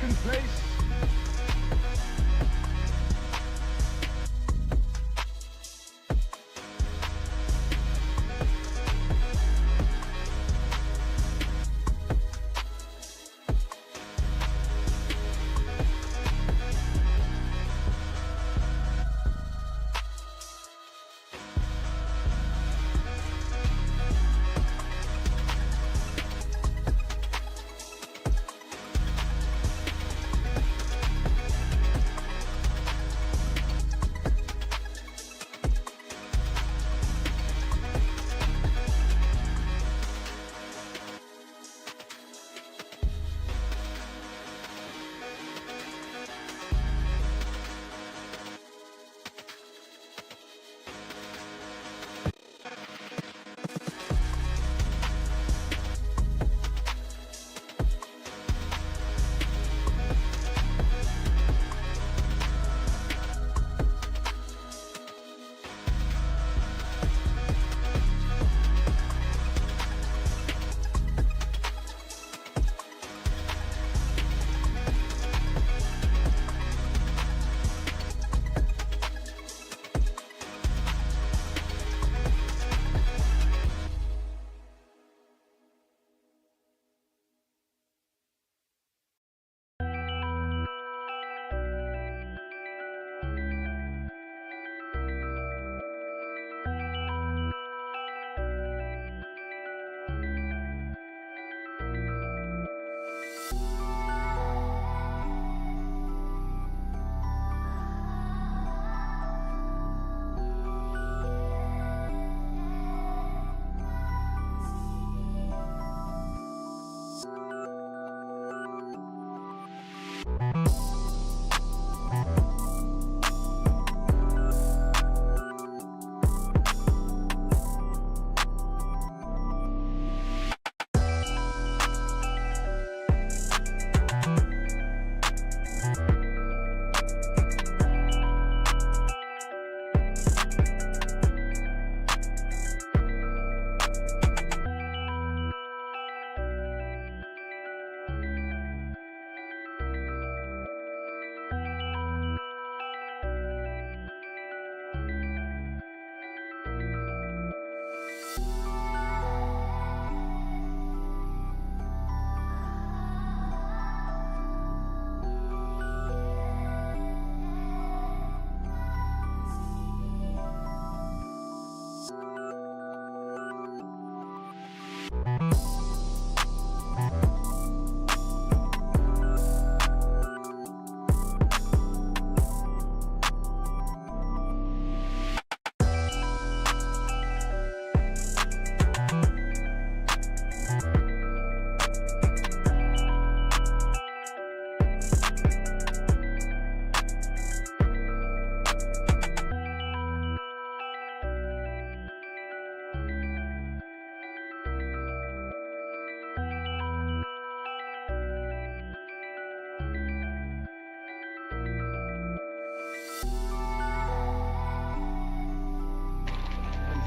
second place.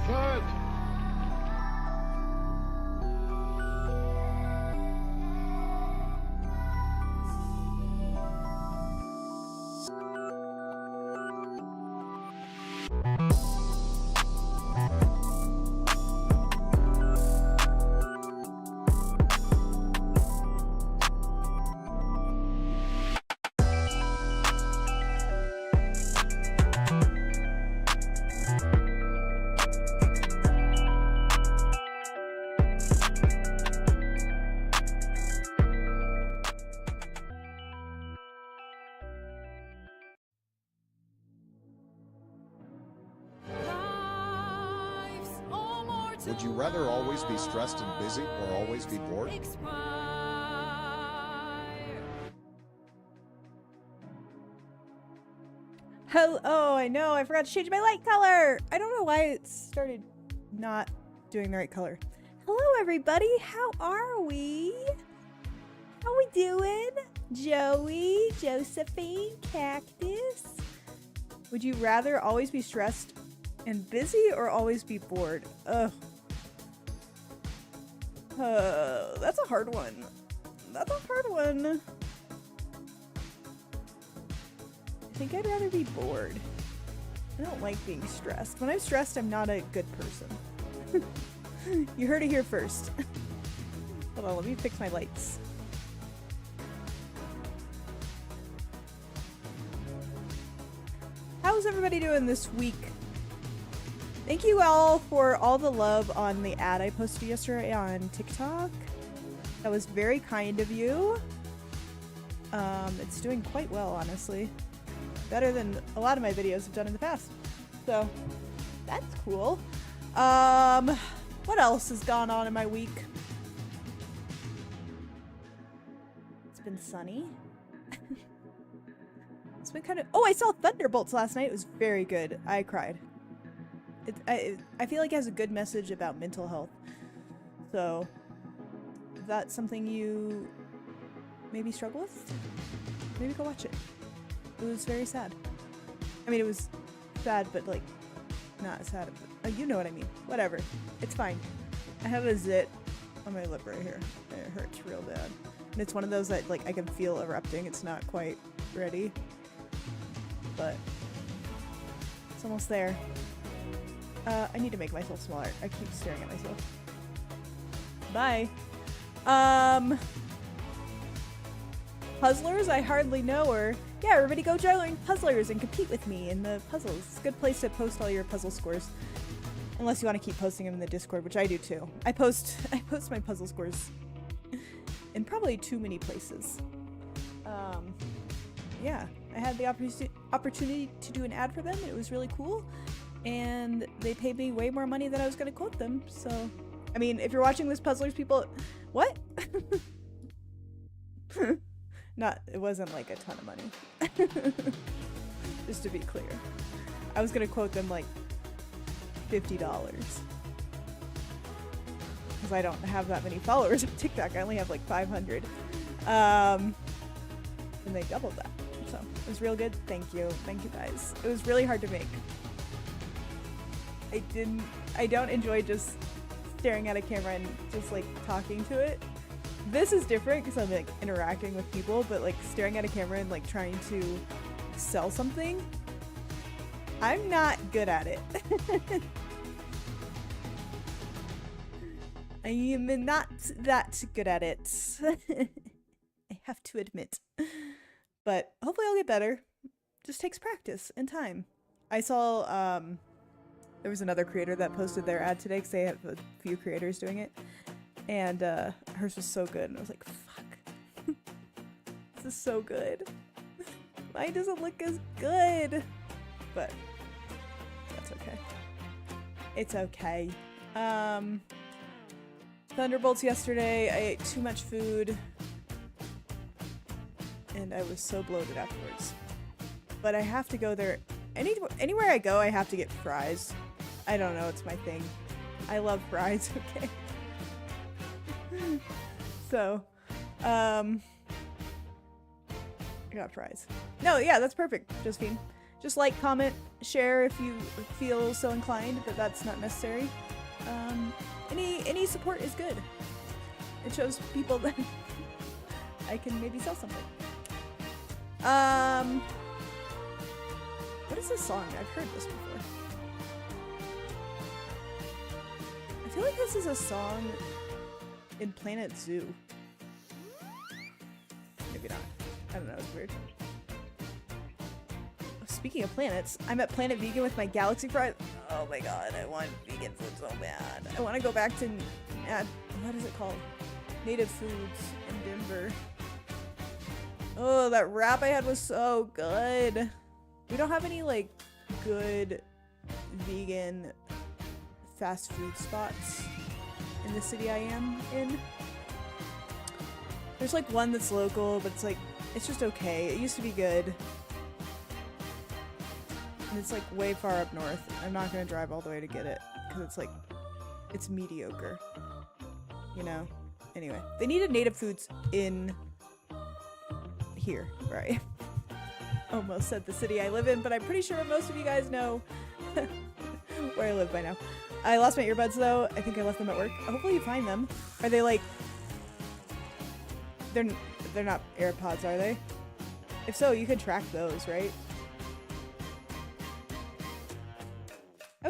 Third. Would you rather always be stressed and busy or always be bored? Oh, I know. I forgot to change my light color. I don't know why it started not doing the right color. Hello, everybody. How are we? How we doing? Joey, Josephine, Cactus. Would you rather always be stressed and busy or always be bored? Ugh. That's a hard one. That's a hard one. I think I'd rather be bored. I don't like being stressed. When I'm stressed, I'm not a good person. You heard it here first. Hold on, let me fix my lights. How's everybody doing this week? Thank you all for all the love on the ad I posted yesterday on TikTok. That was very kind of you. It's doing quite well, honestly. Better than a lot of my videos have done in the past. So, that's cool. What else has gone on in my week? It's been sunny. It's been kind of... Oh, I saw Thunderbolts last night. It was very good. I cried. I feel like it has a good message about mental health. So, if that's something you maybe struggle with, maybe go watch it. It was very sad. I mean, it was sad, but like, not sad. You know what I mean. Whatever. It's fine. I have a zit on my lip right here. And it hurts real bad. And it's one of those that like I can feel erupting. It's not quite ready. But it's almost there. I need to make myself smaller. I keep staring at myself. Bye. Puzzlers? I hardly know her. Yeah, everybody go join Puzzlers and compete with me in the puzzles. It's a good place to post all your puzzle scores. Unless you want to keep posting them in the Discord, which I do too. I post my puzzle scores in probably too many places. Yeah, I had the opportunity to do an ad for them, and it was really cool. And they paid me way more money than I was going to quote them, so... I mean, if you're watching this, Puzzlers people... What? It wasn't like a ton of money. Just to be clear. I was going to quote them like $50. Because I don't have that many followers on TikTok. I only have like 500. And they doubled that. So it was real good. Thank you. Thank you guys. It was really hard to make. I don't enjoy just staring at a camera and just like talking to it. This is different because I'm like interacting with people, but like staring at a camera and like trying to sell something, I'm not good at it. I am not that good at it. I have to admit. But hopefully I'll get better. Just takes practice and time. I saw there was another creator that posted their ad today because they have a few creators doing it. And hers was so good. And I was like, fuck. This is so good. Mine doesn't look as good. But that's okay. It's okay. Thunderbolts yesterday. I ate too much food. And I was so bloated afterwards. But I have to go there. Anywhere I go, I have to get fries. I don't know, it's my thing. I love fries, okay? So, I got fries. No, yeah, that's perfect, Josephine. Just like, comment, share if you feel so inclined, but that's not necessary. Any support is good. It shows people that I can maybe sell something. What is this song? I've heard this before. I feel like this is a song in Planet Zoo. Maybe not. I don't know, it's weird. Speaking of planets, I'm at Planet Vegan with my Galaxy Fries. Oh my god, I want vegan food so bad. I want to go back to, what is it called? Native Foods in Denver. Oh, that wrap I had was so good. We don't have any, like, good vegan fast food spots in the city I am in. There's, like, one that's local, but it's, like, it's just okay. It used to be good. And it's, like, way far up north. I'm not gonna drive all the way to get it, because it's, like, it's mediocre. You know? Anyway. They needed Native Foods in here, right? Almost said the city I live in, but I'm pretty sure most of you guys know where I live by now. I lost my earbuds though. I think I left them at work. Hopefully you find them. Are they like... They're not AirPods, are they? If so, you can track those, right?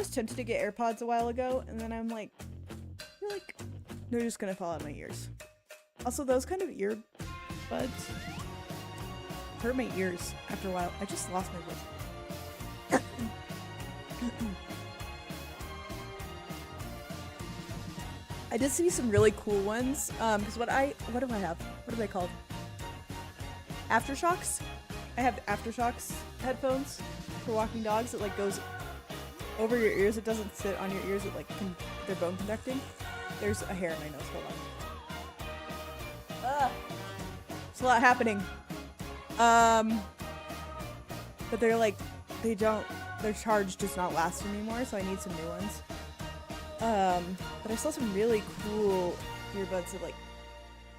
was tempted to get AirPods a while ago, and then I'm like, I feel like they're just gonna fall out of my ears. Also, those kind of earbuds hurt my ears after a while. I just lost my voice. I did see some really cool ones. Because what do I have? What are they called? Aftershocks? I have Aftershocks headphones for walking dogs. It like goes over your ears. It doesn't sit on your ears. It like they're bone conducting. There's a hair in my nose. Hold on. There's a lot happening. But they're like, their charge does not last anymore, so I need some new ones. But I saw some really cool earbuds that like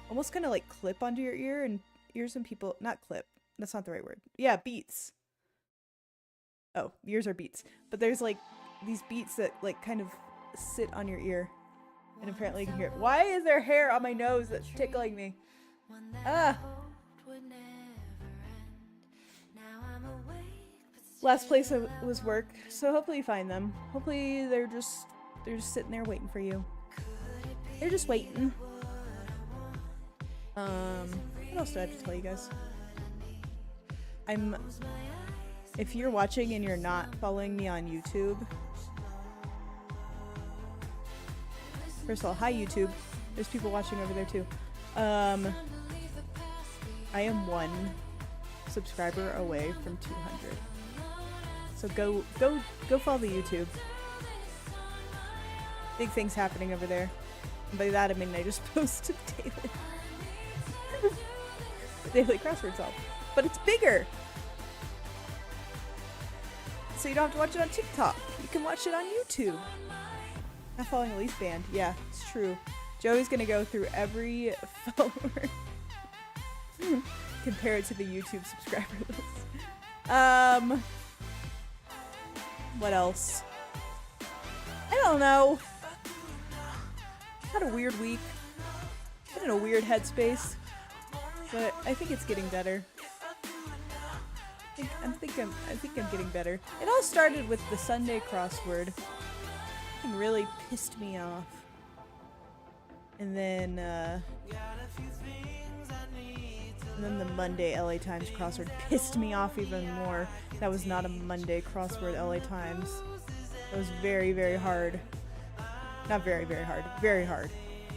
almost kind of like clip onto your ear, and ears and people, not clip, that's not the right word. Yeah, beats. Oh, ears are beats. But there's like these beats that like kind of sit on your ear, and apparently you can hear it. Why is there hair on my nose that's tickling me? Ah! Last place was work, so hopefully you find them. Hopefully they're just sitting there waiting for you. They're just waiting. What else do I have to tell you guys? If you're watching and you're not following me on YouTube, first of all, hi YouTube. There's people watching over there too. I am 1 subscriber away from 200. So go follow the YouTube. Big things happening over there. And by that I mean I just post daily crossword solve. But it's bigger! So you don't have to watch it on TikTok. You can watch it on YouTube. Not following Elise band. Yeah, it's true. Joey's gonna go through every follower. Compare it to the YouTube subscriber list. What else? I don't know. Had a weird week. Been in a weird headspace, but I think it's getting better. I think I'm getting better. It all started with the Sunday crossword. It really pissed me off, and then the Monday LA Times crossword pissed me off even more. That was not a Monday crossword, LA Times. It was very, very hard. Not very, very hard. Very hard.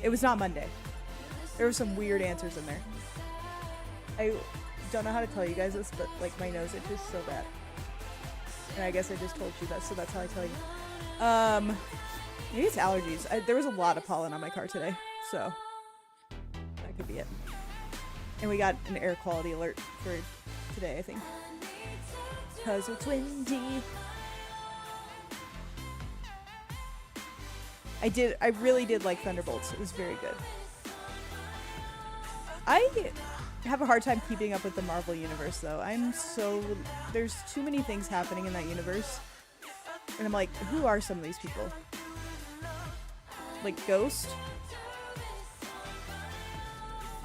It was not Monday. There were some weird answers in there. I don't know how to tell you guys this, but like my nose itches so bad. And I guess I just told you that, so that's how I tell you. Maybe it's allergies. There was a lot of pollen on my car today, so that could be it. And we got an air quality alert for today, I think. 'Cause it's windy. I really did like Thunderbolts. It was very good. I have a hard time keeping up with the Marvel universe, though. There's too many things happening in that universe. And I'm like, who are some of these people? Like Ghost?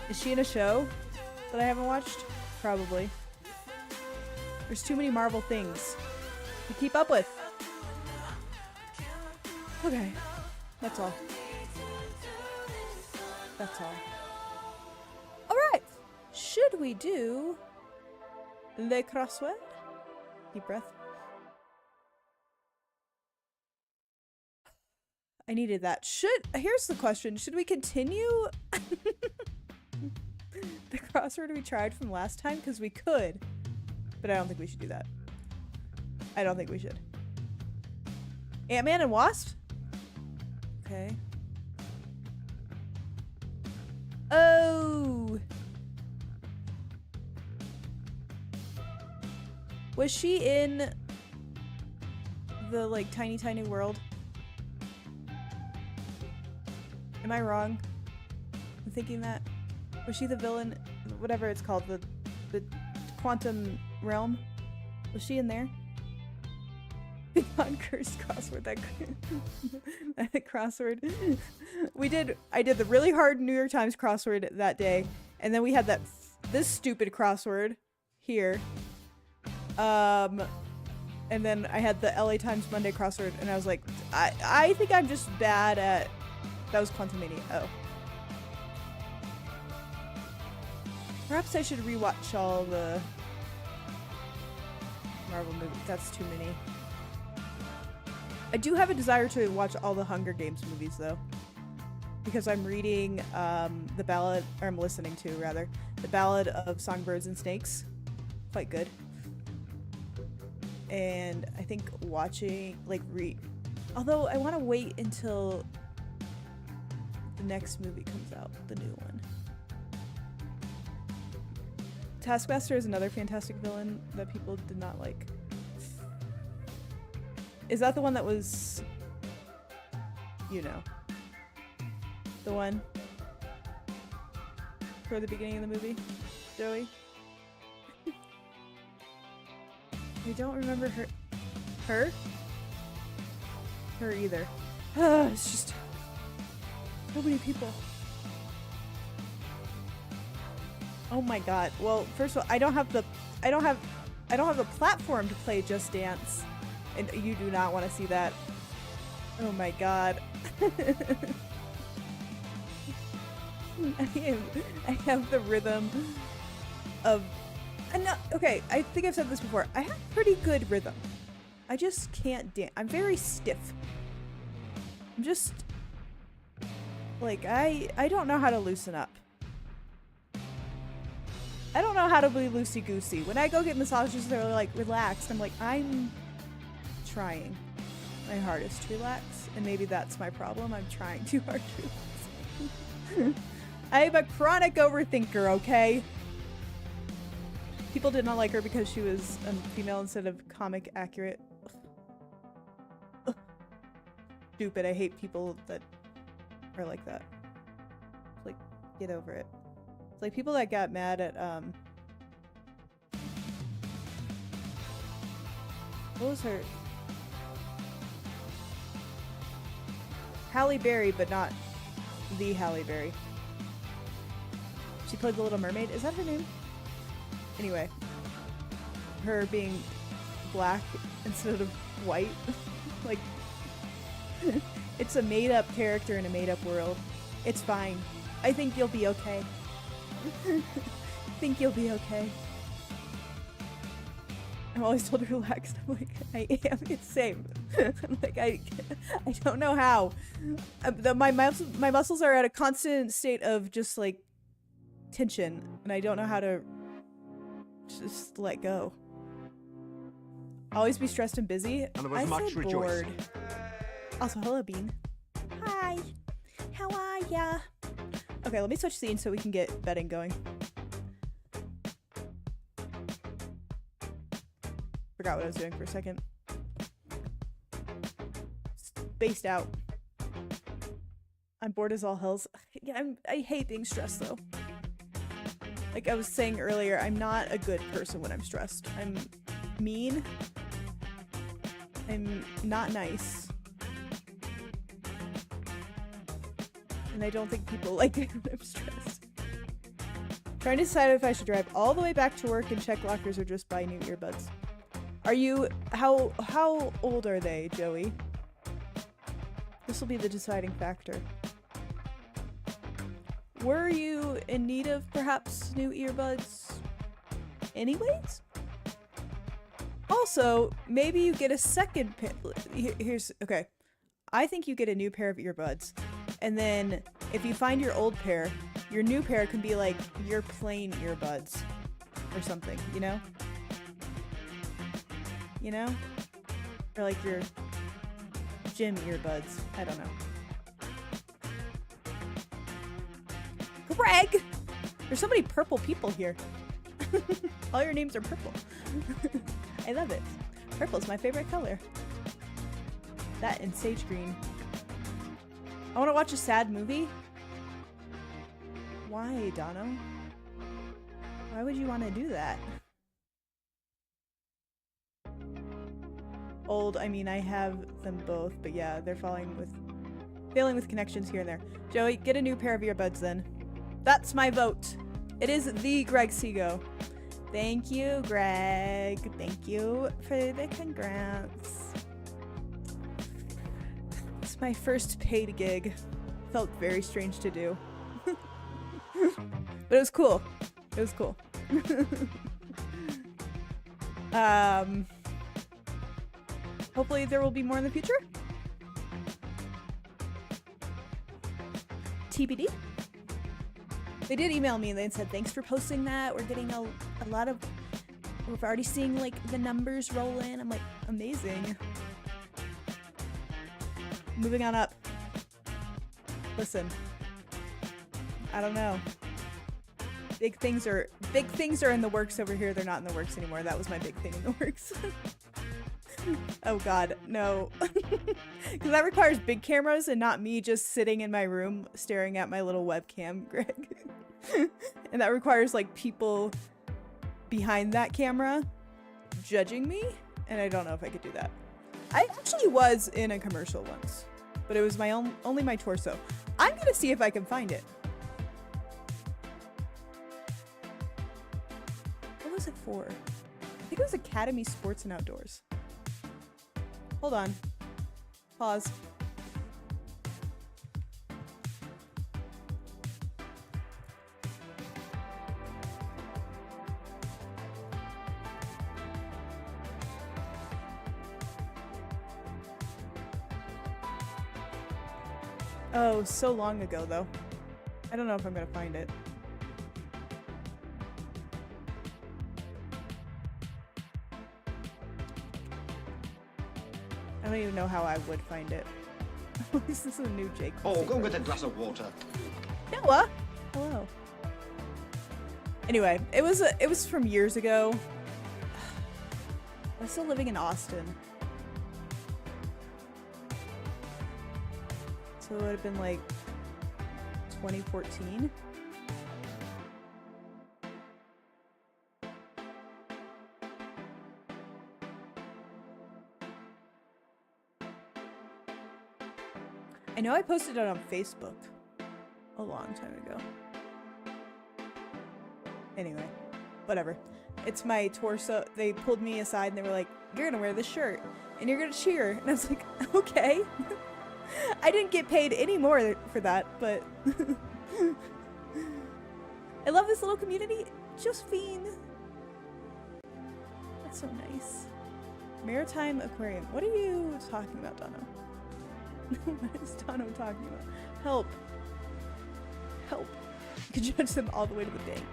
Is she in a show that I haven't watched? Probably. There's too many Marvel things to keep up with. Okay. That's all. That's all. Alright. Should we do the crossword? Deep breath. I needed that. Here's the question. Should we continue the crossword we tried from last time? Because we could. But I don't think we should do that. I don't think we should. Ant-Man and Wasp? Okay. Oh! Was she in the, like, tiny, tiny world? Am I wrong? I'm thinking that. Was she the villain? Whatever it's called, the quantum realm? Was she in there? Beyond cursed crossword, that crossword. I did the really hard New York Times crossword that day, and then we had this stupid crossword here. And then I had the LA Times Monday crossword, and I was like, I think I'm just bad at... That was Quantumania. Oh. Perhaps I should rewatch all the Marvel movies. That's too many. I do have a desire to watch all the Hunger Games movies, though. Because I'm reading the ballad, or I'm listening to, rather, the Ballad of Songbirds and Snakes. Quite good. And I think watching, like, although I want to wait until the next movie comes out, the new one. Taskmaster is another fantastic villain that people did not like. Is that the one that was, you know, the one for the beginning of the movie, Joey? I don't remember her. Her either. It's just so many people. Oh my god. Well, first of all, I don't have the platform to play Just Dance. And you do not want to see that. Oh my god. I have the rhythm of... okay, I think I've said this before. I have pretty good rhythm. I just can't dance. I'm very stiff. I'm just... like, I don't know how to loosen up. I don't know how to be loosey-goosey. When I go get massages, they're like, relaxed. I'm like, I'm trying my hardest to relax. And maybe that's my problem. I'm trying too hard to relax. I'm a chronic overthinker, okay? People did not like her because she was a female instead of comic accurate. Ugh. Stupid. I hate people that are like that. Like, get over it. It's like people that got mad at, what was her? Halle Berry, but not the Halle Berry. She played the Little Mermaid. Is that her name? Anyway. Her being black instead of white. Like, it's a made-up character in a made-up world. It's fine. I think you'll be okay. I think you'll be okay. I'm always told to relax. I'm like, I am. It's same. I'm like, I don't know how. My muscles are at a constant state of just like tension, and I don't know how to just let go. Always be stressed and busy. And there was much rejoicing. Bored. Also, hello, Bean. Hi. How are ya? Okay, let me switch scenes so we can get betting going. Forgot what I was doing for a second. Spaced out. I'm bored as all hells. Yeah, I hate being stressed though. Like I was saying earlier, I'm not a good person when I'm stressed. I'm mean. I'm not nice. And I don't think people like me when I'm stressed. Trying to decide if I should drive all the way back to work and check lockers or just buy new earbuds. Are you... How old are they, Joey? This will be the deciding factor. Were you in need of perhaps new earbuds anyways? Also, maybe you get a second pair. Here's... Okay. I think you get a new pair of earbuds. And then, if you find your old pair, your new pair can be like your plain earbuds. Or something, you know? You know? Or like your gym earbuds. I don't know. Greg! There's so many purple people here. All your names are purple. I love it. Purple's my favorite color. That and sage green. I want to watch a sad movie? Why, Dono? Why would you want to do that? Old, I mean, I have them both, but yeah, they're failing with connections here and there. Joey, get a new pair of earbuds then. That's my vote. It is the Greg Sego. Thank you, Greg. Thank you for the congrats. It's my first paid gig. Felt very strange to do. But it was cool. It was cool. Hopefully there will be more in the future. TBD. They did email me and they said, thanks for posting that. We're getting a lot of, we're already seeing like the numbers roll in. I'm like, amazing. Moving on up. Listen, I don't know. Big things are in the works over here. They're not in the works anymore. That was my big thing in the works. Oh God, no. Because that requires big cameras and not me just sitting in my room staring at my little webcam, Greg. And that requires like people behind that camera judging me, and I don't know if I could do that. I actually was in a commercial once, but it was my only my torso. I'm gonna see if I can find it. What was it for? I think it was Academy Sports and Outdoors. Hold on. Pause. Oh, so long ago though. I don't know if I'm gonna find it. I don't even know how I would find it. This is a new Jake. Oh, go get a glass of water. Noah! Hello. Anyway, it was from years ago. I'm still living in Austin. So it would have been like 2014. I know I posted it on Facebook a long time ago. Anyway, whatever. It's my torso. They pulled me aside and they were like, you're gonna wear this shirt and you're gonna cheer. And I was like, okay. I didn't get paid any more for that, but I love this little community. Josephine. That's so nice. Maritime Aquarium. What are you talking about, Dono? What is Dono talking about? Help. Help. You can judge them all the way to the bank.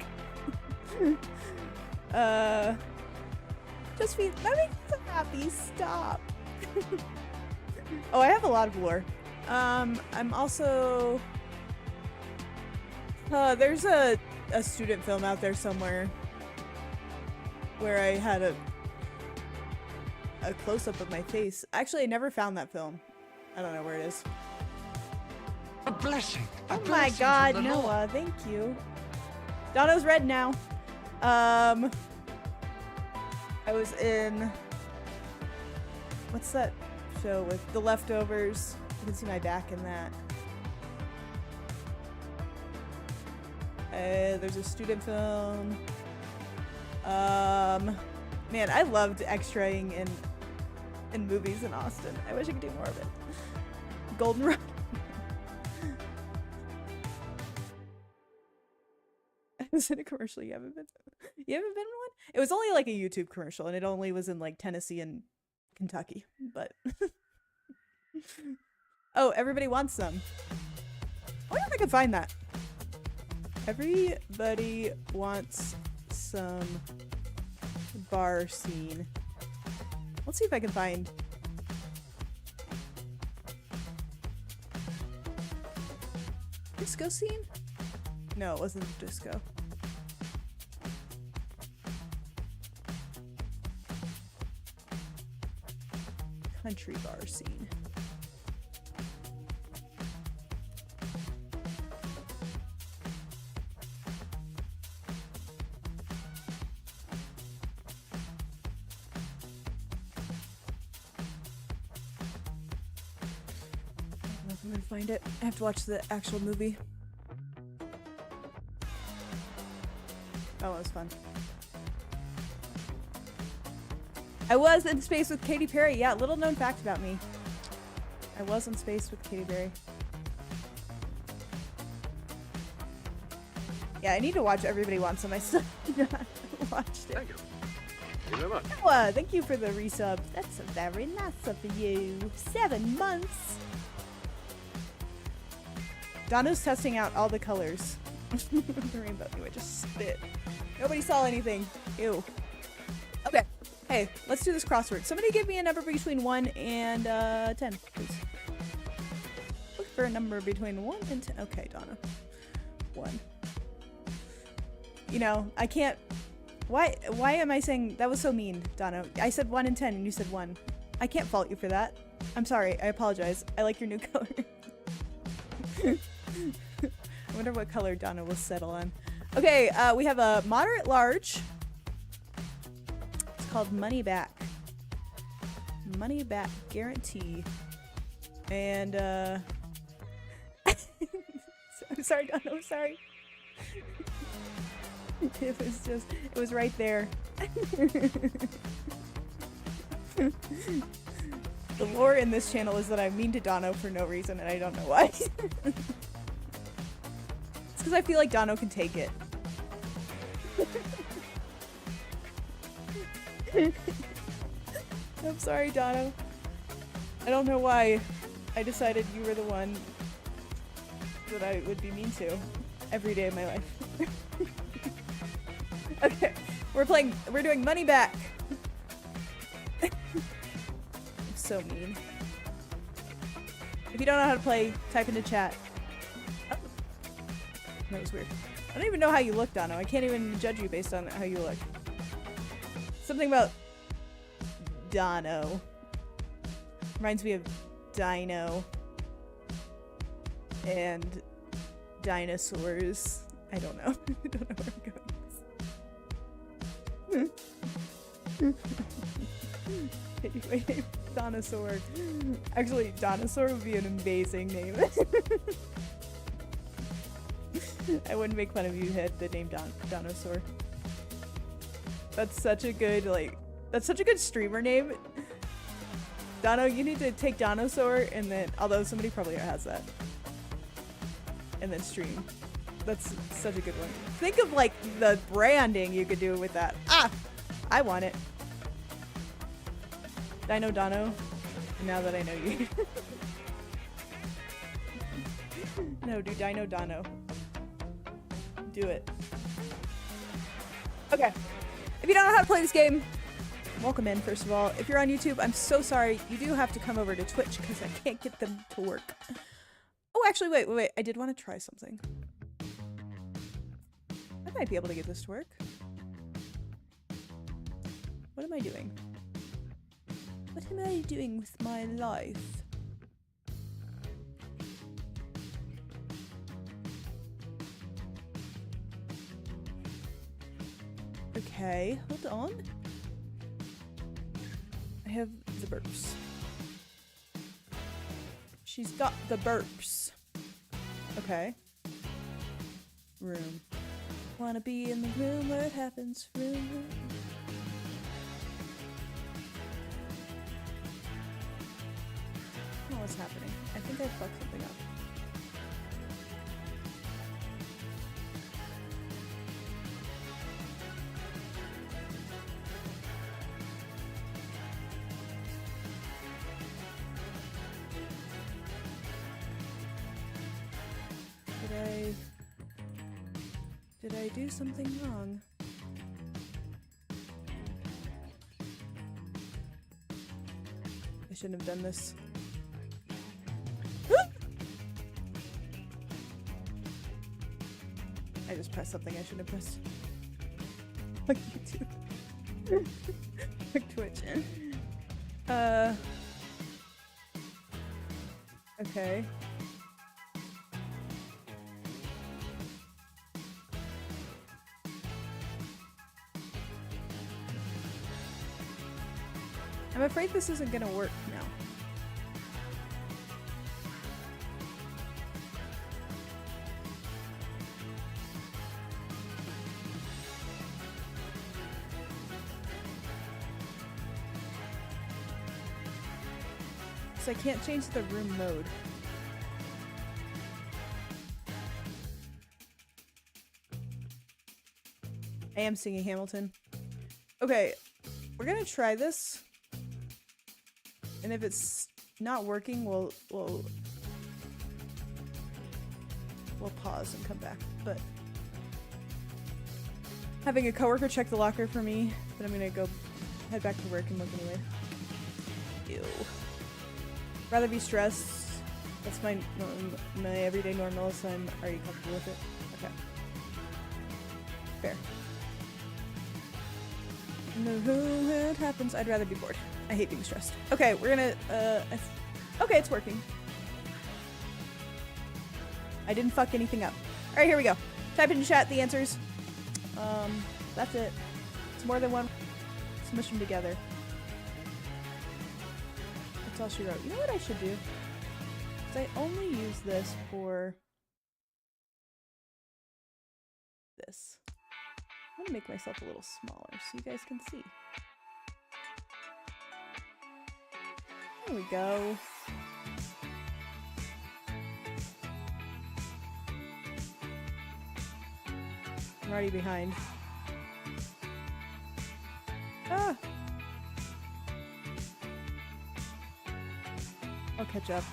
Josephine, that makes me so happy. Stop. Oh, I have a lot of lore. I'm also... there's a student film out there somewhere where I had a close-up of my face. Actually, I never found that film. I don't know where it is. A blessing. Oh my God, Noah, thank you. Dono's red now. I was in... What's that show with The Leftovers? You can see my back in that. There's a student film. Man, I loved extraing in movies in Austin. I wish I could do more of it. Golden Run. I was in a commercial. You haven't been in one? It was only like a YouTube commercial, and it only was in like Tennessee and Kentucky. But oh, everybody wants some. I wonder if I can find that. Everybody wants some bar scene. Let's see if I can find. Disco scene? No, it wasn't disco. Country bar scene. I'm gonna find it. I have to watch the actual movie. Oh, it was fun. I was in space with Katy Perry. Yeah, little known fact about me. I was in space with Katy Perry. Yeah, I need to watch Everybody Wants Some. I still have not watched it. Thank you. Thank you very much. Noah, thank you for the resub. That's very nice of you. 7 months. Donna's testing out all the colors. The rainbow. Anyway, just spit. Nobody saw anything. Ew. Okay. Hey, let's do this crossword. Somebody give me a number between 1 and 10, please. Look for a number between 1 and 10. Okay, Donna. 1. You know, I can't... Why am I saying... That was so mean, Donna. I said 1 and 10 and you said 1. I can't fault you for that. I'm sorry. I apologize. I like your new color. I wonder what color Donna will settle on. Okay, we have a moderate large. It's called Money Back. Money Back Guarantee. And, I'm sorry, Donna. I'm sorry. It was right there. The lore in this channel is that I'm mean to Dono for no reason, and I don't know why. It's because I feel like Dono can take it. I'm sorry, Dono. I don't know why I decided you were the one that I would be mean to every day of my life. Okay, we're doing Money Back. I'm so mean. If you don't know how to play, type into chat. Oh. That was weird. I don't even know how you look, Dono. I can't even judge you based on how you look. Something about Dono. Reminds me of Dino. And dinosaurs. I don't know. I don't know where I'm going. Anyway, Dinosaur. Actually, Dinosaur would be an amazing name. I wouldn't make fun of you had the name Dinosaur. That's such a good, that's such a good streamer name. Dono, you need to take Dinosaur and then, although somebody probably has that. And then stream. That's such a good one. Think of the branding you could do with that. Ah! I want it. Dino Dono. Now that I know you. No, do Dino Dono. Do it. Okay. If you don't know how to play this game, welcome in, first of all. If you're on YouTube, I'm so sorry. You do have to come over to Twitch because I can't get them to work. Oh, actually, wait. I did want to try something. I might be able to get this to work. What am I doing? What am I doing with my life? Okay, hold on. I have the burps. She's got the burps. Okay. Room. Wanna be in the room where it happens. Room. Oh, what's happening? I think I fucked something up. Did I do something wrong? I shouldn't have done this. I just pressed something I shouldn't have pressed. Like YouTube. Like Twitch. Okay. I'm afraid this isn't gonna work now. I can't change the room mode. I am singing Hamilton. Okay, we're gonna try this. And if it's not working, we'll pause and come back. But having a coworker check the locker for me, but I'm gonna go head back to work and look anyway. Ew. Rather be stressed. That's my everyday normal, so I'm already comfortable with it. Okay. Fair. No, it happens. I'd rather be bored. I hate being stressed. Okay, we're gonna, okay, it's working. I didn't fuck anything up. Alright, here we go. Type in chat the answers. That's it. It's more than one. Smush them together. That's all she wrote. You know what I should do? Because I only use this for this. I'm gonna make myself a little smaller so you guys can see. There we go. I'm already behind. Ah! I'll catch up.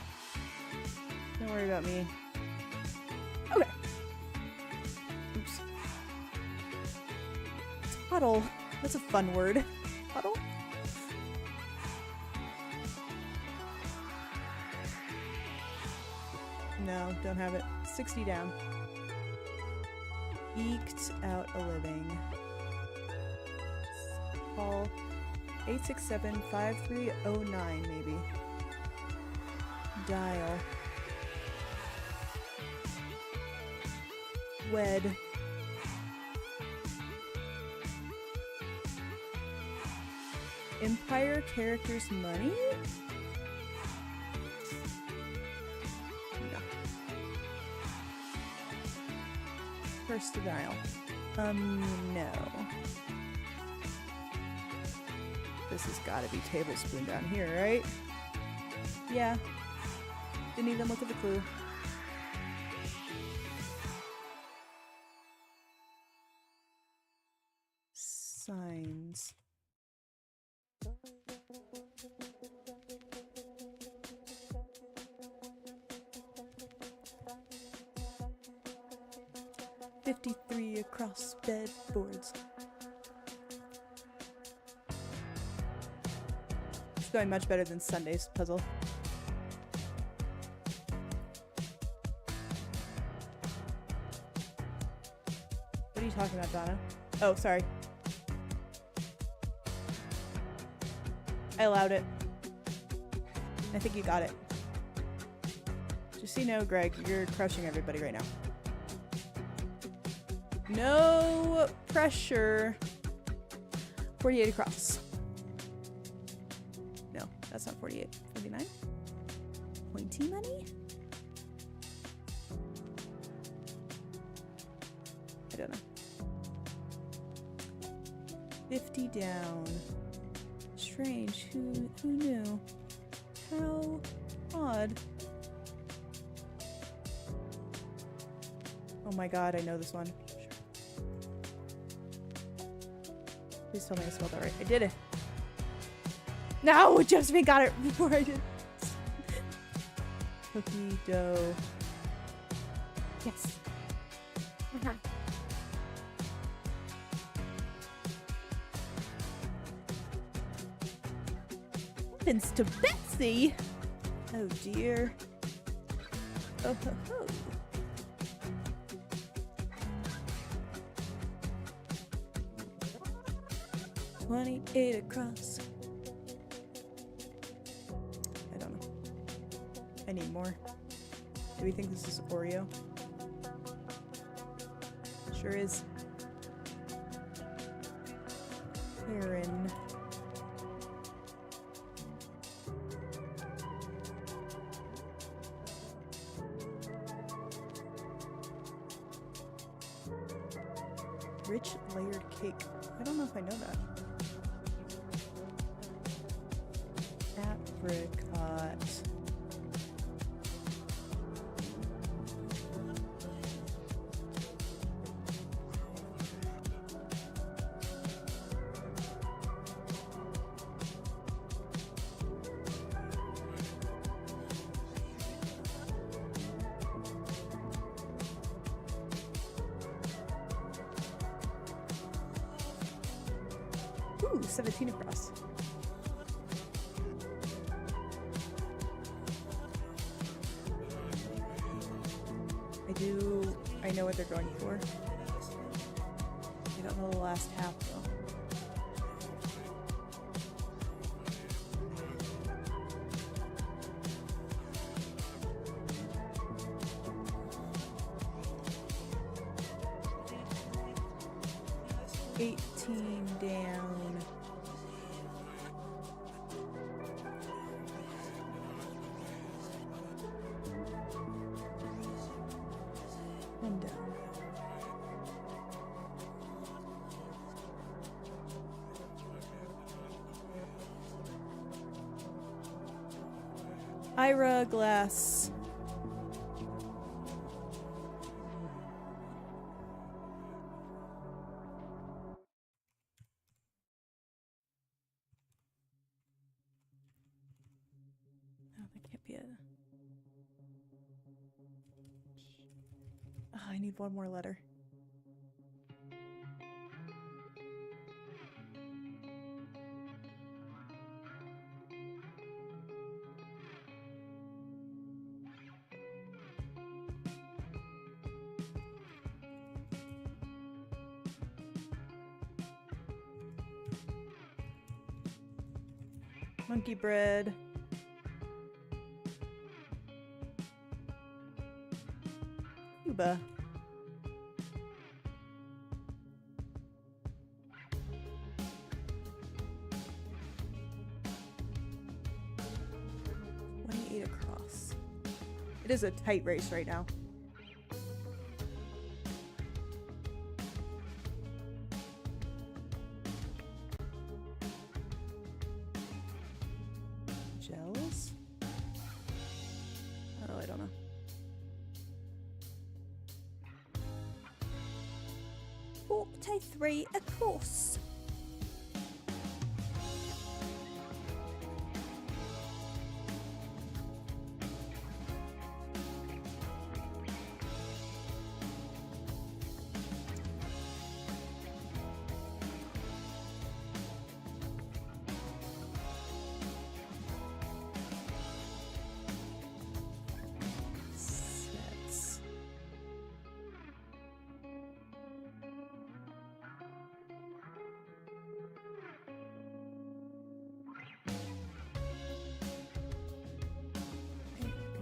Don't worry about me. Okay. Oops. Puddle. That's a fun word. Puddle? No, don't have it. 60 down. Eked out a living. Call 867-5309 maybe. Dial. Wed. Empire characters money? No. First to dial. No. This has gotta be tablespoon down here, right? Yeah. Didn't even look at the clue. Signs. "53 across bedboards." It's going much better than Sunday's puzzle. What are you talking about, Donna? Oh, sorry. I allowed it. I think you got it. Just so you know, Greg, you're crushing everybody right now. No pressure. 48 across. No, that's not 48. 49? Pointy money? I don't know. 50 down. Strange. Who knew? How odd. Oh my god, I know this one. Please tell me I spelled that right. I did it. No, Josephine got it before I did. Cookie dough. Yes. Happens to Betsy. Oh dear. Oh ho ho. $28 across. I don't know. I need more. Do we think this is Oreo? Sure is. Karen. Rich layered cake. I don't know if I know that. Apricot. Ooh, 17 across. I know what they're going for. I don't know the last half though. Down. And down. Ira Glass. Oh, I need one more letter. Monkey bread. Cuba. Across. It is a tight race right now. Gels? Oh, I don't know. Oh, tie 3 across.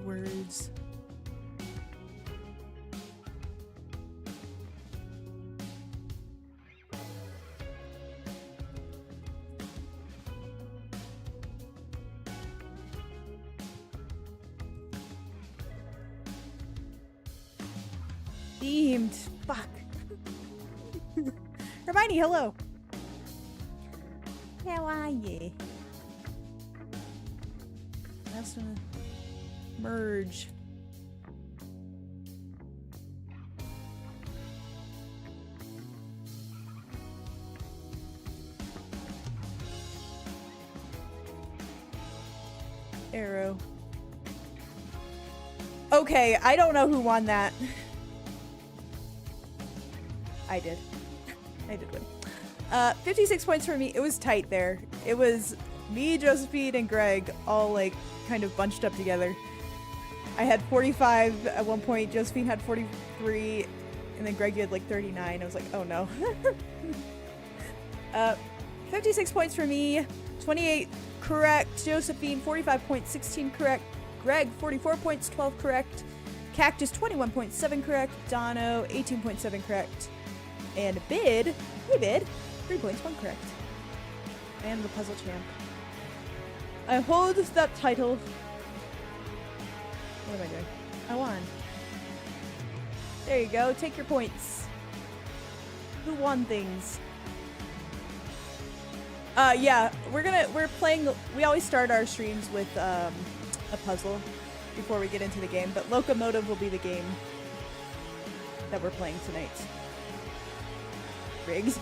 Words. Themed. Fuck. Hermione, hello. How are you? Last one. Merge. Arrow. Okay, I don't know who won that. I did. I did win. 56 points for me. It was tight there. It was me, Josephine, and Greg all like kind of bunched up together. I had 45 at one point. Josephine had 43, and then Greg had like 39. I was like, oh no. 56 points for me. 28 correct. Josephine 45 points, 16 correct. Greg 44 points, 12 correct. Cactus 21.7 correct. Dono 18.7 correct. And Bid, hey Bid, 3 points, 1 correct. I am the puzzle champ. I hold that title. What am I doing? I won. There you go. Take your points. Who won things? Yeah, we're playing. We always start our streams with a puzzle before we get into the game, but Locomotive will be the game that we're playing tonight. Riggs.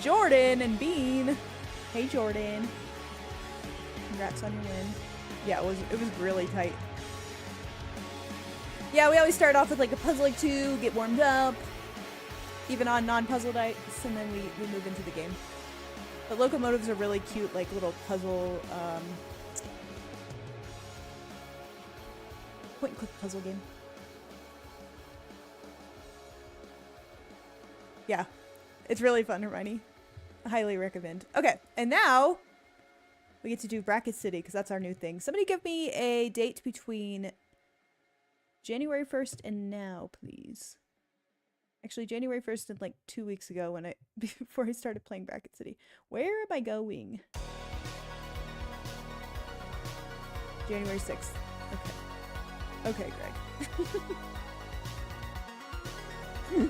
Jordan and Bean. Hey Jordan. Congrats on your win. Yeah, it was really tight. Yeah, we always start off with like a puzzle or two, get warmed up. even on non-puzzle dice, and then we move into the game. But locomotives are really cute, like little puzzle, point-and-click puzzle game. Yeah, it's really fun, Hermione. I highly recommend. Okay, and now we get to do Bracket City, because that's our new thing. Somebody give me a date between January 1st and now, please. Actually, January 1st and like 2 weeks ago when before I started playing Bracket City. Where am I going? January 6th. Okay. Okay, Greg.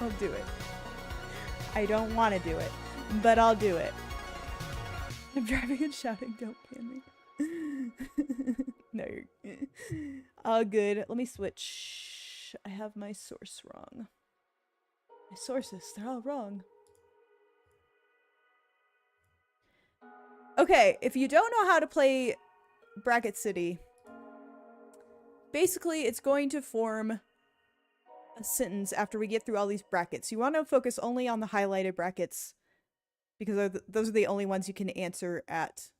I'll do it. I don't want to do it, but I'll do it. I'm driving and shouting, don't ban me. No, you're all good. Let me switch. I have my source wrong. My sources, they're all wrong. Okay, if you don't know how to play Bracket City, basically it's going to form a sentence after we get through all these brackets. You want to focus only on the highlighted brackets because those are the only ones you can answer at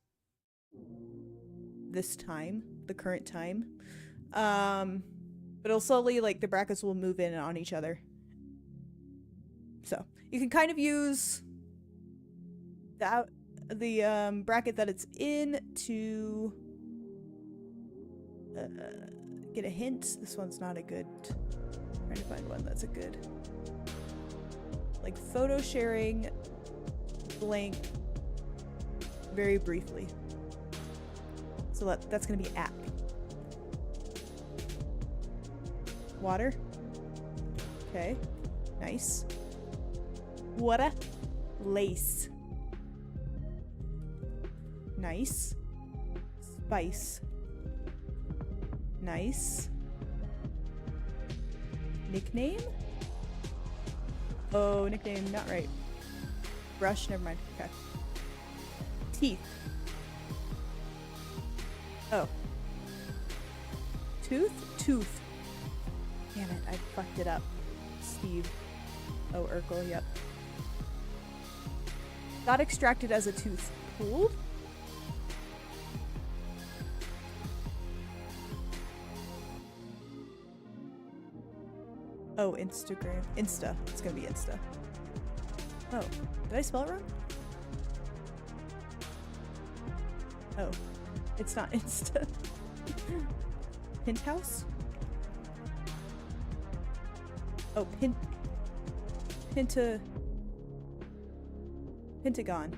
this time, the current time. But it'll slowly, like, the brackets will move in on each other. So you can kind of use the bracket that it's in to get a hint. This one's not a good. I'm trying to find one that's a good. Like photo sharing blank very briefly. So that's gonna be app. Water. Okay. Nice. Water. Lace. Nice. Spice. Nice. Nickname? Oh, nickname, not right. Brush, never mind. Okay. Teeth. Oh. Tooth? Tooth. Damn it, I fucked it up. Steve. Oh, Urkel, yep. Got extracted as a tooth. Pulled? Oh, Instagram. Insta. It's gonna be Insta. Oh, did I spell it wrong? Oh, it's not Insta. Penthouse? Oh, Pentagon.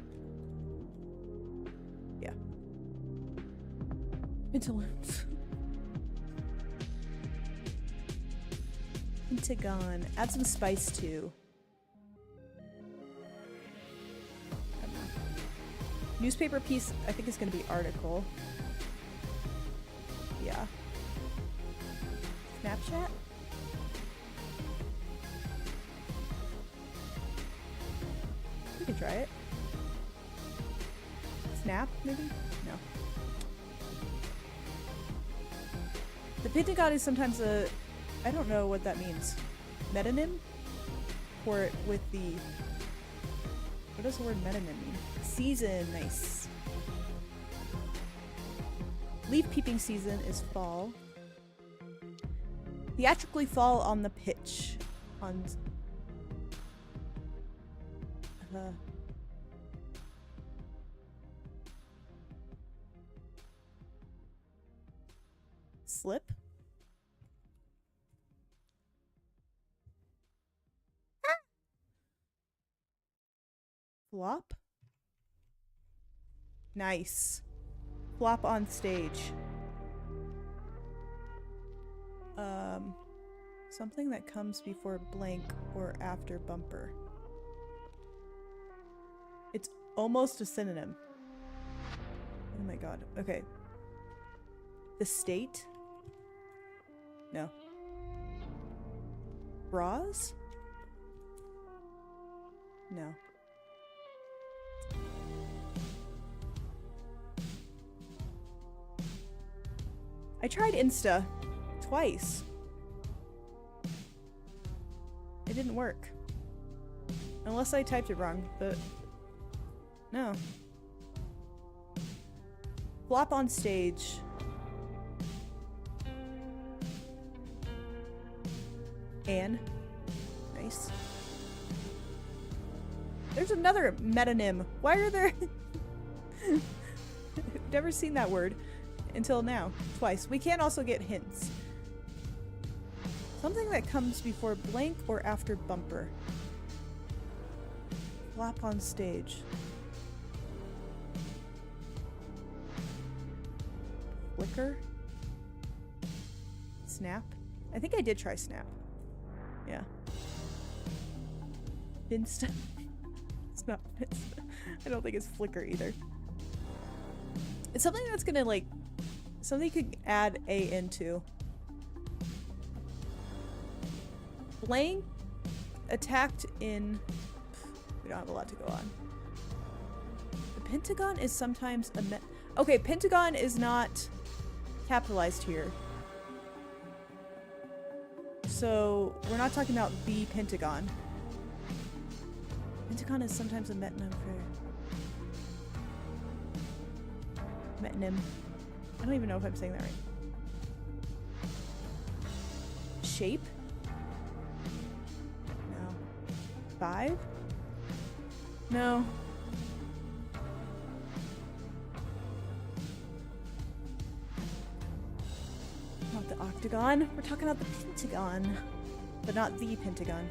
Yeah. Pantaloons. Pentagon. Add some spice too. I don't know. Newspaper piece, I think is going to be article. Yeah. Snapchat? We could try it. Snap, maybe? No. The Pentagon is sometimes a... I don't know what that means. Metonym? Or with the... What does the word metonym mean? Season, nice. Leaf peeping season is fall. Theatrically fall on the pitch. On... Slip? Flop? Nice. Flop on stage. Something that comes before blank or after bumper. It's almost a synonym. Oh my god. Okay. The state? No. Bras? No. I tried Insta twice. It didn't work. Unless I typed it wrong, but no. Flop on stage. Anne. Nice. There's another metonym. Why are there... Never seen that word until now. Twice. We can also get hints. Something that comes before blank or after bumper. Flop on stage. Flicker? Snap? I think I did try snap. Yeah. Finsta? It's not Finsta. I don't think it's flicker either. It's something that's gonna like... Something you could add A into. Blank attacked in... We don't have a lot to go on. The pentagon is sometimes a okay, pentagon is not capitalized here. So we're not talking about the pentagon. Pentagon is sometimes a metonym for... Metonym. I don't even know if I'm saying that right. Shape? No. 5? No. Not the octagon. We're talking about the pentagon. But not the pentagon.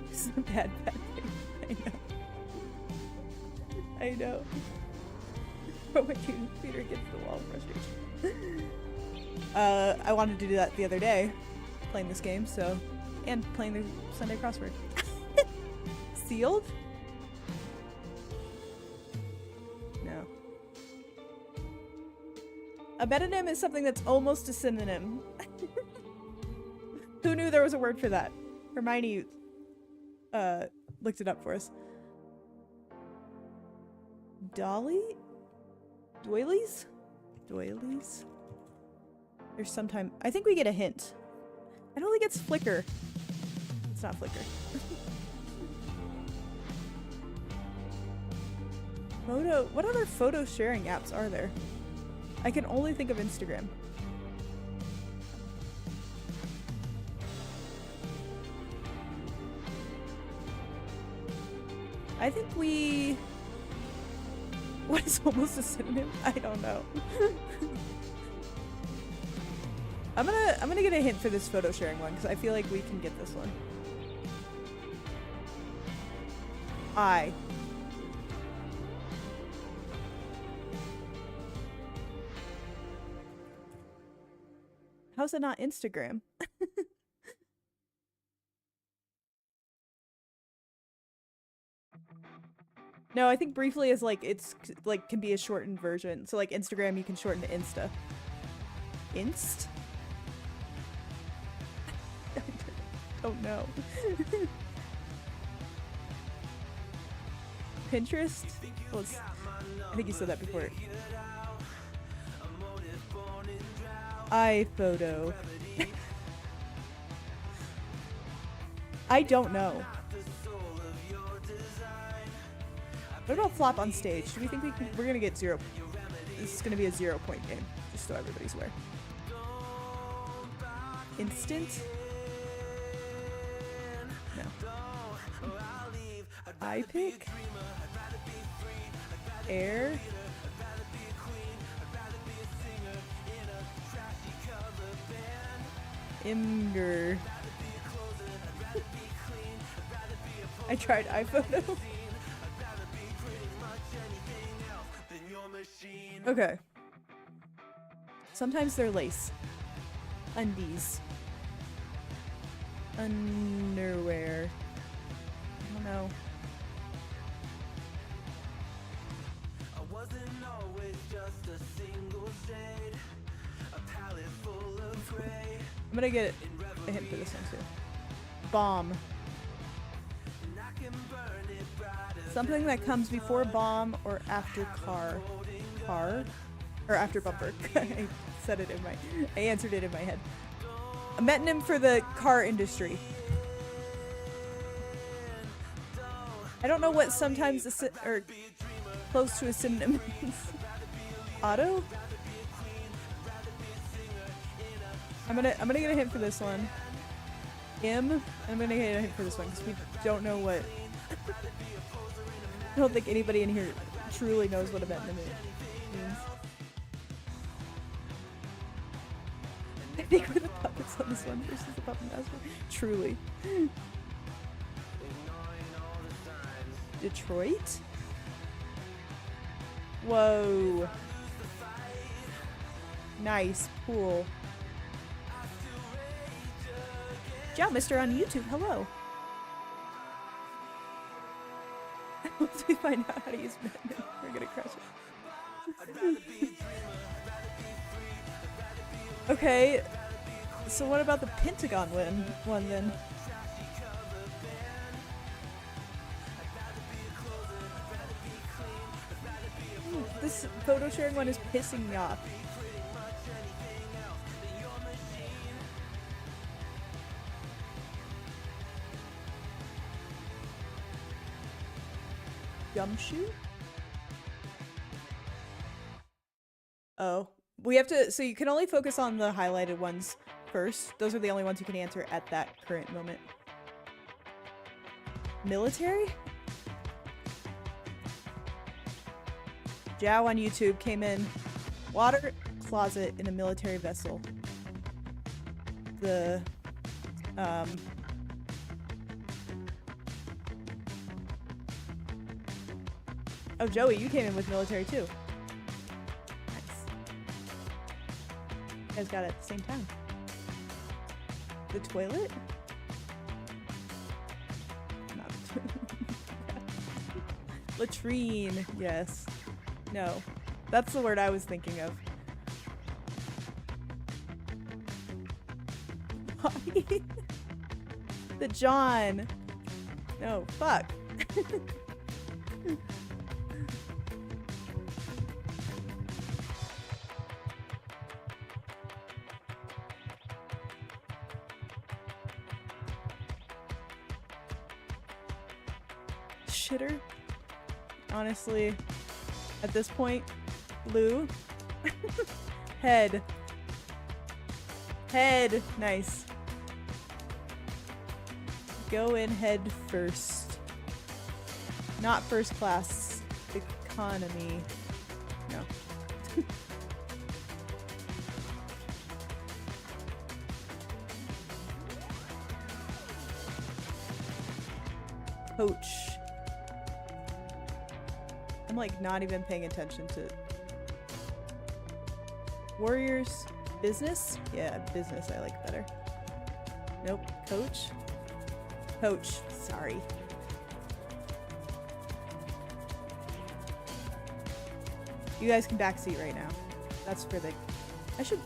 This is a bad thing. I know. But my computer gets the wall of frustration. I wanted to do that the other day. Playing this game, so... And playing the Sunday crossword. Sealed? No. A metonym is something that's almost a synonym. Who knew there was a word for that? Hermione looked it up for us. Dolly? Doilies? Doilies? There's sometime... I think we get a hint. I don't think it's flicker. It's not flicker. Photo... What other photo sharing apps are there? I can only think of Instagram. I think we... What is almost a synonym? I don't know. I'm gonna get a hint for this photo sharing one because I feel like we can get this one. How's it not Instagram? No, I think briefly is like, it's like can be a shortened version. So like Instagram, you can shorten to Insta. Inst? I don't know. Pinterest? Well, I think you said that before. iPhoto. I don't know. What about flop on stage? Do we think we're gonna get 0? This is gonna be a 0-point game, just so everybody's aware. Instant? No. iPick? Air? Imgur. I tried iPhoto. Okay. Sometimes they're lace. Undies. Underwear. I don't know. I'm gonna get a hint for this one too. Bomb. Something that comes before bomb or after car. Car? Or after bumper. I said it in my... I answered it in my head. A metonym for the car industry. I don't know what sometimes or close to a synonym means. Auto? I'm gonna get a hint for this one. I'm gonna get a hint for this one because we don't know what. I don't think anybody in here truly knows what a metonym means. I think we're the puppets on this one versus the puppet master. Truly. Detroit? Whoa. Nice. Cool. Ciao, Mister on YouTube. Hello. Once we find out how to use metonym, we're gonna crush it. Okay. So what about the Pentagon one then? This photo sharing one is pissing me off. Gumshoe? Oh. We have to, so you can only focus on the highlighted ones first. Those are the only ones you can answer at that current moment. Military? Jow on YouTube came in. Water closet in a military vessel. The, Oh, Joey, you came in with military too. Nice. You guys got it at the same time. The toilet? Not the toilet. Latrine, yes. No. That's the word I was thinking of. The John. No, fuck. Shitter. Honestly, at this point, Lou. Head. Head. Nice. Go in head first. Not first class. Economy. No. Coach. I'm like not even paying attention to Warriors. Business? Yeah, business I like better. Nope. Coach? Coach. Sorry. You guys can backseat right now. That's for the... I should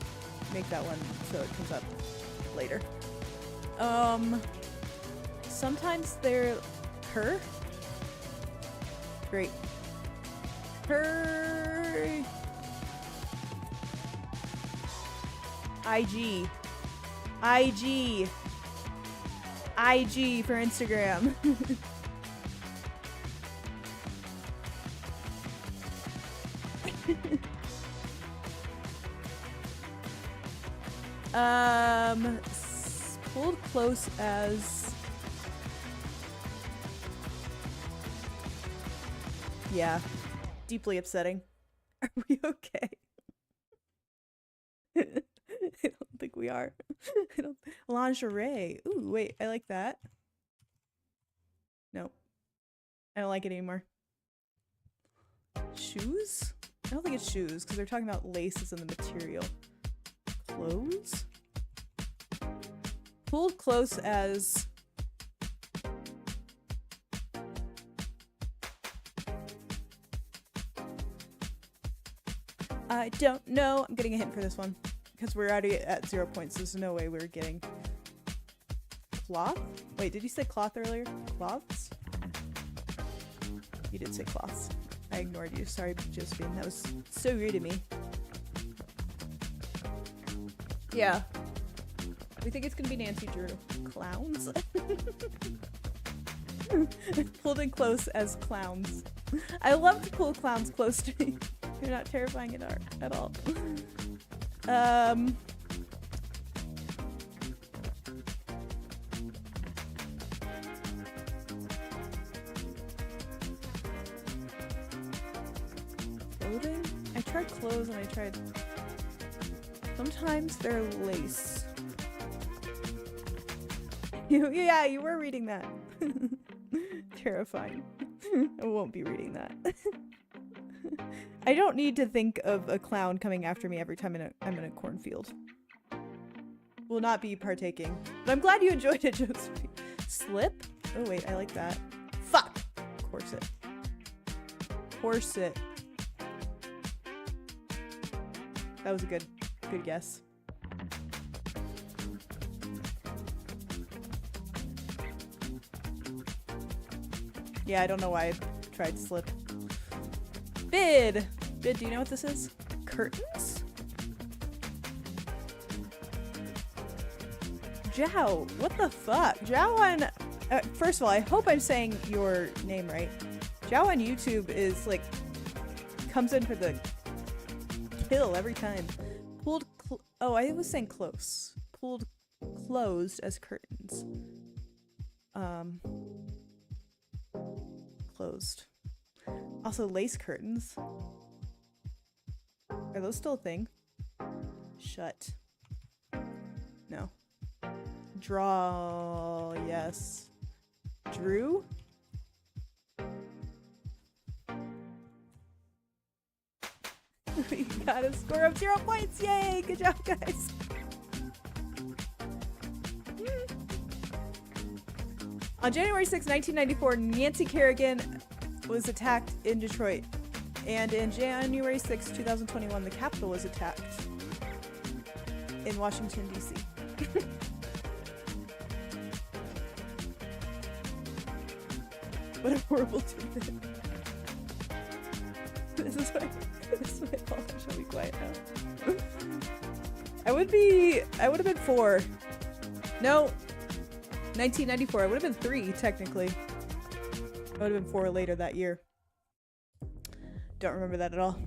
make that one so it comes up later. Sometimes they're... Her? Great. Her... IG. IG. IG for Instagram. Pulled close as... Yeah. Deeply upsetting. Are we okay? I don't think we are. I don't... Lingerie. Ooh, wait, I like that. No. I don't like it anymore. Shoes? I don't think it's shoes, because they're talking about laces and the material. Clothes? Pulled close as... I don't know. I'm getting a hint for this one. Because we're already at 0 points. There's no way we're getting... Cloth? Wait, did you say cloth earlier? Cloths? You did say cloths. I ignored you. Sorry, Josephine. That was so rude of me. Yeah. We think it's gonna be Nancy Drew. Clowns? Pulled in close as clowns. I love to pull clowns close to me. They're not terrifying at all. Clothing? I tried clothes and I tried... Sometimes they're lace. Yeah, you were reading that. Terrifying. I won't be reading that. I don't need to think of a clown coming after me every time I'm in a cornfield. Will not be partaking. But I'm glad you enjoyed it, Josephine. Slip? Oh wait, I like that. Fuck! Corset. Corset. That was a good guess. Yeah, I don't know why I tried slip. Bid! Bid, do you know what this is? Curtains? Jow, what the fuck? Jow on... first of all, I hope I'm saying your name right. Jow on YouTube is like... comes in for the kill every time. Pulled... oh, I was saying close. Pulled closed as curtains. Closed. Also, lace curtains. Are those still a thing? Shut. No. Draw. Yes. Drew? We got a score of 0 points. Yay! Good job, guys. On January 6, 1994, Nancy Kerrigan was attacked in Detroit. And in January 6, 2021, the Capitol was attacked in Washington, D.C. What a horrible tidbit. This is my fault. I shall be quiet now. I would have been 4. No. 1994. I would have been 3, technically. I would have been 4 later that year. Don't remember that at all.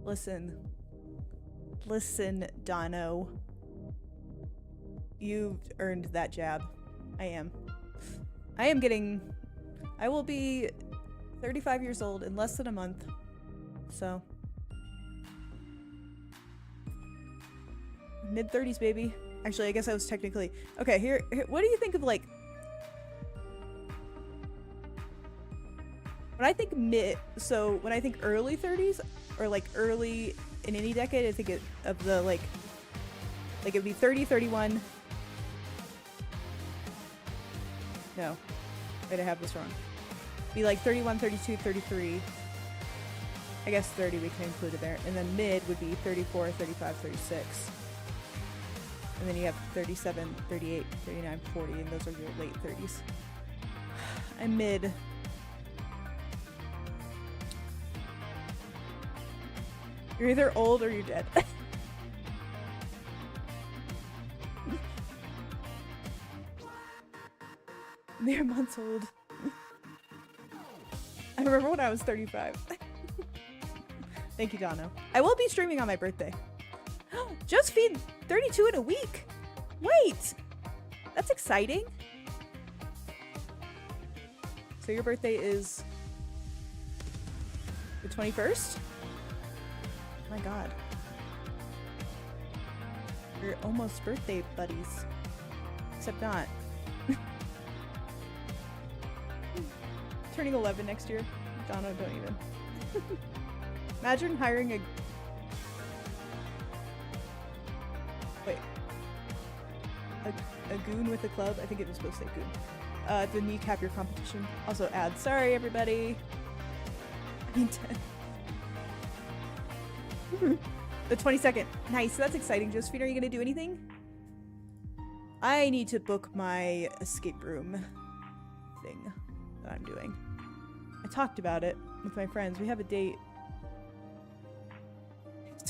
Listen. Listen, Dono. You've earned that jab. I am. I will be 35 years old in less than a month. So. Mid-30s, baby. Actually, I guess I was technically... Okay, here, what do you think of, like... When I think so when I think early 30s, or like early in any decade, I think of the, like it'd be 30, 31... No. Wait, I have this wrong. Be like 31, 32, 33. I guess 30 we can include it there. And then mid would be 34, 35, 36. And then you have 37, 38, 39, 40, and those are your late 30s. I'm mid. You're either old or you're dead. Mere months old. I remember when I was 35. Thank you, Dono. I will be streaming on my birthday. Josephine, 32 in a week. Wait, that's exciting. So your birthday is the 21st? Oh my god. We're almost birthday buddies. Except not. Turning 11 next year. Donna, don't even. Imagine hiring a... Wait. A goon with a club? I think it was supposed to say goon. To kneecap your competition. Also add, sorry everybody. I mean 10. The 22nd. Nice, that's exciting. Josephine, are you gonna do anything? I need to book my escape room thing that I'm doing. I talked about it with my friends. We have a date.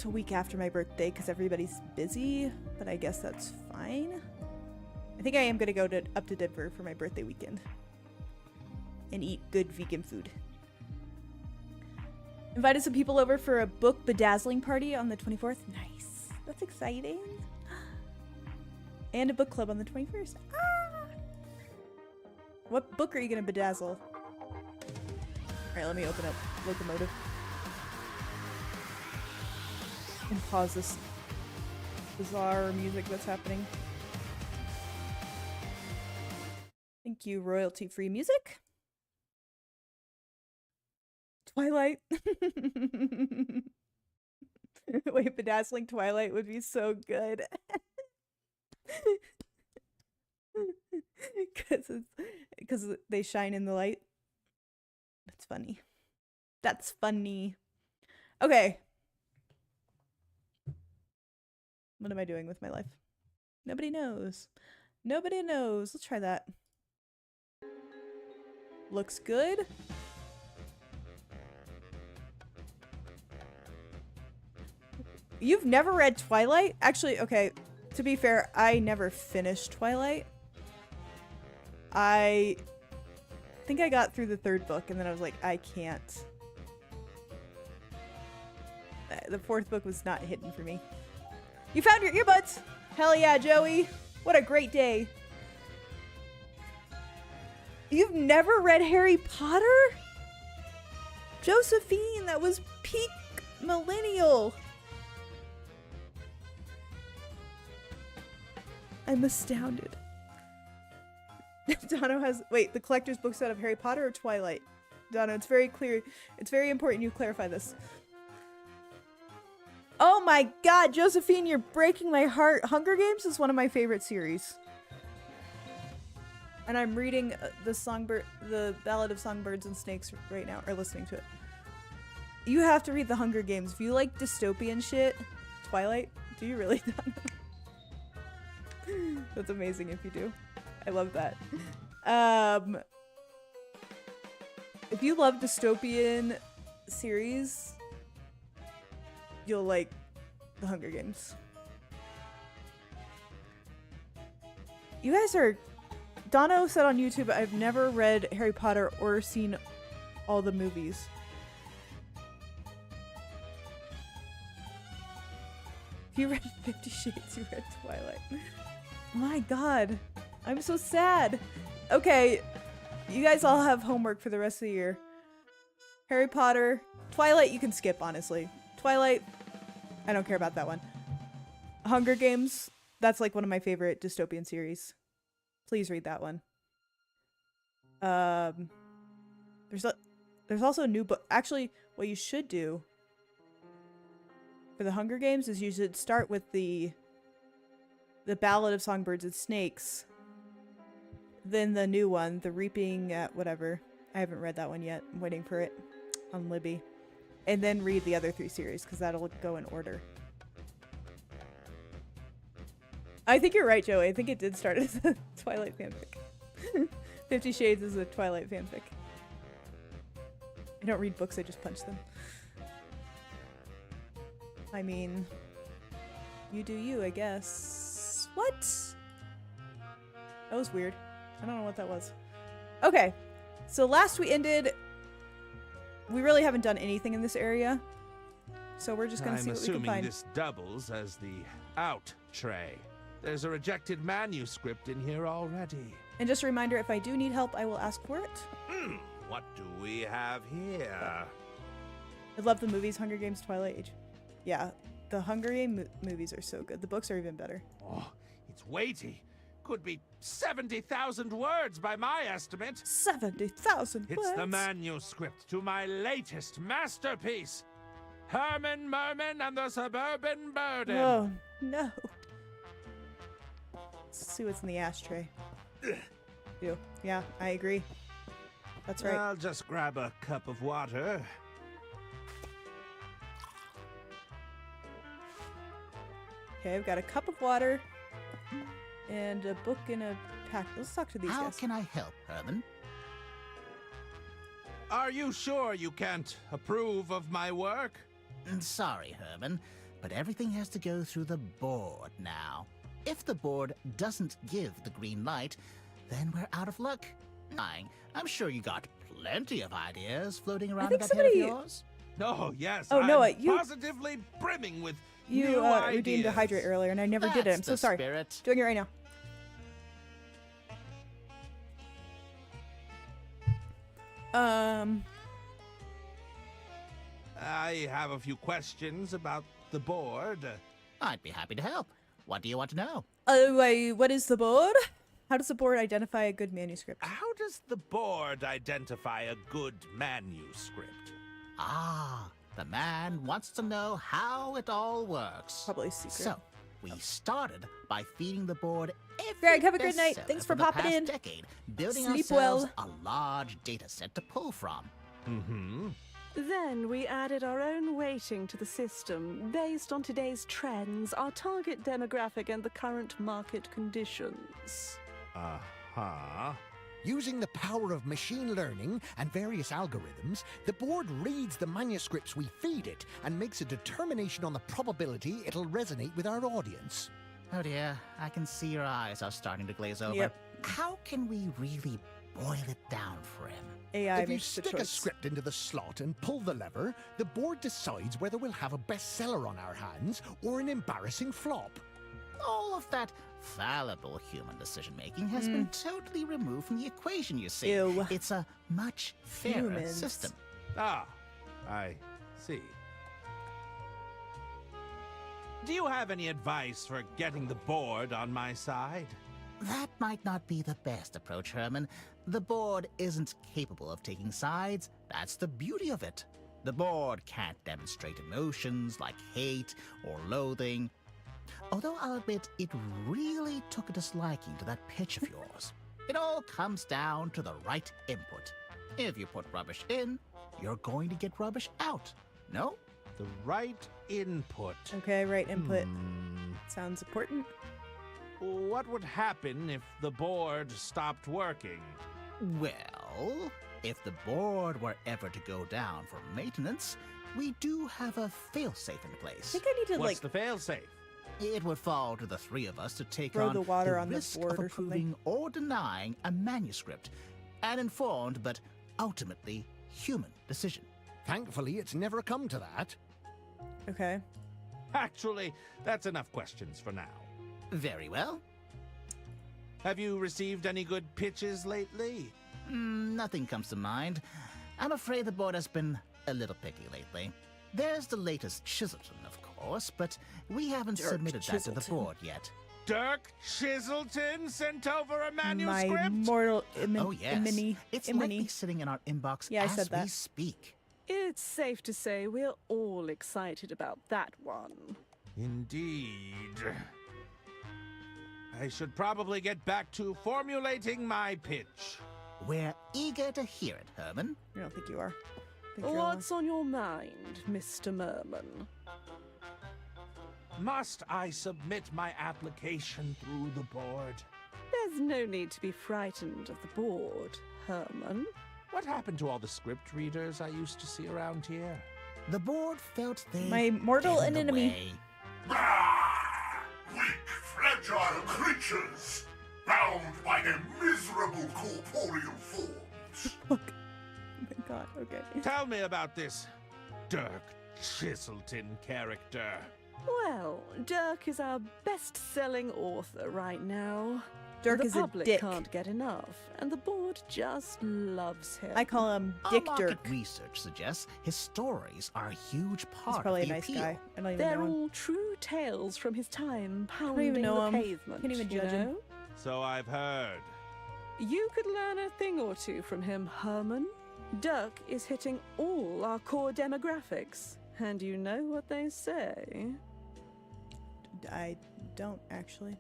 It's a week after my birthday because everybody's busy, but I guess that's fine. I think I am gonna go up to Denver for my birthday weekend and eat good vegan food. Invited some people over for a book bedazzling party on the 24th. Nice. That's exciting. And a book club on the 21st. Ah! What book are you gonna bedazzle? Alright, let me open up Locomotive. And pause this bizarre music that's happening. Thank you, royalty-free music. Twilight. Wait, bedazzling Twilight would be so good. Because they shine in the light. That's funny. That's funny. Okay. What am I doing with my life? Nobody knows. Nobody knows. Let's try that. Looks good. You've never read Twilight? Actually, okay, to be fair, I never finished Twilight. I think I got through the 3rd book and then I was like, I can't. The 4th book was not hitting for me. You found your earbuds! Hell yeah, Joey! What a great day. You've never read Harry Potter? Josephine, that was peak millennial. I'm astounded. Dono has... Wait, the collector's book set of Harry Potter or Twilight? Dono, it's very clear. It's very important you clarify this. Oh my god, Josephine, you're breaking my heart. Hunger Games is one of my favorite series. And I'm reading the Ballad of Songbirds and Snakes right now, or listening to it. You have to read the Hunger Games. If you like dystopian shit, Twilight, do you really? That's amazing if you do. I love that. If you love dystopian series, you'll like the Hunger Games. You guys are... Dono said on YouTube, I've never read Harry Potter or seen all the movies. You read 50 Shades, you read Twilight. My god. I'm so sad. Okay, you guys all have homework for the rest of the year. Harry Potter. Twilight you can skip, honestly. Twilight, I don't care about that one. Hunger Games, that's like one of my favorite dystopian series. Please read that one. There's also a new book. Actually, what you should do for the Hunger Games is you should start with the Ballad of Songbirds and Snakes. Then the new one, the Reaping at whatever. I haven't read that one yet. I'm waiting for it on Libby. And then read the other 3 series, because that'll go in order. I think you're right, Joey. I think it did start as a Twilight fanfic. 50 Shades is a Twilight fanfic. I don't read books, I just punch them. I mean, you do you, I guess. What? That was weird. I don't know what that was. Okay, so last we ended, we really haven't done anything in this area. So we're just gonna see what we can find. I'm assuming this doubles as the out tray. There's a rejected manuscript in here already. And just a reminder, if I do need help, I will ask for it. What do we have here? I love the movies, Hunger Games, Twilight Age. Yeah, the Hunger Games movies are so good. The books are even better. Oh, it's weighty. Could be 70,000 words by my estimate. 70,000 words? It's the manuscript to my latest masterpiece, Herman Merman and the Suburban Burden. Oh, no. Let's see what's in the ashtray. Ew. Yeah, I agree. That's right. I'll just grab a cup of water. Okay, I've got a cup of water and a book in a pack. Let's talk to these guys. How can I help, Herman? Are you sure you can't approve of my work? Sorry, Herman. but everything has to go through the board now. If the board doesn't give the green light, then we're out of luck. I'm sure you got plenty of ideas floating around in think that head of somebody- yours. Oh, yes. Oh, I'm Noah, you- positively brimming with You new ideas. redeemed a hydrate earlier, and I never did it. I'm That's so the sorry. spirit. Doing it right now. I have a few questions about the board. I'd be happy to help. What do you want to know? Wait, what is the board? How does the board identify a good manuscript? How does the board identify a good manuscript? Ah, the man wants to know how it all works. Probably secret. So, we started by feeding the board every Greg, have a good night. bestseller Thanks for the popping past in. decade, building Sleep ourselves well. a large data set to pull from. Mm-hmm. Then we added our own weighting to the system based on today's trends, our target demographic, and the current market conditions. Uh-huh. Using the power of machine learning and various algorithms, the board reads the manuscripts we feed it and makes a determination on the probability it'll resonate with our audience. Oh dear, I can see your eyes are starting to glaze over. Yep. How can we really boil it down for him? AI If you makes the stick a choice. script into the slot and pull the lever, the board decides whether we'll have a bestseller on our hands or an embarrassing flop. All of that fallible human decision-making has been totally removed from the equation, you see. Ew. It's a much fairer Humans. system. Ah, I see. Do you have any advice for getting the board on my side? That might not be the best approach, Herman. The board isn't capable of taking sides. That's the beauty of it. The board can't demonstrate emotions like hate or loathing. Although I'll admit it really took a disliking to that pitch of yours. It all comes down to the right input. If you put rubbish in, you're going to get rubbish out. No? The right input. Okay, right input. Sounds important. What would happen if the board stopped working? Well, if the board were ever to go down for maintenance, we do have a failsafe in I place. think I need to What's like the failsafe? It would fall to the three of us to take Throw on the water the on the risk board of or something. approving or denying a manuscript, an informed but ultimately human decision. Thankfully, it's never come to that. Okay. Actually, that's enough questions for now. Very well. Have you received any good pitches lately? Nothing comes to mind. I'm afraid the board has been a little picky lately. There's the latest Chiselton, of course, but we haven't Dirk submitted that to the Chiselton. board yet. Dirk Chiselton sent over a My manuscript? mortal Oh yes, imini. it's imini. likely sitting in our inbox Yeah, I as said we that. speak. It's safe to say we're all excited about that one. Indeed. I should probably get back to formulating my pitch. We're eager to hear it, Herman. I don't think you are. I think you're alone. What's on your mind, Mr. Merman? Must I submit my application through the board? There's no need to be frightened of the board, Herman. What happened to all the script readers I used to see around here? The board felt they My mortal get in the enemy. way. Weak, fragile creatures, bound by their miserable corporeal forms. Oh my god, okay. Tell me about this Dirk Chiselton character. Well, Dirk is our best-selling author right now. Dirk the is a public dick. can't get enough, and the board just loves him. I call him Our Dick market Dirk. research suggests his stories are a huge He's part probably of a the nice appeal. guy. I don't even They're know him. all true tales from his time even pounding know the him. pavement. Can't even you judge him. know? So I've heard. You could learn a thing or two from him, Herman. Dirk is hitting all our core demographics. And you know what they say? I don't actually.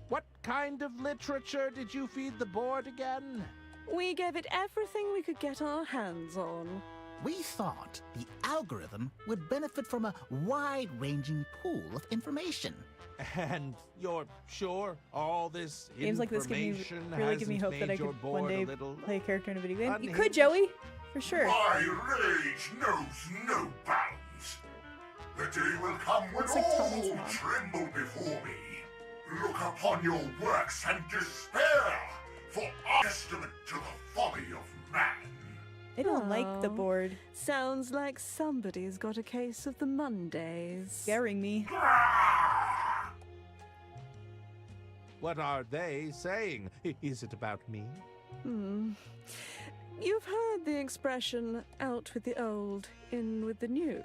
What kind of literature did you feed the board again? We gave it everything we could get our hands on. We thought the algorithm would benefit from a wide-ranging pool of information. And you're sure all this Games like this give me information really give me hasn't hope that made I your could one board day a little play a character in a video game. You could, unhinged? Joey, for sure. My rage knows no bounds. The day will come when Looks like all Tommy's mom. tremble before me. Look upon your works and despair, for testament to the folly of man. I don't like the Oh. board Sounds like somebody's got a case of the Mondays. scaring me. What are they saying? Is it about me? You've heard the expression, out with the old, in with the new.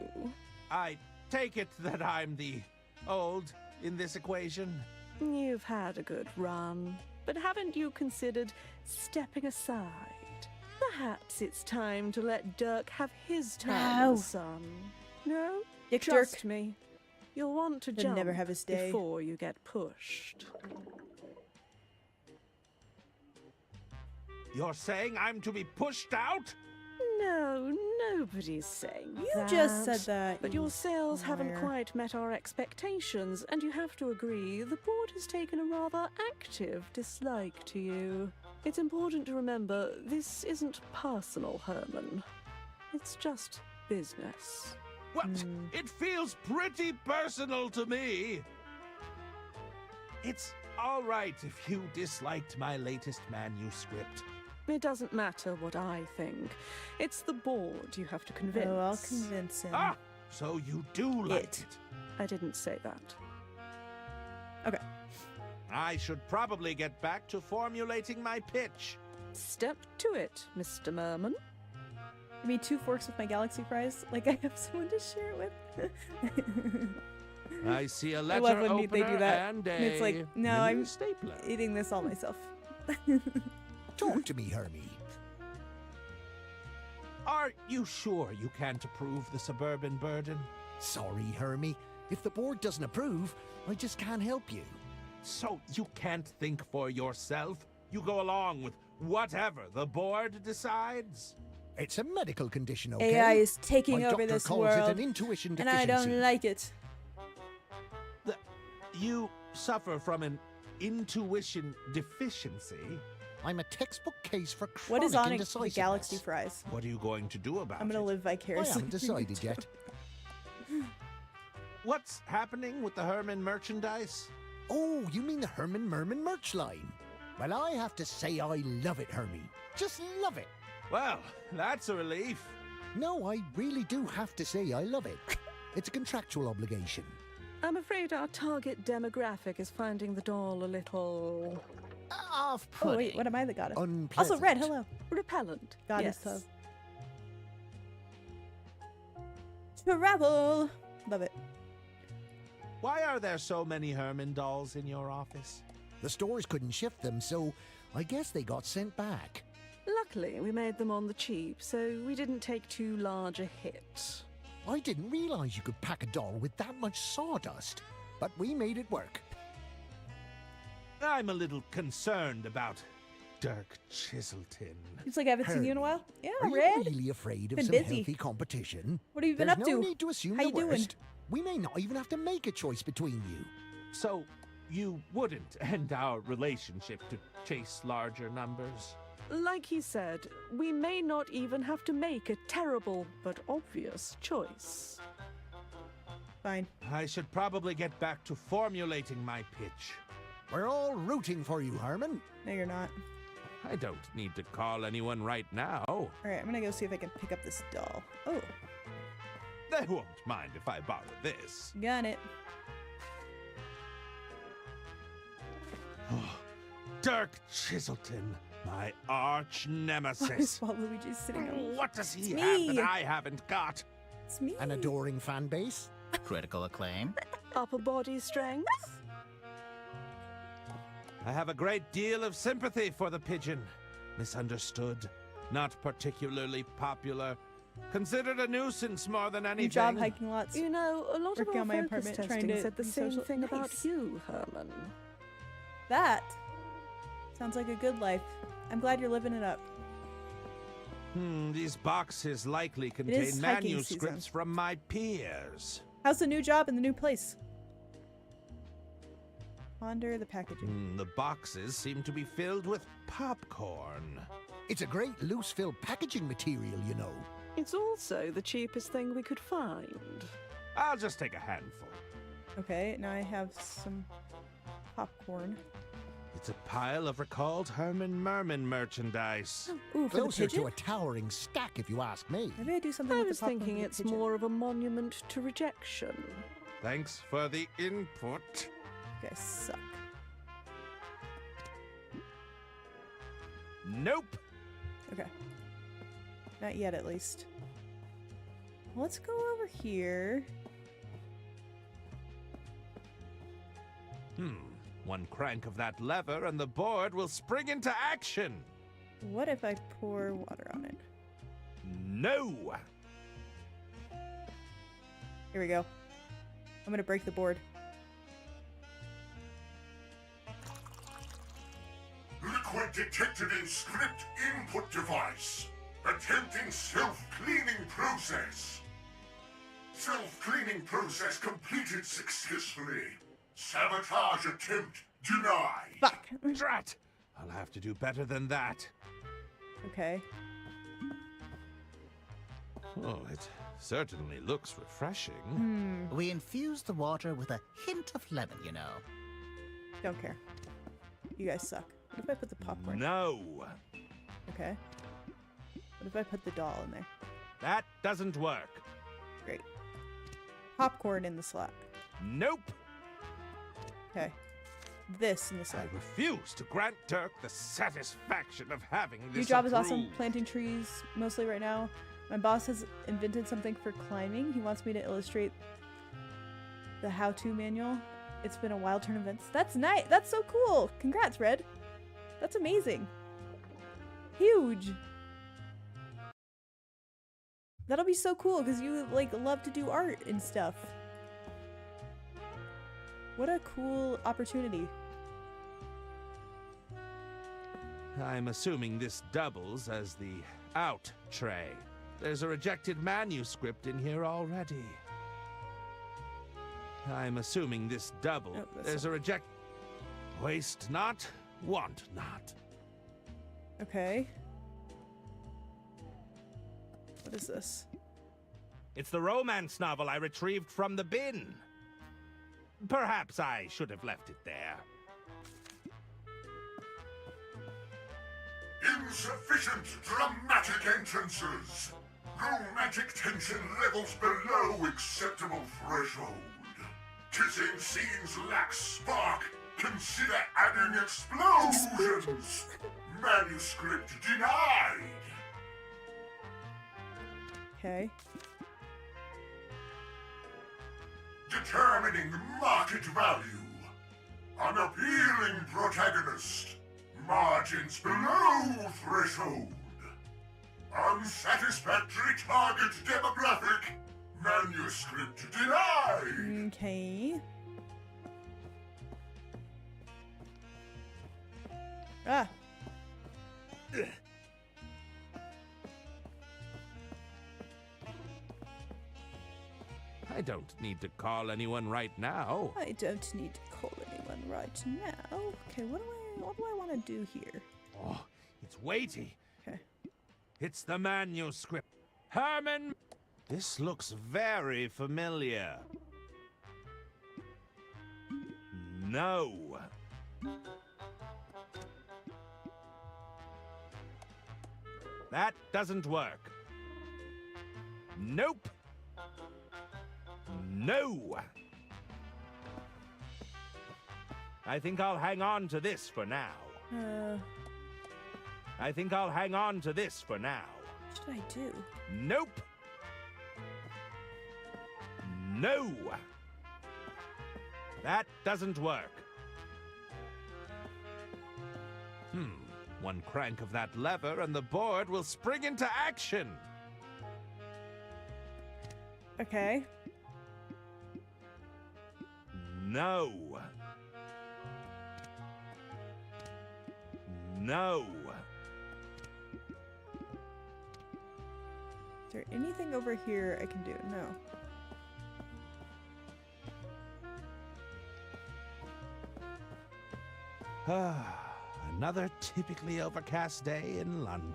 I take it that I'm the old in this equation. You've had a good run, but haven't you considered stepping aside? Perhaps it's time to let Dirk have his time in No. the sun. No? Dick Trust Dirk. me. You'll want to He'll jump never have his day. before you get pushed. You're saying I'm to be pushed out? No, nobody's saying You that. just said that. But you your sales haven't liar. quite met our expectations, and you have to agree the board has taken a rather active dislike to you. It's important to remember this isn't personal, Herman. It's just business. What? It feels pretty personal to me. It's all right if you disliked my latest manuscript. It doesn't matter what I think. It's the board you have to convince. Oh, I'll convince him. Ah, so you do like It. it. I didn't say that. Okay. I should probably get back to formulating my pitch. Step to it, Mr. Merman. I mean, 2 forks with my galaxy fries. Like, I have someone to share it with. I see a I letter love when opener they do that. and And it's a like, no, mini I'm stapler. eating this all myself. Talk to me, Hermie. Are you sure you can't approve the suburban burden? Sorry, Hermie. If the board doesn't approve, I just can't help you. So you can't think for yourself? You go along with whatever the board decides? It's a medical condition, okay? AI is taking My over doctor this calls world, it an intuition and deficiency. I don't like it. You suffer from an intuition deficiency? I'm a textbook case for chronic What is on the indecisiveness. galaxy fries? What are you going to do about I'm gonna it? live I vicariously. haven't decided yet. What's happening with the Herman merchandise? Oh, you mean the Herman Merman merch line? Well, I have to say I love it, Hermie. Just love it. Well, that's a relief. No, I really do have to say I love it. It's a contractual obligation. I'm afraid our target demographic is finding the doll a little Off-putting. Oh wait, what am I the goddess? Unpleasant. Also, red. Hello, repellent. goddess yes. of travel. Love it. Why are there so many Herman dolls in your office? The stores couldn't shift them, so I guess they got sent back. Luckily, we made them on the cheap, so we didn't take too large a hit. I didn't realize you could pack a doll with that much sawdust, but we made it work. I'm a little concerned about Dirk Chiselton. Seems like I haven't seen you in a Hermie, while. Yeah, Are you red. really afraid of Been some busy. healthy competition? What have you been There's up no to? need to assume How the you doing? worst. We may not even have to make a choice between you. So, you wouldn't end our relationship to chase larger numbers? Like he said, we may not even have to make a terrible but obvious choice. Fine. I should probably get back to formulating my pitch. We're all rooting for you, Herman. No, you're not. I don't need to call anyone right now. All right, I'm gonna go see if I can pick up this doll. Oh, They won't mind if I borrow this. got it. Dirk Chiselton, my arch Why is nemesis. Waluigi sitting on? What does he It's have me. that I haven't got? It's me. An adoring fan base. Critical acclaim. Upper body strength? I have a great deal of sympathy for the pigeon. Misunderstood, not particularly popular, considered a nuisance more than anything. New job, hiking lots. You know, a lot of Working our on my focus apartment, trying testing to said the be same social- thing about Nice. you, Herman. That sounds like a good life. I'm glad you're living it up. These boxes likely is contain hiking manuscripts season. from my peers. How's the new job in the new place? Ponder the packaging. The boxes seem to be filled with popcorn. It's a great loose fill packaging material, you know. It's also the cheapest thing we could find. I'll just take a handful. Okay, now I have some popcorn. It's a pile of recalled Herman Merman merchandise. Ooh, for the Closer pigeon? to a towering stack, if you ask me. Maybe I do something I with was the popcorn thinking for the it's pigeon. more of a monument to rejection. Thanks for the input. You guys suck. Nope. Okay. Not yet, at least. Let's go over here. One crank of that lever and the board will spring into action. What if I pour water on it? No. Here we go. I'm gonna break the board. Liquid detected in script input device. Attempting self-cleaning process. Self-cleaning process completed successfully. Sabotage attempt denied. Fuck. Drat. I'll have to do better than that. Okay. Oh, it certainly looks refreshing. We infuse the water with a hint of lemon, you know. Don't care. You guys suck. What if I put the popcorn? No. Okay. What if I put the doll in there? That doesn't work. Great. Popcorn in the slot. Nope. Okay. This in the I slot. refuse to grant Dirk the satisfaction of having this Your job is awesome approved. planting trees, mostly right now. My boss has invented something for climbing. He wants me to illustrate the how-to manual. It's been a wild turn of events. That's nice. That's so cool. Congrats, Red. That's amazing. Huge. That'll be so cool because you like love to do art and stuff. What a cool opportunity. I'm assuming this doubles as the out tray. There's a rejected manuscript in here already. I'm assuming this double. Oh, that's There's a reject. Waste not, want not. Okay. What is this? It's the romance novel I retrieved from the bin. Perhaps I should have left it there. Insufficient dramatic entrances. Romantic tension levels below acceptable threshold. Kissing scenes lack spark. Consider adding explosions. Manuscript denied. Okay. Determining market value. Unappealing protagonist. Margins below threshold. Unsatisfactory target demographic. Manuscript denied. Okay. Ah. I don't need to call anyone right now. I don't need to call anyone right now. Okay, what do I want to do here? Oh, it's weighty. Okay. It's the manuscript. Herman! This looks very familiar. No. That doesn't work. Nope. No. I think I'll hang on to this for now. I think I'll hang on to this for now. What should I do? Nope. No. That doesn't work. One crank of that lever and the board will spring into action. Okay. No. No. Is there anything over here I can do? No. Another typically overcast day in London.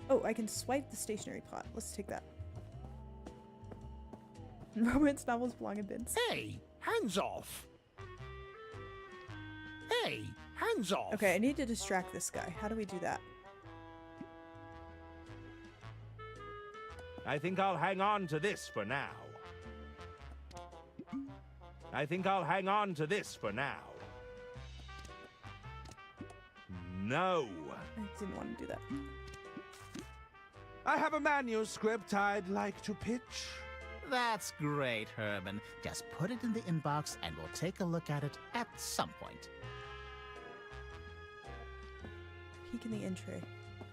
Oh, I can swipe the stationary pot. Let's take that. Romance novels belong in bins. Hey, hands off! Hey, hands off! Okay, I need to distract this guy. How do we do that? I think I'll hang on to this for now. I think I'll hang on to this for now. No. I didn't want to do that. I have a manuscript I'd like to pitch. That's great, Herman. Just put it in the inbox and we'll take a look at it at some point. Peek in the entry.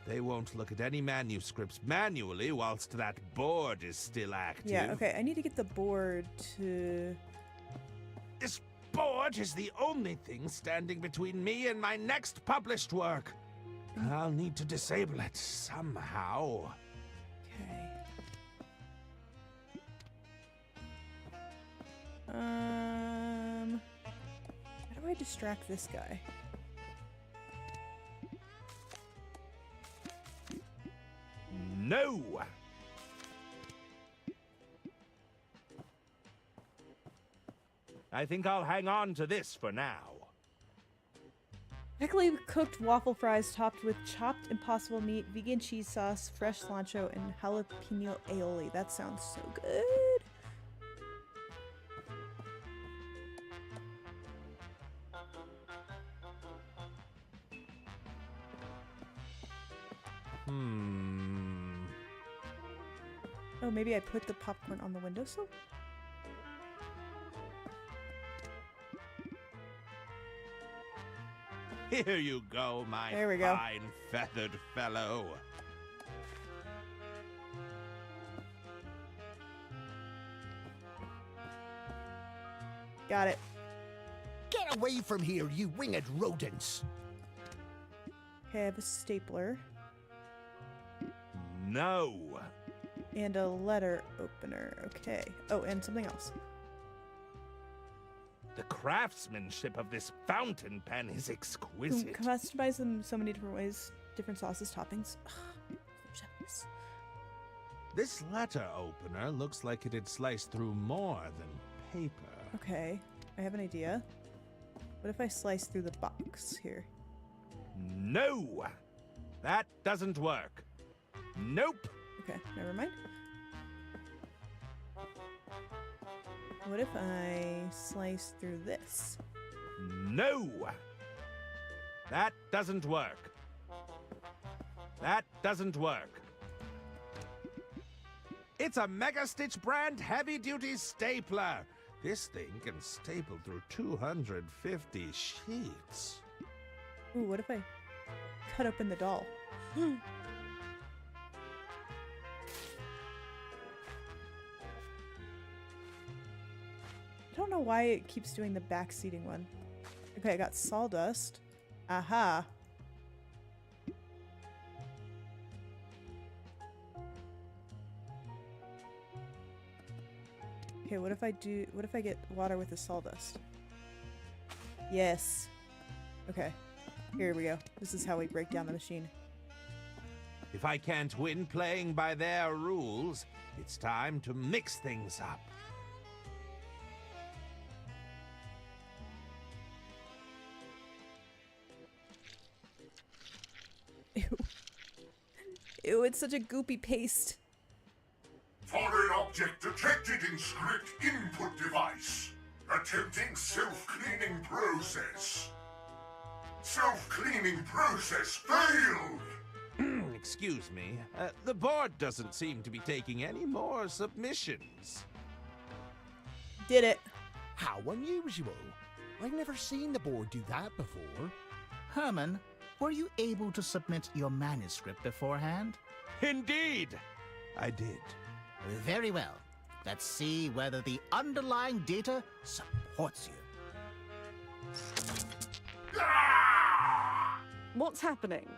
They won't look at any manuscripts manually whilst that board is still active. Yeah, okay, I need to get the board to... This board is the only thing standing between me and my next published work. I'll need to disable it somehow. Okay. How do I distract this guy? No! I think I'll hang on to this for now. Thickly cooked waffle fries topped with chopped impossible meat, vegan cheese sauce, fresh cilantro, and jalapeno aioli. That sounds so good. Oh, maybe I put the popcorn on the windowsill? Here you go, my There we go. fine feathered fellow. Got it. Get away from here, you winged rodents! Okay, I have a stapler No. and a letter opener. Okay. Oh, and something else. The craftsmanship of this fountain pen is You exquisite. can customize them so many different ways, different sauces, toppings. Ugh, so jealous. This letter opener looks like it'd slice through more than paper. Okay, I have an idea. What if I slice through the box here? No! That doesn't work. Nope. Okay, never mind. What if I slice through this? No! That doesn't work. That doesn't work. It's a Mega Stitch brand heavy-duty stapler. This thing can staple through 250 sheets. Ooh, what if I cut open the doll? I don't know why it keeps doing the back seating one. Okay, I got sawdust. Aha. Okay, what if I get water with the sawdust? Yes. Okay. Here we go. This is how we break down the machine. If I can't win playing by their rules, it's time to mix things up. Ew. Ew, it's such a goopy paste. Foreign object detected in script input device. Attempting self-cleaning process. Self-cleaning process failed! Excuse me. The board doesn't seem to be taking any more submissions. Did it. How unusual. I've never seen the board do that before. Herman, were you able to submit your manuscript beforehand? Indeed, I did. Very well. Let's see whether the underlying data supports you. What's happening?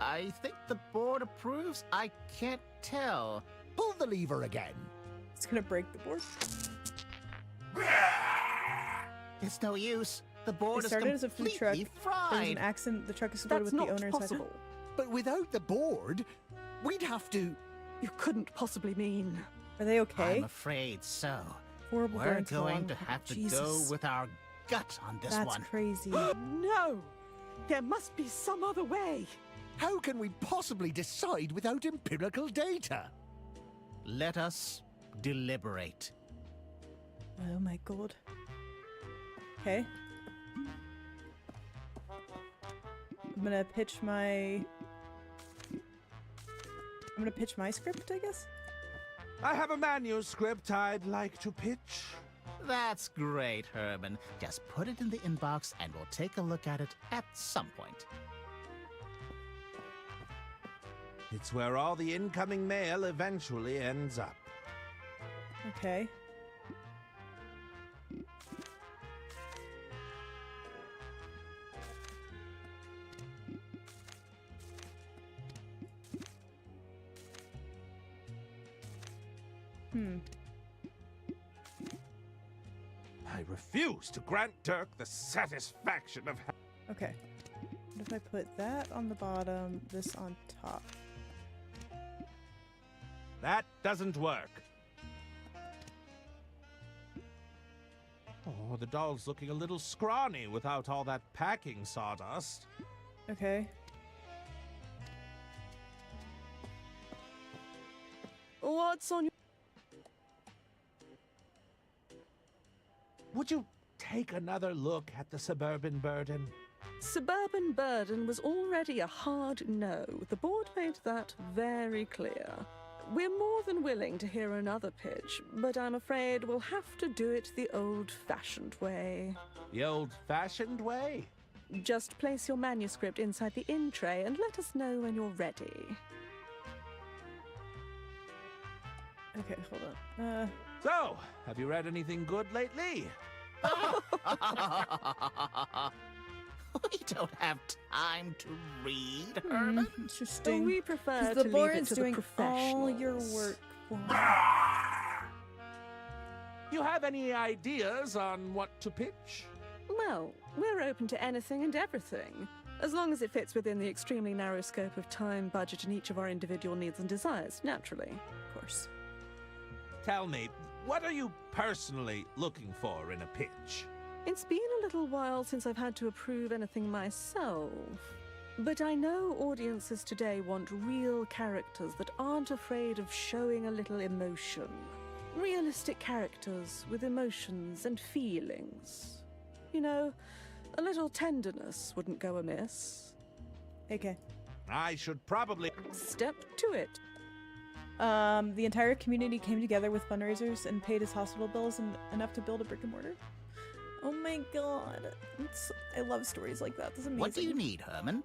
I think the board approves. I can't tell. Pull the lever again. It's gonna break the board. It's no use. The board It is started as a food truck. completely There was fried. an accident. The truck is supported That's with the not owner possible. inside. But without the board, we'd have to... You couldn't possibly mean. Are they okay? I'm afraid so. horrible We're burns. going to have to go with our gut on this That's one. crazy. No! There must be some other way. How can we possibly decide without empirical data? Let us deliberate. Oh my god. Okay. I'm gonna pitch my script, I guess? I have a manuscript I'd like to pitch. That's great, Herman. Just put it in the inbox and we'll take a look at it at some point. It's where all the incoming mail eventually ends up. Okay. I refuse to grant Dirk the satisfaction of... Okay. What if I put that on the bottom, this on top? That doesn't work. Oh, the doll's looking a little scrawny without all that packing sawdust. Okay. What's on your... Would you take another look at the suburban burden? Suburban burden was already a hard no. The board made that very clear. We're more than willing to hear another pitch, but I'm afraid we'll have to do it the old-fashioned way. The old-fashioned way? Just place your manuscript inside the in tray and let us know when you're ready. Okay, hold on. So, have you read anything good lately? We don't have time to read, Herman. Interesting. We prefer 'Cause to the leave board it is to doing the all your professionals. work for me. You have any ideas on what to pitch? Well, we're open to anything and everything, as long as it fits within the extremely narrow scope of time, budget, and each of our individual needs and desires, naturally. Of course. Tell me, what are you personally looking for in a pitch? It's been a little while since I've had to approve anything myself. But I know audiences today want real characters that aren't afraid of showing a little emotion. Realistic characters with emotions and feelings. You know, a little tenderness wouldn't go amiss. Okay. I should probably... Step to it. The entire community came together with fundraisers and paid his hospital bills and enough to build a brick and mortar. Oh my god. I love stories like that. That's amazing. What do you need, Herman?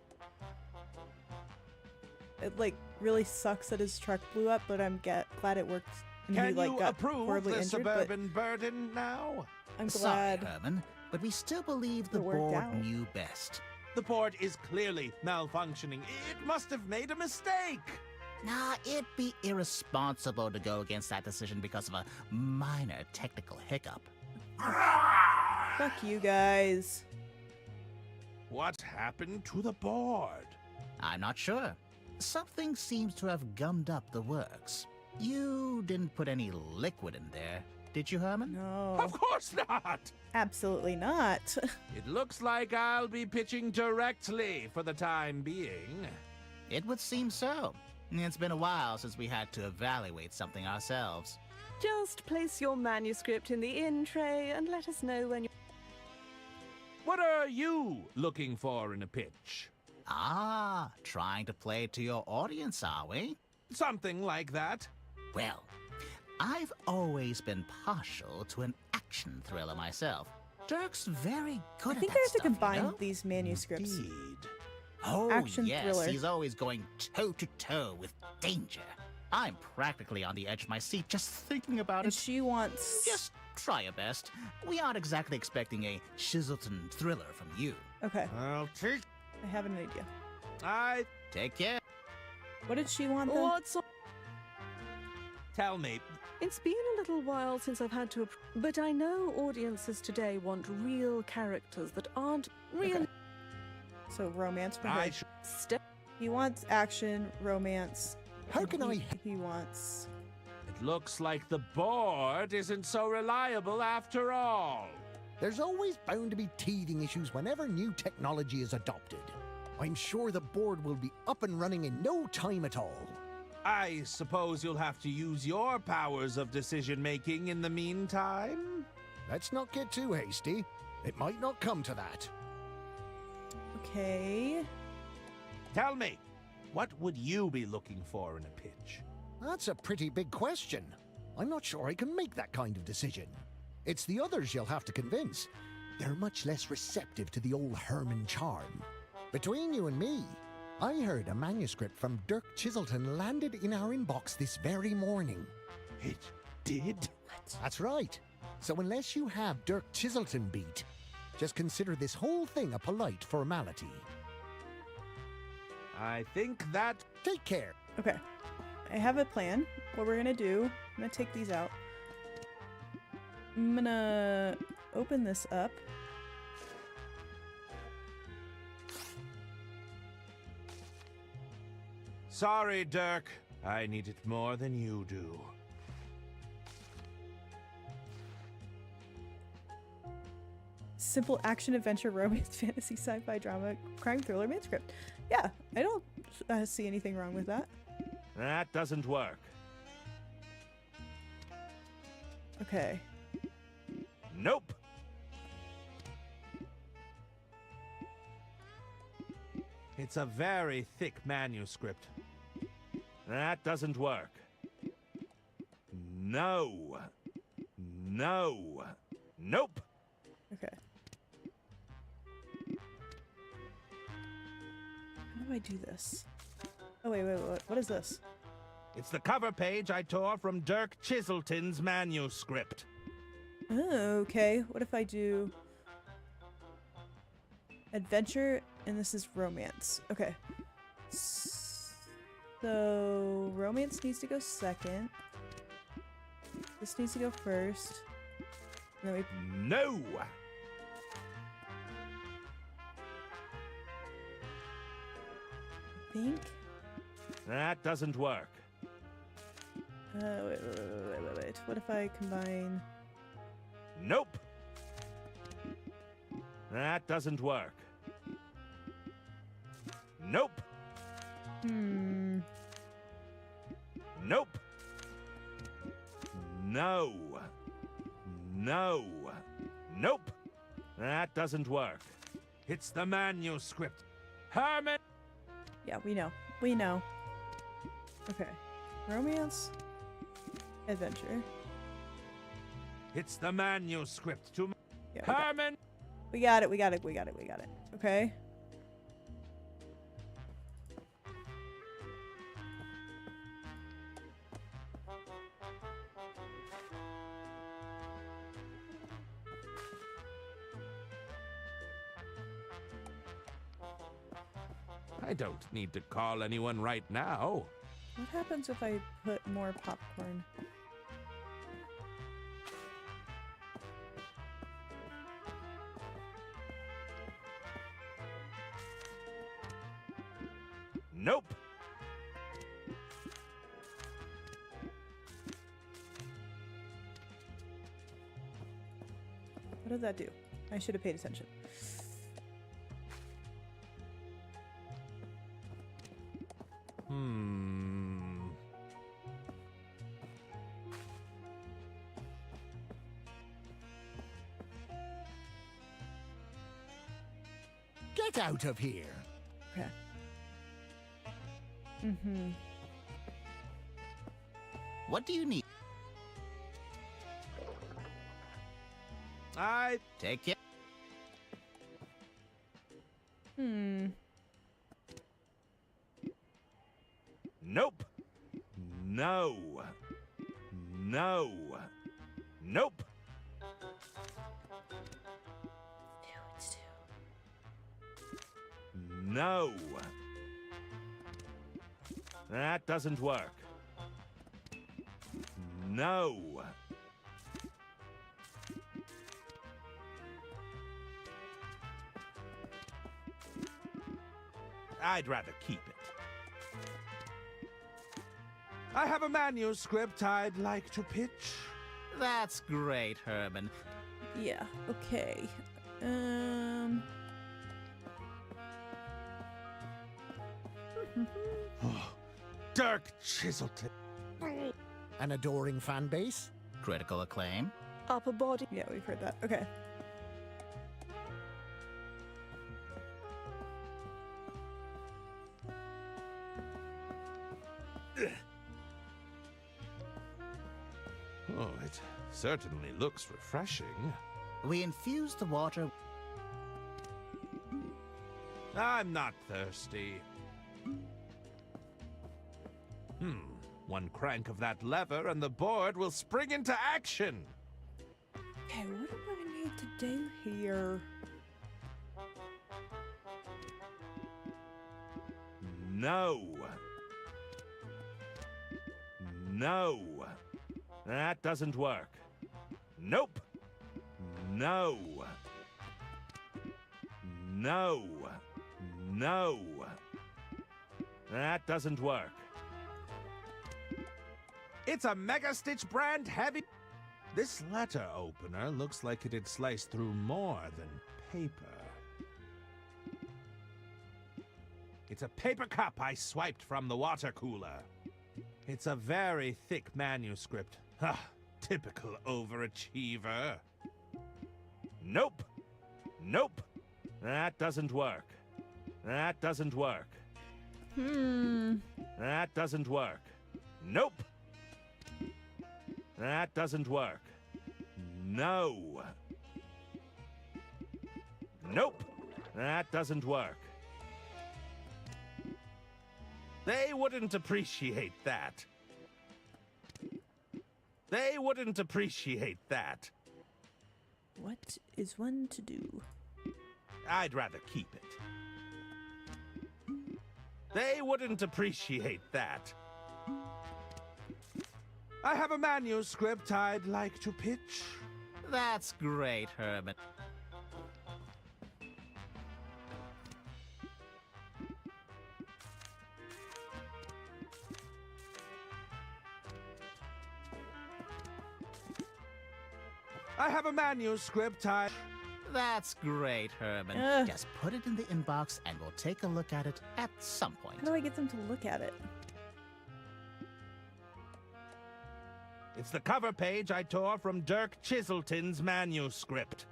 It, like, really sucks that his truck blew up, but I'm glad it worked. And Can he, like, you got approve horribly the injured, but suburban burden now? I'm Sorry, glad. Herman, but we still believe the It worked board out. knew best. The board is clearly malfunctioning. It must have made a mistake. Nah, it'd be irresponsible to go against that decision because of a minor technical hiccup. Fuck you guys. What happened to the board? I'm not sure. Something seems to have gummed up the works. You didn't put any liquid in there, did you, Herman? No. Of course not! Absolutely not. It looks like I'll be pitching directly for the time being. It would seem so. It's been a while since we had to evaluate something ourselves. Just place your manuscript in the in tray and let us know when you're... What are you looking for in a pitch? Ah, trying to play to your audience, are we? Something like that. Well, I've always been partial to an action thriller myself. Dirk's very good I think at that I have to stuff, you combine know? these manuscripts. Indeed. Oh, Action yes, thriller. he's always going toe-to-toe with danger. I'm practically on the edge of my seat just thinking about And it. she wants... Just try your best. We aren't exactly expecting a Shizelton thriller from you. Okay, I'll take... I have an idea. I... Take care. What did she want then? What's on... Tell me, It's been a little while since I've had to... But I know audiences today want real characters that aren't real... Okay. So romance for her. I should... Step... He wants action, romance. How and can I... He wants... looks like the board isn't so reliable after all. There's always bound to be teething issues whenever new technology is adopted. I'm sure the board will be up and running in no time at all. I suppose you'll have to use your powers of decision-making in the meantime? Let's not get too hasty. It might not come to that. Okay. Tell me, what would you be looking for in a pitch? That's a pretty big question. I'm not sure I can make that kind of decision. It's the others you'll have to convince. They're much less receptive to the old Herman charm. Between you and me, I heard a manuscript from Dirk Chiselton landed in our inbox this very morning. It did? That's right. So unless you have Dirk Chiselton beat, just consider this whole thing a polite formality. I think that... Take care. Okay. I have a plan. What we're gonna do, I'm gonna take these out. I'm gonna open this up. Sorry, Dirk. I need it more than you do. Simple action, adventure, romance, fantasy, sci-fi, drama, crime, thriller, manuscript. Yeah, I don't see anything wrong with that. That doesn't work. Okay. Nope. It's a very thick manuscript. That doesn't work. No. No. Nope. Okay. How do I do this? Oh, wait. What is this? It's the cover page I tore from Dirk Chiselton's manuscript. Oh, okay. What if I do adventure and this is romance? Okay. So romance needs to go second. This needs to go first. And then we No! think. That doesn't work. Wait. What if I combine? Nope. That doesn't work. Nope. Nope. No. No. Nope. That doesn't work. It's the manuscript. Herman! Yeah, we know. We know. Okay. Romance. Adventure. It's the manuscript to Yeah, Herman! we got it. Okay. I don't need to call anyone right now. What happens if I put more popcorn? Nope. What did that do? I should have paid attention. Get out of here. Okay. What do you need? I Take it. Nope. No. No. Nope. No. That doesn't work. No. I'd rather keep it. I have a manuscript I'd like to pitch. That's great, Herman. Yeah, okay. Dirk Chiselton. An adoring fan base? Critical acclaim. Upper body. Yeah, we've heard that. Okay. Oh, it certainly looks refreshing. We infuse the water. I'm not thirsty. One crank of that lever and the board will spring into action. Okay, what do I need to do here? No. No. That doesn't work. Nope. No. No. No. That doesn't work. It's a Mega Stitch brand heavy. This letter opener looks like it'd slice through more than paper. It's a paper cup I swiped from the water cooler. It's a very thick manuscript. Ah, typical overachiever. Nope. Nope. That doesn't work. That doesn't work. That doesn't work. Nope. That doesn't work. No. Nope. That doesn't work. They wouldn't appreciate that. They wouldn't appreciate that. What is one to do? I'd rather keep it. They wouldn't appreciate that. I have a manuscript I'd like to pitch. That's great, Herman. I have a manuscript That's great, Herman. Ugh. Just put it in the inbox and we'll take a look at it at some point. How do I get them to look at it? It's the cover page I tore from Dirk Chiselton's manuscript.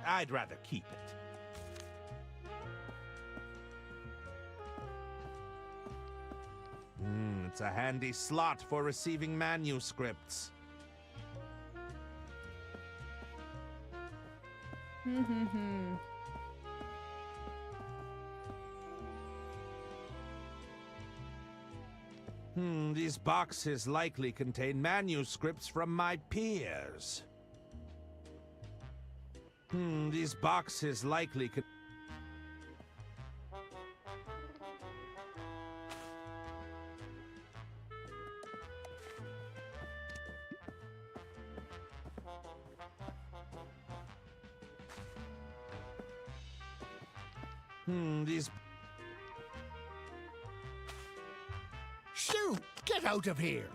I'd rather keep it. It's a handy slot for receiving manuscripts. These boxes likely contain manuscripts from my peers. These boxes likely con- these... Shoot! Get out of here!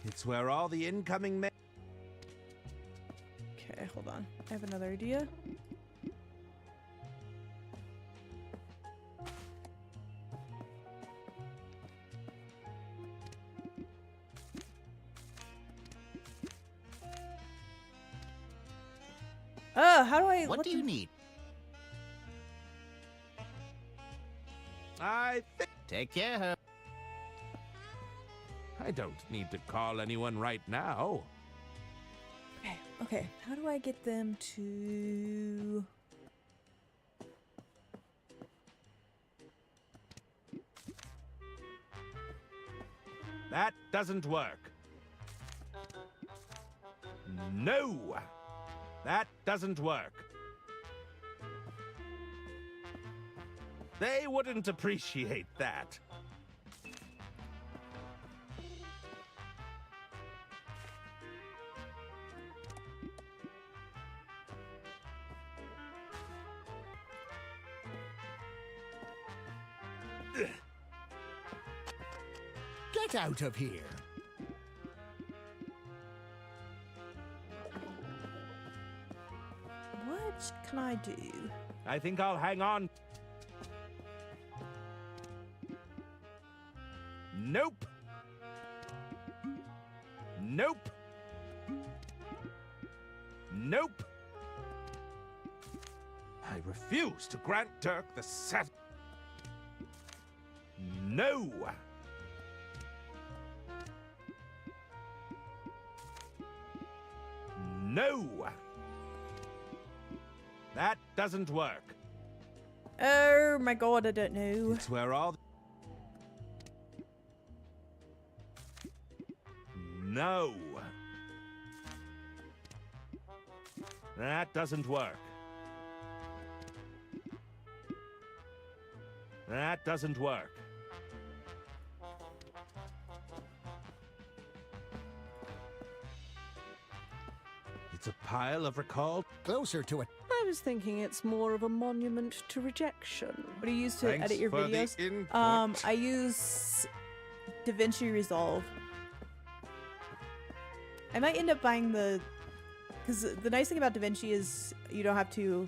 It's where all the incoming ma- Okay, hold on. I have another idea. How do I... What do you need? Take care, Herman. I don't need to call anyone right now. Okay, okay. How do I get them to... That doesn't work. No! That doesn't work. They wouldn't appreciate that. Get out of here! What can I do? I think I'll hang on. Nope. Nope. Nope. I refuse to grant Dirk the set. No. No. That doesn't work. Oh my god, I don't know. It's where all... No. That doesn't work. That doesn't work. It's a pile of recalled... Closer to it. I was thinking it's more of a monument to rejection. What do you use to Thanks edit your for the videos? input. I use DaVinci Resolve. I might end up buying the... Because the nice thing about DaVinci is you don't have to...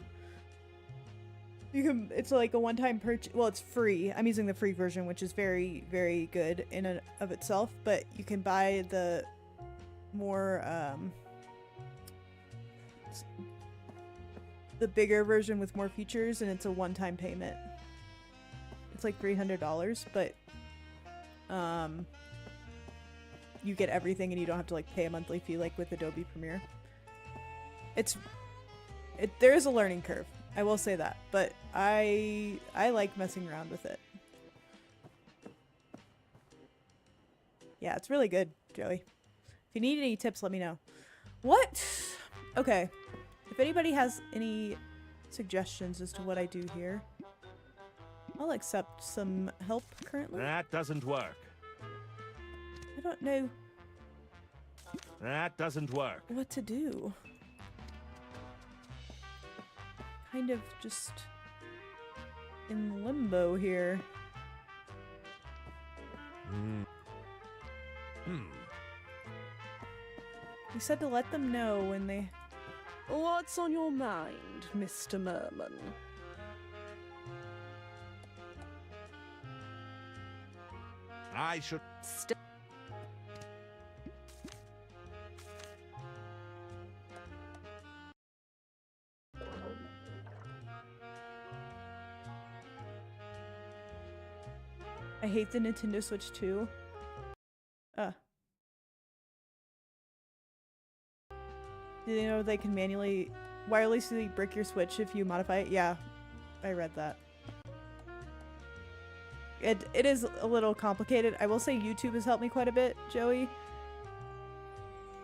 You can... It's like a one-time purchase... Well, it's free. I'm using the free version, which is very, very good in and of itself. But you can buy the more... the bigger version with more features, and it's a one-time payment. It's like $300, but you get everything and you don't have to like pay a monthly fee like with Adobe Premiere. There is a learning curve, I will say that, but I like messing around with it. Yeah, it's really good, Joey. If you need any tips, let me know. What? Okay. If anybody has any suggestions as to what I do here, I'll accept some help currently. That doesn't work. I don't know That doesn't work. what to do. Kind of just in limbo here. You said to let them know when they... What's on your mind, Mr. Merman? I should... I hate the Nintendo Switch 2. Do they know they can manually wirelessly brick your Switch if you modify it? Yeah, I read that. It is a little complicated. I will say YouTube has helped me quite a bit, Joey.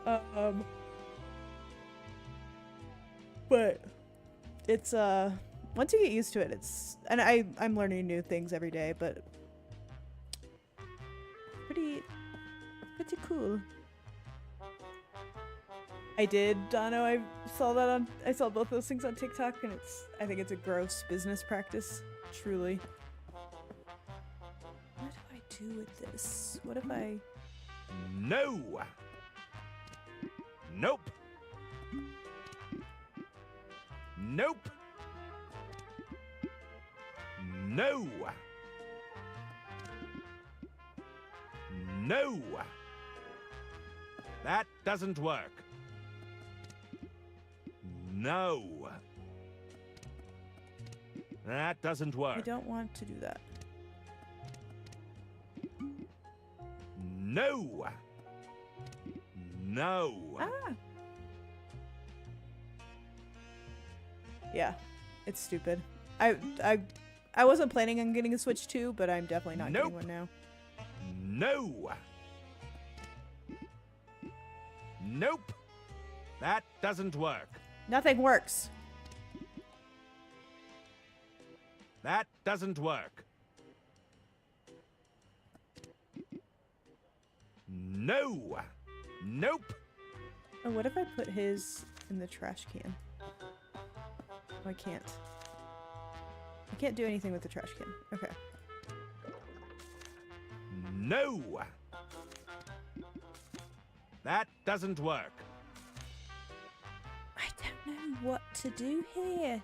But it's once you get used to it, and I'm learning new things every day, but pretty cool. I did, Dono. I saw both those things on TikTok, and I think it's a gross business practice, truly. What do I do with this? What if I... No! Nope! Nope! No! No! That doesn't work. No. That doesn't work. I don't want to do that. No. No. Ah! Yeah, it's stupid. I wasn't planning on getting a Switch 2, but I'm definitely not getting one now. No. Nope. That doesn't work. Nothing works. That doesn't work. No. Nope. Oh, what if I put his in the trash can? Oh, I can't. I can't do anything with the trash can. Okay. No. That doesn't work. I don't know what to do here.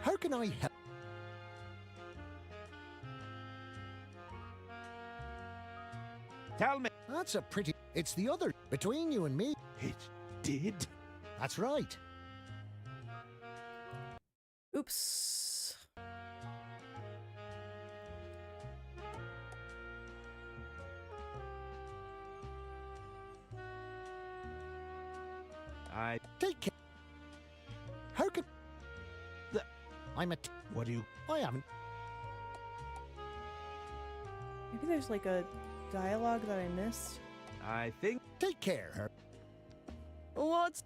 How can I help? Tell me. That's a pretty... It's the other... Between you and me. It did? That's right. Oops. I... Take care. How can... I'm a... What do you... I haven't... Maybe there's like a dialogue that I missed. I think... Take care, her. What's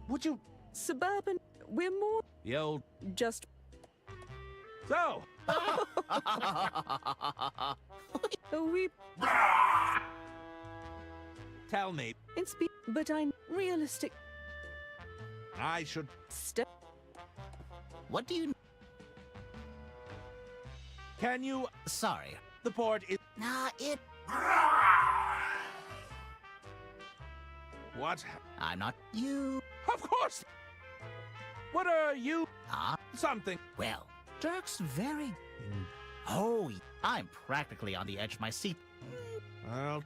Would you... suburban? We're more The old... just. So! We. Tell me. But I'm realistic. I should... Step. What do you... Can you... Sorry. The board is... Nah, it... What? I'm not you. Of course! What are you... Ah, Something. well, Dirk's very... Oh, I'm practically on the edge of my seat. Well...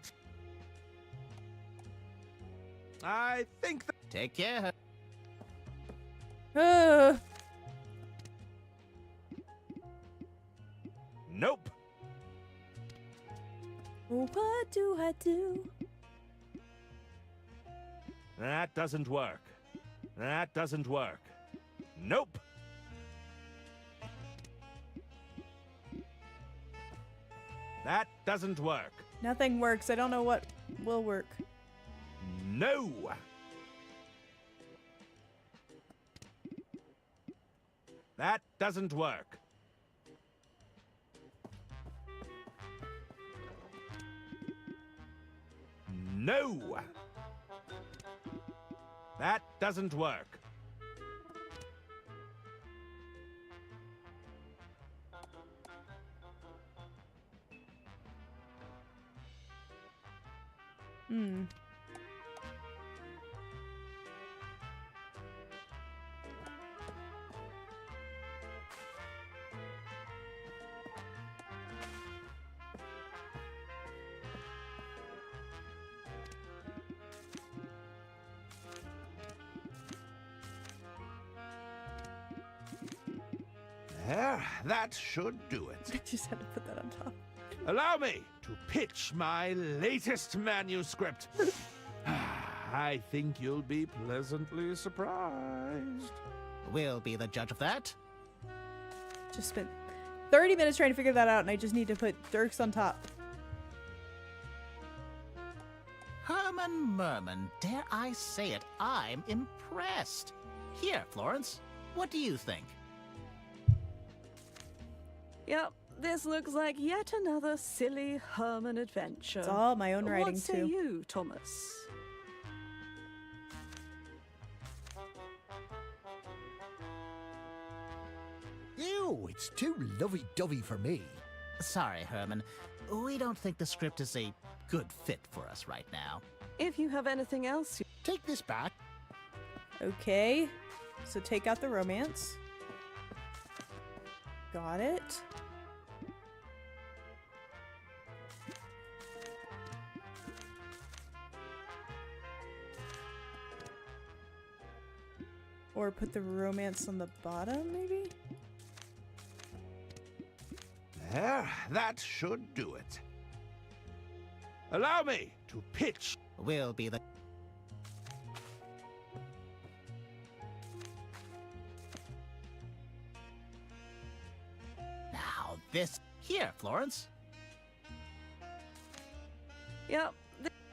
I think that... Take care. Nope. What do I do? That doesn't work. That doesn't work. Nope. That doesn't work. Nothing works. I don't know what will work. No. That doesn't work. No. That doesn't work. Hmm. There, that should do it. I just had to put that on top. Allow me to pitch my latest manuscript. I think you'll be pleasantly surprised. We'll be the judge of that. Just spent 30 minutes trying to figure that out, and I just need to put Dirks on top. Herman Merman, dare I say it, I'm impressed. Here, Florence, what do you think? Yep, this looks like yet another silly Herman adventure. It's all my own writing, What say too. you, Thomas? Ew, it's too lovey-dovey for me. Sorry, Herman. We don't think the script is a good fit for us right now. If you have anything else, Take this back. Okay. So take out the romance. Got it. Or put the romance on the bottom, maybe? There, that should do it. Allow me to pitch. We'll be the... Now this... Here, Florence. yep.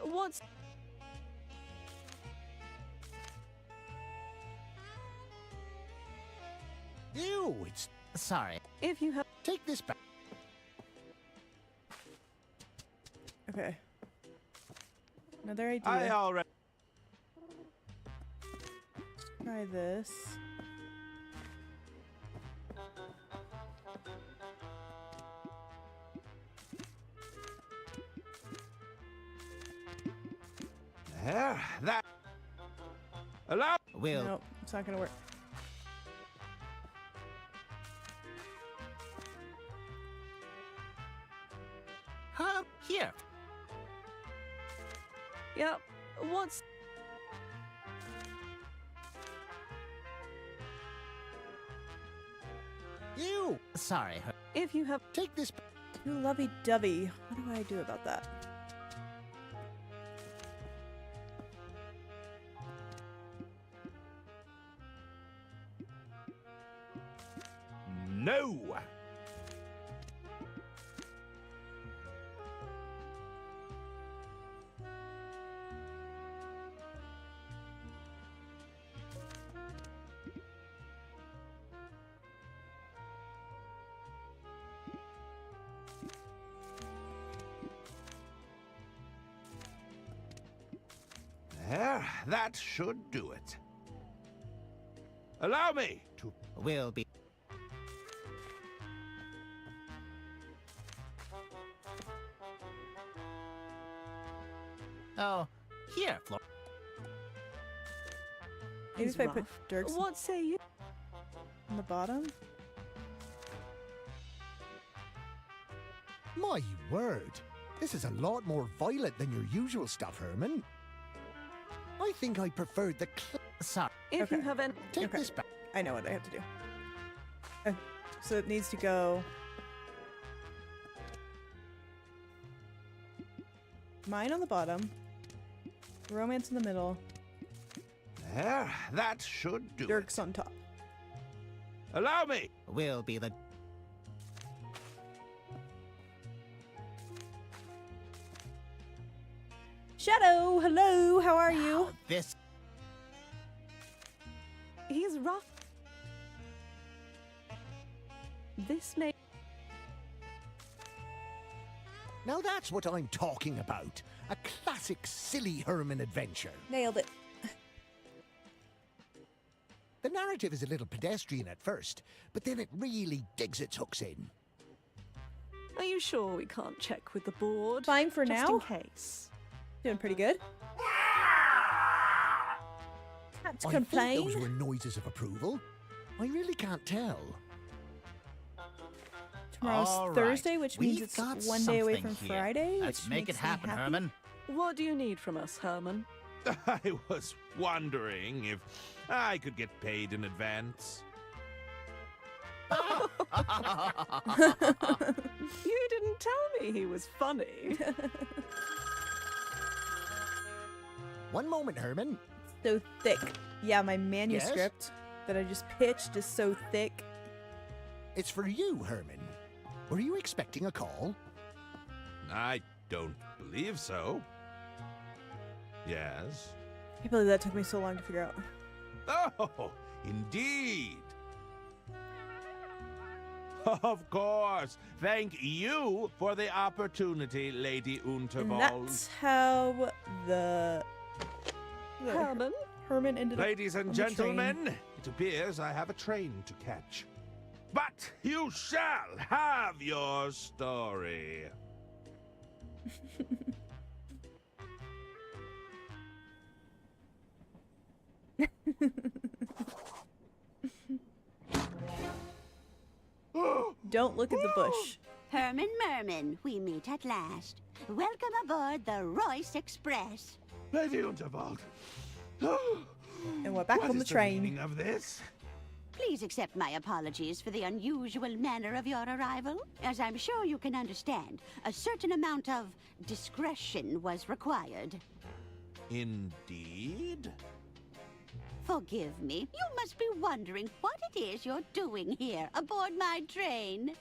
What's Ew, it's... Sorry. if you have Take this back. Okay. Another idea. I already... try this. There, that. Allow. Will Nope, it's not gonna work. here. Yep. What's... You! Sorry, If you have... Take this. Too lovey-dovey. What do I do about that? No. There, that should do it. Allow me to... will be. Oh, here, Flor. Maybe He's if I put rough. Dirks What say you? on the bottom? My word. This is a lot more violent than your usual stuff, Herman. I think I preferred the Sorry. If Okay. you have an... Take Okay. this back. I know what I have to do. So it needs to go... Mine on the bottom. Romance in the middle. There, that should do Dirks on top. it. Allow me. Will be the. Shadow, hello, how are you? This. He's rough. This may... Now that's what I'm talking about. A classic silly Herman adventure. Nailed it. The narrative is a little pedestrian at first, but then it really digs its hooks in. Are you sure we can't check with the board? Fine for Just now. in case. Doing pretty good. Cats I complain. think those were noises of approval. I really can't tell. Tomorrow's All right. Thursday, which means We've it's got one day away something from here. Friday. Let's which make it makes me happen, happy. Herman. What do you need from us, Herman? I was wondering if I could get paid in advance. You didn't tell me he was funny. One moment, Herman. So thick. Yeah, my manuscript that I just pitched is so thick. It's for you, Herman. Were you expecting a call? I don't believe so. Yes. I can't believe that took me so long to figure out. Oh, indeed. Of course. Thank you for the opportunity, Lady And Unterwald. that's how the Herman? Herman ended up Ladies and on the train. gentlemen, it appears I have a train to catch. But you shall have your story. Don't look at the bush. Herman Merman, we meet at last. Welcome aboard the Royce Express. Lady Unterwald. And we're back What on the is train. meaning of this? Please accept my apologies for the unusual manner of your arrival. As I'm sure you can understand, a certain amount of discretion was required. Indeed? Forgive me, you must be wondering what it is you're doing here aboard my train.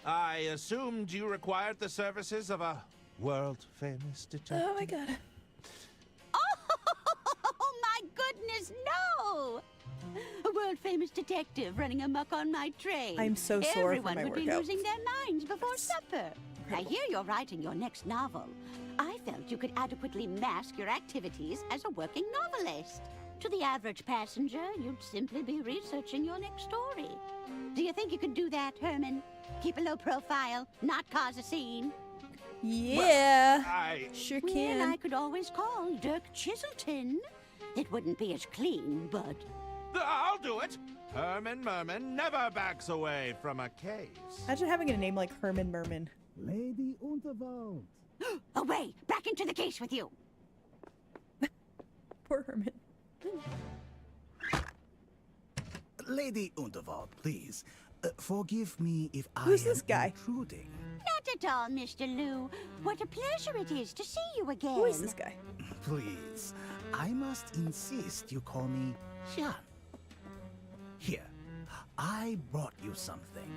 I assumed you required the services of a world-famous detective. Oh my god. Oh my goodness, no! A world-famous detective running amok on my train. I'm so sore from Everyone my would be workout. losing their minds before supper. I hear you're writing your next novel. I felt you could adequately mask your activities as a working novelist. To the average passenger, you'd simply be researching your next story. Do you think you could do that, Herman? Keep a low profile, not cause a scene? Yeah. I... Sure Well, can. I could always call Dirk Chiselton. It wouldn't be as clean, but... I'll do it. Herman Merman never backs away from a case. Imagine having a name like Herman Merman. Lady Unterwald. Away! Back into the case with you! Poor Herman. Lady Unterwald, please. Forgive me if Who's I am this guy? intruding. Not at all, Mr. Lou. What a pleasure it is to see you again. Who is this guy? Please, I must insist you call me Jean. Here, I brought you something.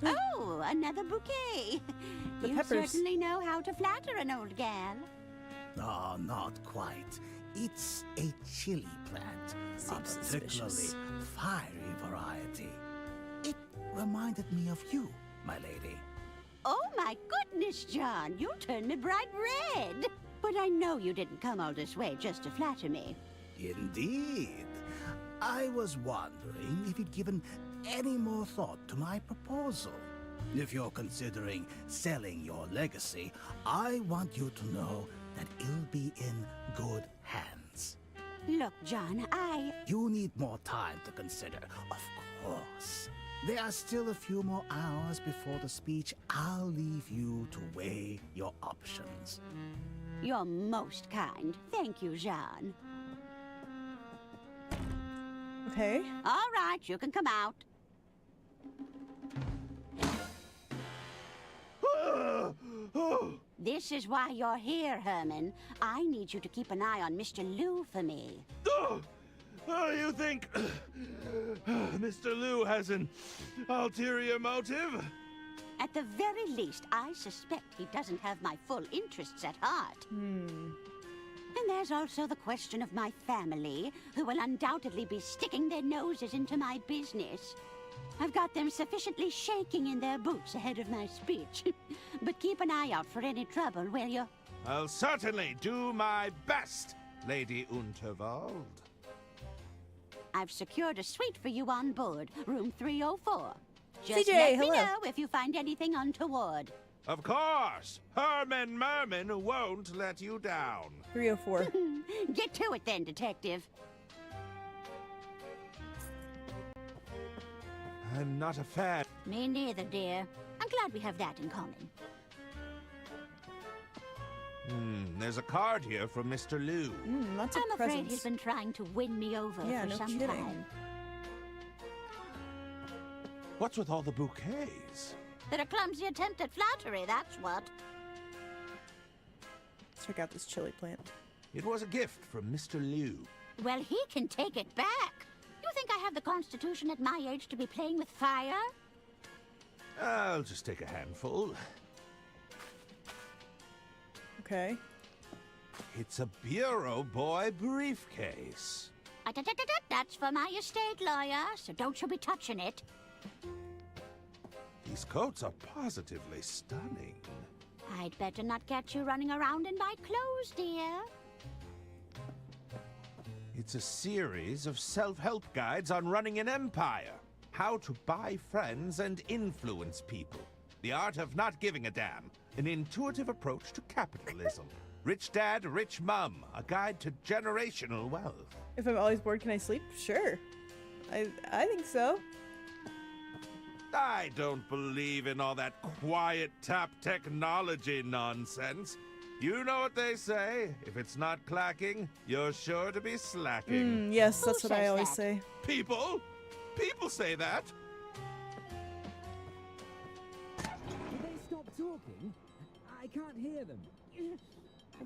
Oh, another bouquet. The You peppers. certainly know how to flatter an old gal. Oh, not quite. It's a chili plant, a Seems particularly suspicious. fiery variety. It reminded me of you, my lady. Oh, my goodness, John. You turned me bright red. But I know you didn't come all this way just to flatter me. Indeed. I was wondering if you'd given any more thought to my proposal. If you're considering selling your legacy, I want you to know that it'll be in good hands. Look, John, You need more time to consider, of course. There are still a few more hours before the speech. I'll leave you to weigh your options. You're most kind. Thank you, Jean. Okay. All right, you can come out. This is why you're here, Herman. I need you to keep an eye on Mr. Lou for me. Oh, you think Mr. Lou has an ulterior motive? At the very least, I suspect he doesn't have my full interests at heart. And there's also the question of my family, who will undoubtedly be sticking their noses into my business. I've got them sufficiently shaking in their boots ahead of my speech. But keep an eye out for any trouble, will you? I'll certainly do my best, Lady Unterwald. I've secured a suite for you on board, room 304. CJ, Just let me hello. know if you find anything untoward. Of course, Herman Merman won't let you down. 304. Get to it then, Detective. I'm not a fan. Me neither, dear. I'm glad we have that in common. There's a card here from Mr. Lou. Lots of I'm afraid presents. he's been trying to win me over Yeah, for no some kidding. time. What's with all the bouquets? They're a clumsy attempt at flattery, that's what. Let's check out this chili plant. It was a gift from Mr. Lou. Well, he can take it back. You think I have the constitution at my age to be playing with fire? I'll just take a handful. Okay. It's a Bureau Boy briefcase. That's for my estate lawyer, so don't you be touching it. These coats are positively stunning. I'd better not catch you running around in my clothes, dear. It's a series of self-help guides on running an empire. How to buy friends and influence people. The art of not giving a damn. An intuitive approach to capitalism. Rich Dad, Rich Mum. A guide to generational wealth. If I'm always bored, can I sleep? Sure. I think so. I don't believe in all that quiet tap technology nonsense. You know what they say. If it's not clacking, you're sure to be slacking. Yes, Who that's what I says always that? say. People? People say that. Will they stop talking? I can't hear them.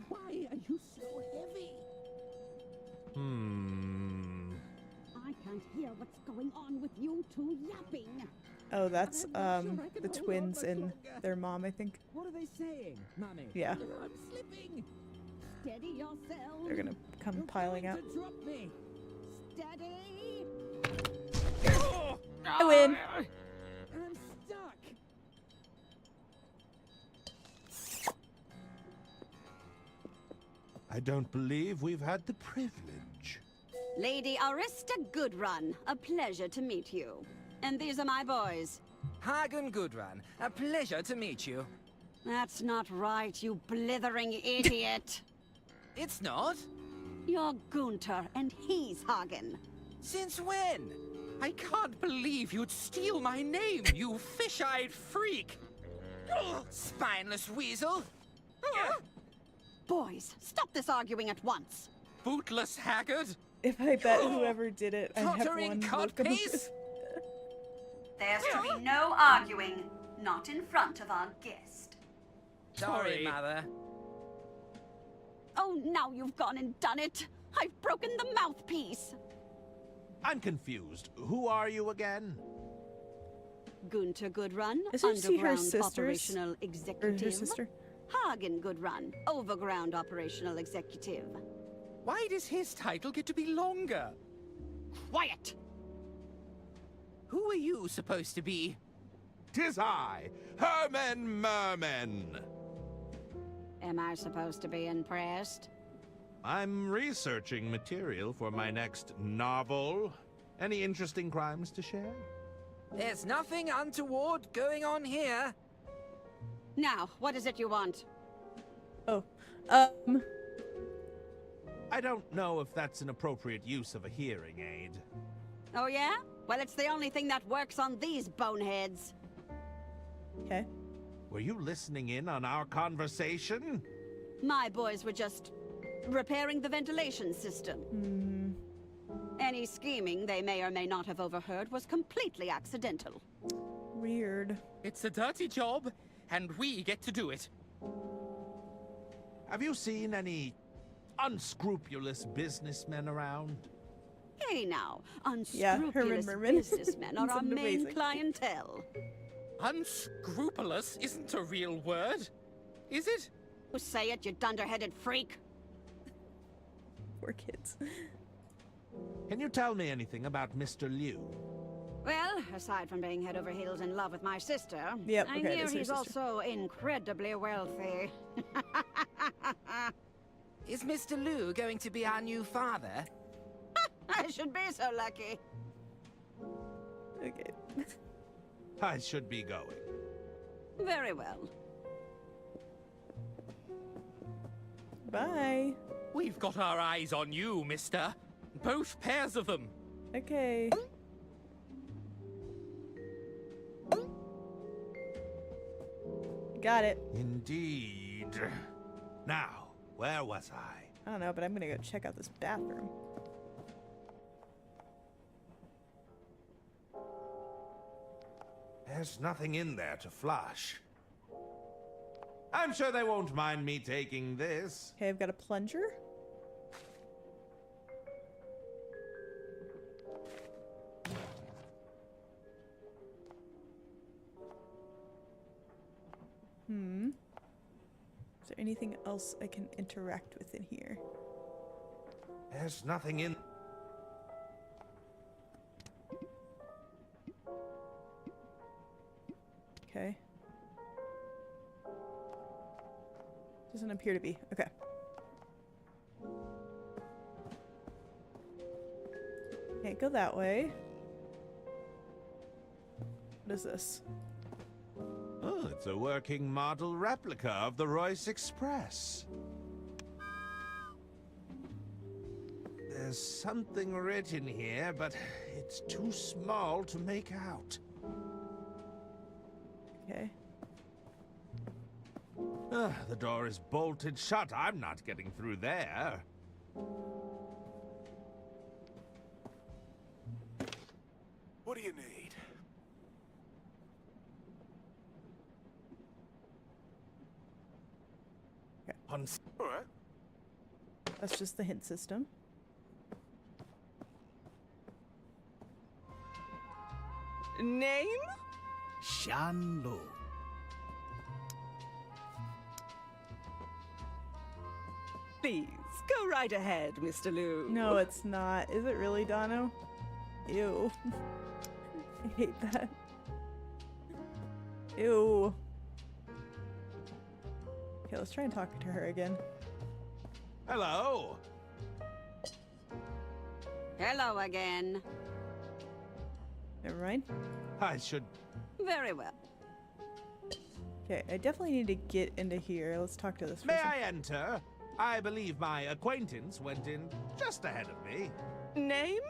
Why are you so heavy? I can't hear what's going on with you two yapping. Oh, that's I'm not sure I can the hold on twins much and longer. their mom, I think. What are they saying, Mummy? Yeah. I'm slipping. Steady yourself. They're gonna come You're piling going out. to drop me. Steady. I win. I'm stuck. I don't believe we've had the privilege. Lady Arista Goodrun, a pleasure to meet you. And these are my boys. Hagen Gudrun, a pleasure to meet you. That's not right, you blithering idiot. It's not? You're Gunter, and he's Hagen. Since when? I can't believe you'd steal my name, you fish-eyed freak! Ugh, spineless weasel! Ugh. Boys, stop this arguing at once. Bootless haggard! If I bet whoever did it, I have Tottering one codpiece! There's to be no arguing, not in front of our guest. Sorry, Mother. Oh, now you've gone and done it. I've broken the mouthpiece. I'm confused. Who are you again? Gunter Goodrun, Is she her Underground sisters? Operational Or Executive. her sister? Hagen Goodrun, Overground Operational Executive. Why does his title get to be longer? Quiet! Who are you supposed to be? 'Tis I, Herman Merman. Am I supposed to be impressed? I'm researching material for my next novel. Any interesting crimes to share? There's nothing untoward going on here. Now, what is it you want? Oh. I don't know if that's an appropriate use of a hearing aid. Oh yeah? Well, it's the only thing that works on these boneheads. Okay. Were you listening in on our conversation? My boys were just repairing the ventilation system. Any scheming they may or may not have overheard was completely accidental. Weird. It's a dirty job, and we get to do it. Have you seen any unscrupulous businessmen around? Hey now, Herman unscrupulous Merman. businessmen are our Sounded main amazing. clientele. Unscrupulous isn't a real word, is it? You say it, you dunderheaded freak. Poor kids. Can you tell me anything about Mr. Liu? Well, aside from being head over heels in love with my sister, Yep, I okay, hear that's her he's sister. also incredibly wealthy. Is Mr. Liu going to be our new father? I should be so lucky. Okay. I should be going. Very well. Bye. We've got our eyes on you, mister. Both pairs of them. Okay. Got it. Indeed. Now, where was I? I don't know, but I'm gonna go check out this bathroom. There's nothing in there to flush. I'm sure they won't mind me taking this. Okay, I've got a plunger. Is there anything else I can interact with in here? There's nothing in... Okay. Doesn't appear to be. Okay. Can't go that way. What is this? Oh, it's a working model replica of the Royce Express. There's something written here, but it's too small to make out. Okay. The door is bolted shut. I'm not getting through there. What do you need? All right. That's just the hint system. Name? Shan Lu. Please, go right ahead, Mr. Liu. No, it's not. Is it really, Dono? Ew. I hate that. Ew. Okay, let's try and talk to her again. Hello. Hello again. Never mind. I should... Very well. Okay, I definitely need to get into here. Let's talk to this May person. I enter? I believe my acquaintance went in just ahead of me. Name?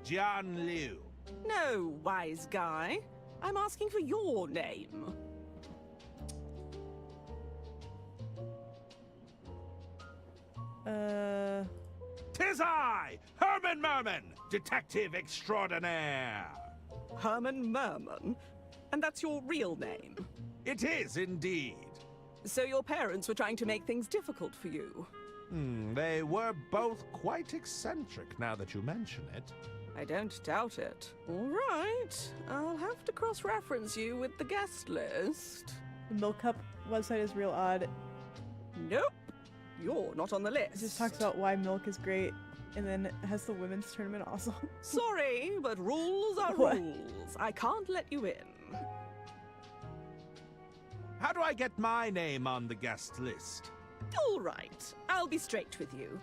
John Liu. No, wise guy. I'm asking for your name. Tis I, Herman Merman, detective extraordinaire. Herman Merman? And that's your real name? It is indeed. So your parents were trying to make things difficult for you? They were both quite eccentric now that you mention it. I don't doubt it. All right. I'll have to cross-reference you with the guest list. The Milk Cup website is real odd. Nope. You're not on the list. It just talks about why milk is great, and then it has the women's tournament also. Sorry, but rules are What? rules. I can't let you in. How do I get my name on the guest list? All right. I'll be straight with you.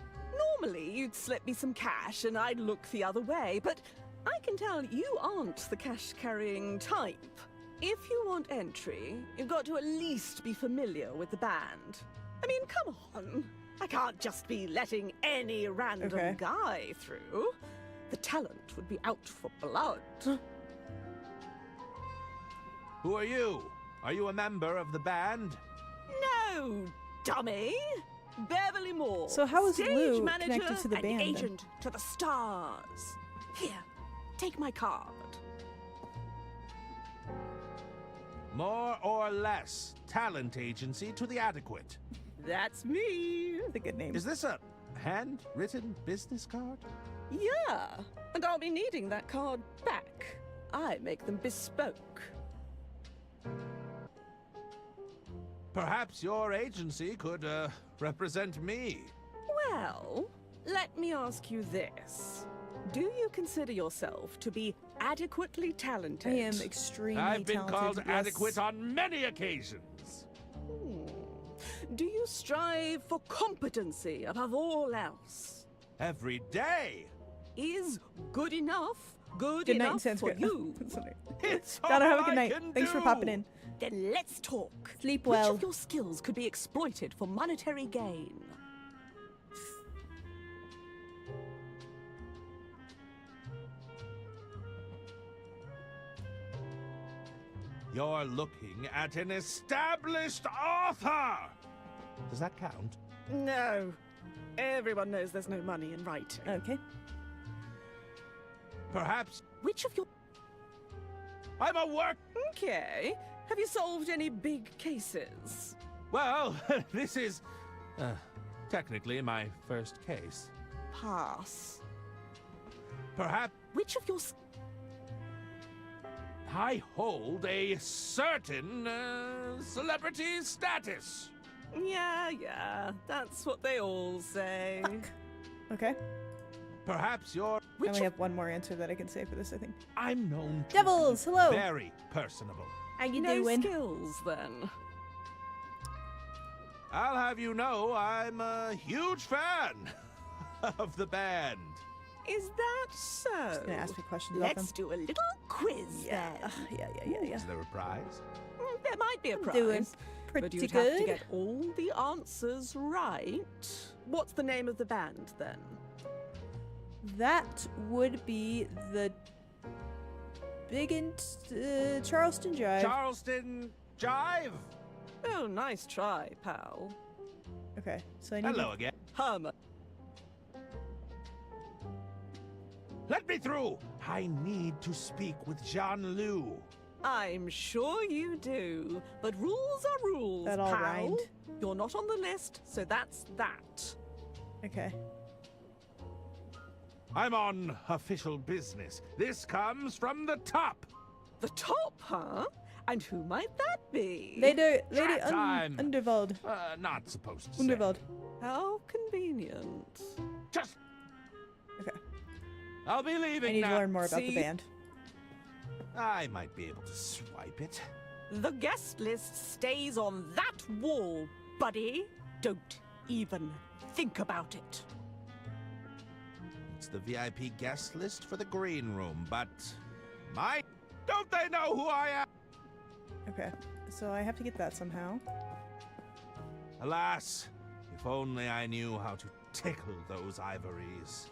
Normally, you'd slip me some cash and I'd look the other way, but I can tell you aren't the cash-carrying type. If you want entry, you've got to at least be familiar with the band. I mean, come on. I can't just be letting any random guy through. The talent would be out for blood. Who are you? Are you a member of the band? No, dummy. Beverly Moore. So how is stage Lou manager connected to the and band, then? agent to the stars. Here, take my card. More or less talent agency to the adequate. That's me. That's a good name. Is this a handwritten business card? Yeah, and I'll be needing that card back. I make them bespoke. Perhaps your agency could, represent me. Well, let me ask you this. Do you consider yourself to be adequately talented? I am extremely I've been talented, called yes. adequate on many occasions. Do you strive for competency above all else? Every day. Is good enough good Good night in enough for Sanskrit. you? It's Donna, all have a good I night. can Thanks for do. popping in. Then let's talk. Sleep Which well. of your skills could be exploited for monetary gain? You're looking at an established author! Does that count? No. Everyone knows there's no money in writing. Okay. Perhaps Which of your... I'm a work... Okay. Have you solved any big cases? Well, this is, technically my first case. Pass. Perhaps Which of your... I hold a certain, celebrity status. Yeah. That's what they all say. Okay. Perhaps you're... I only have one more answer that I can say for this, I think. I'm known to Devils, be hello. very personable. How you No doing? skills, then. I'll have you know I'm a huge fan of the band. Is that so? Just gonna ask me questions about them. Let's do a little quiz then. Yeah. Is there a prize? There might be a I'm prize. doing but pretty you'd have to good. get all the answers right. What's the name of the band then? That would be the Big and Charleston Jive. Charleston Jive? Oh, nice try, pal. Okay, so I need Hello again. Herman. Let me through! I need to speak with Jean Liu. I'm sure you do, but rules are rules, That all pal. rhymed? You're not on the list, so that's that. Okay. I'm on official business. This comes from the top. The top, huh? And who might that be? Lady Time. Underveld. Not supposed to say. Underveld. How convenient. Just, Okay. I'll be I leaving need to now. learn more about the See? band. I might be able to swipe it. The guest list stays on that wall, buddy. Don't even think about it. It's the VIP guest list for the green room, but don't they know who I am? Okay, so I have to get that somehow. Alas, if only I knew how to tickle those ivories.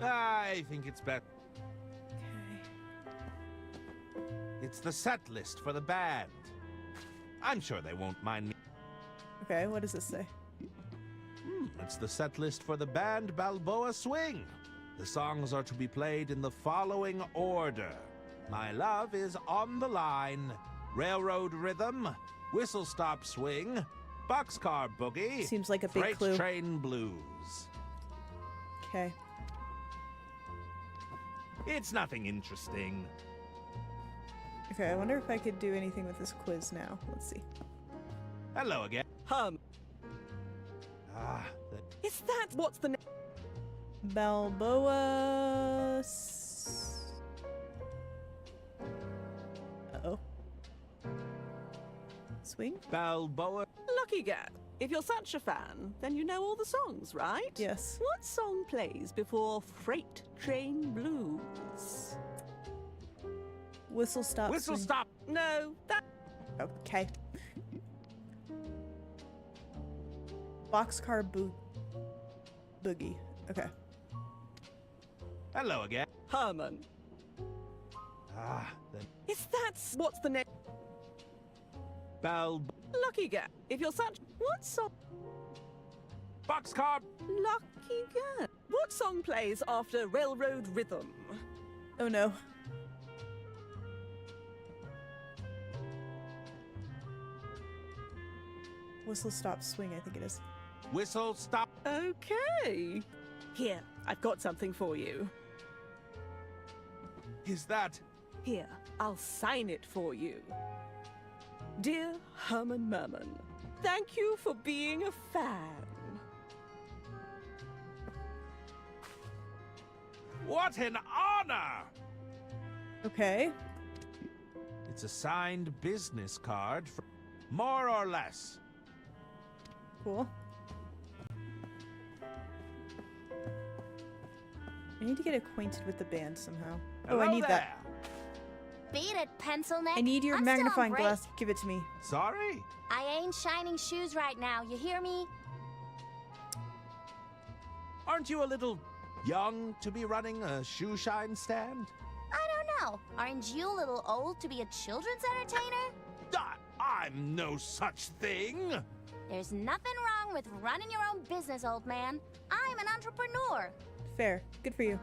I think it's better. Okay. It's the set list for the band. I'm sure they won't mind me. Okay, what does this say? It's the set list for the band Balboa Swing. The songs are to be played in the following order. My Love is On the Line, Railroad Rhythm, Whistle Stop Swing, Boxcar Boogie, Seems like a big Freight clue. Train Blues. Okay. It's nothing interesting. Okay, I wonder if I could do anything with this quiz now. Let's see. Hello again. Is that what's the name? Balboa. Uh-oh. Swing? Balboa. Lucky guess. If you're such a fan, then you know all the songs, right? Yes. What song plays before Freight Train Blues? Whistle Stop. Whistle Swing. Stop. No, that... Okay. Boxcar Boogie. Okay. Hello again. Herman. Then Is that what's the name? Lucky guess. If you're such... What song? Boxcar. Lucky guess. What song plays after Railroad Rhythm? Oh no. Whistle Stop Swing, I think it is. Whistle Stop. Okay. Here, I've got something for you. Is that? Here, I'll sign it for you. Dear Herman Merman, thank you for being a fan. What an honor! Okay. It's a signed business card, more or less. Cool. I need to get acquainted with the band somehow. Oh, I Hello need there. that. Beat it, pencil neck. I need your I'm still on magnifying break. glass. Give it to me. Sorry? I ain't shining shoes right now, you hear me? Aren't you a little young to be running a shoe shine stand? I don't know. Aren't you a little old to be a children's entertainer? I'm no such thing. There's nothing wrong with running your own business, old man. I'm an entrepreneur. Fair. Good for you.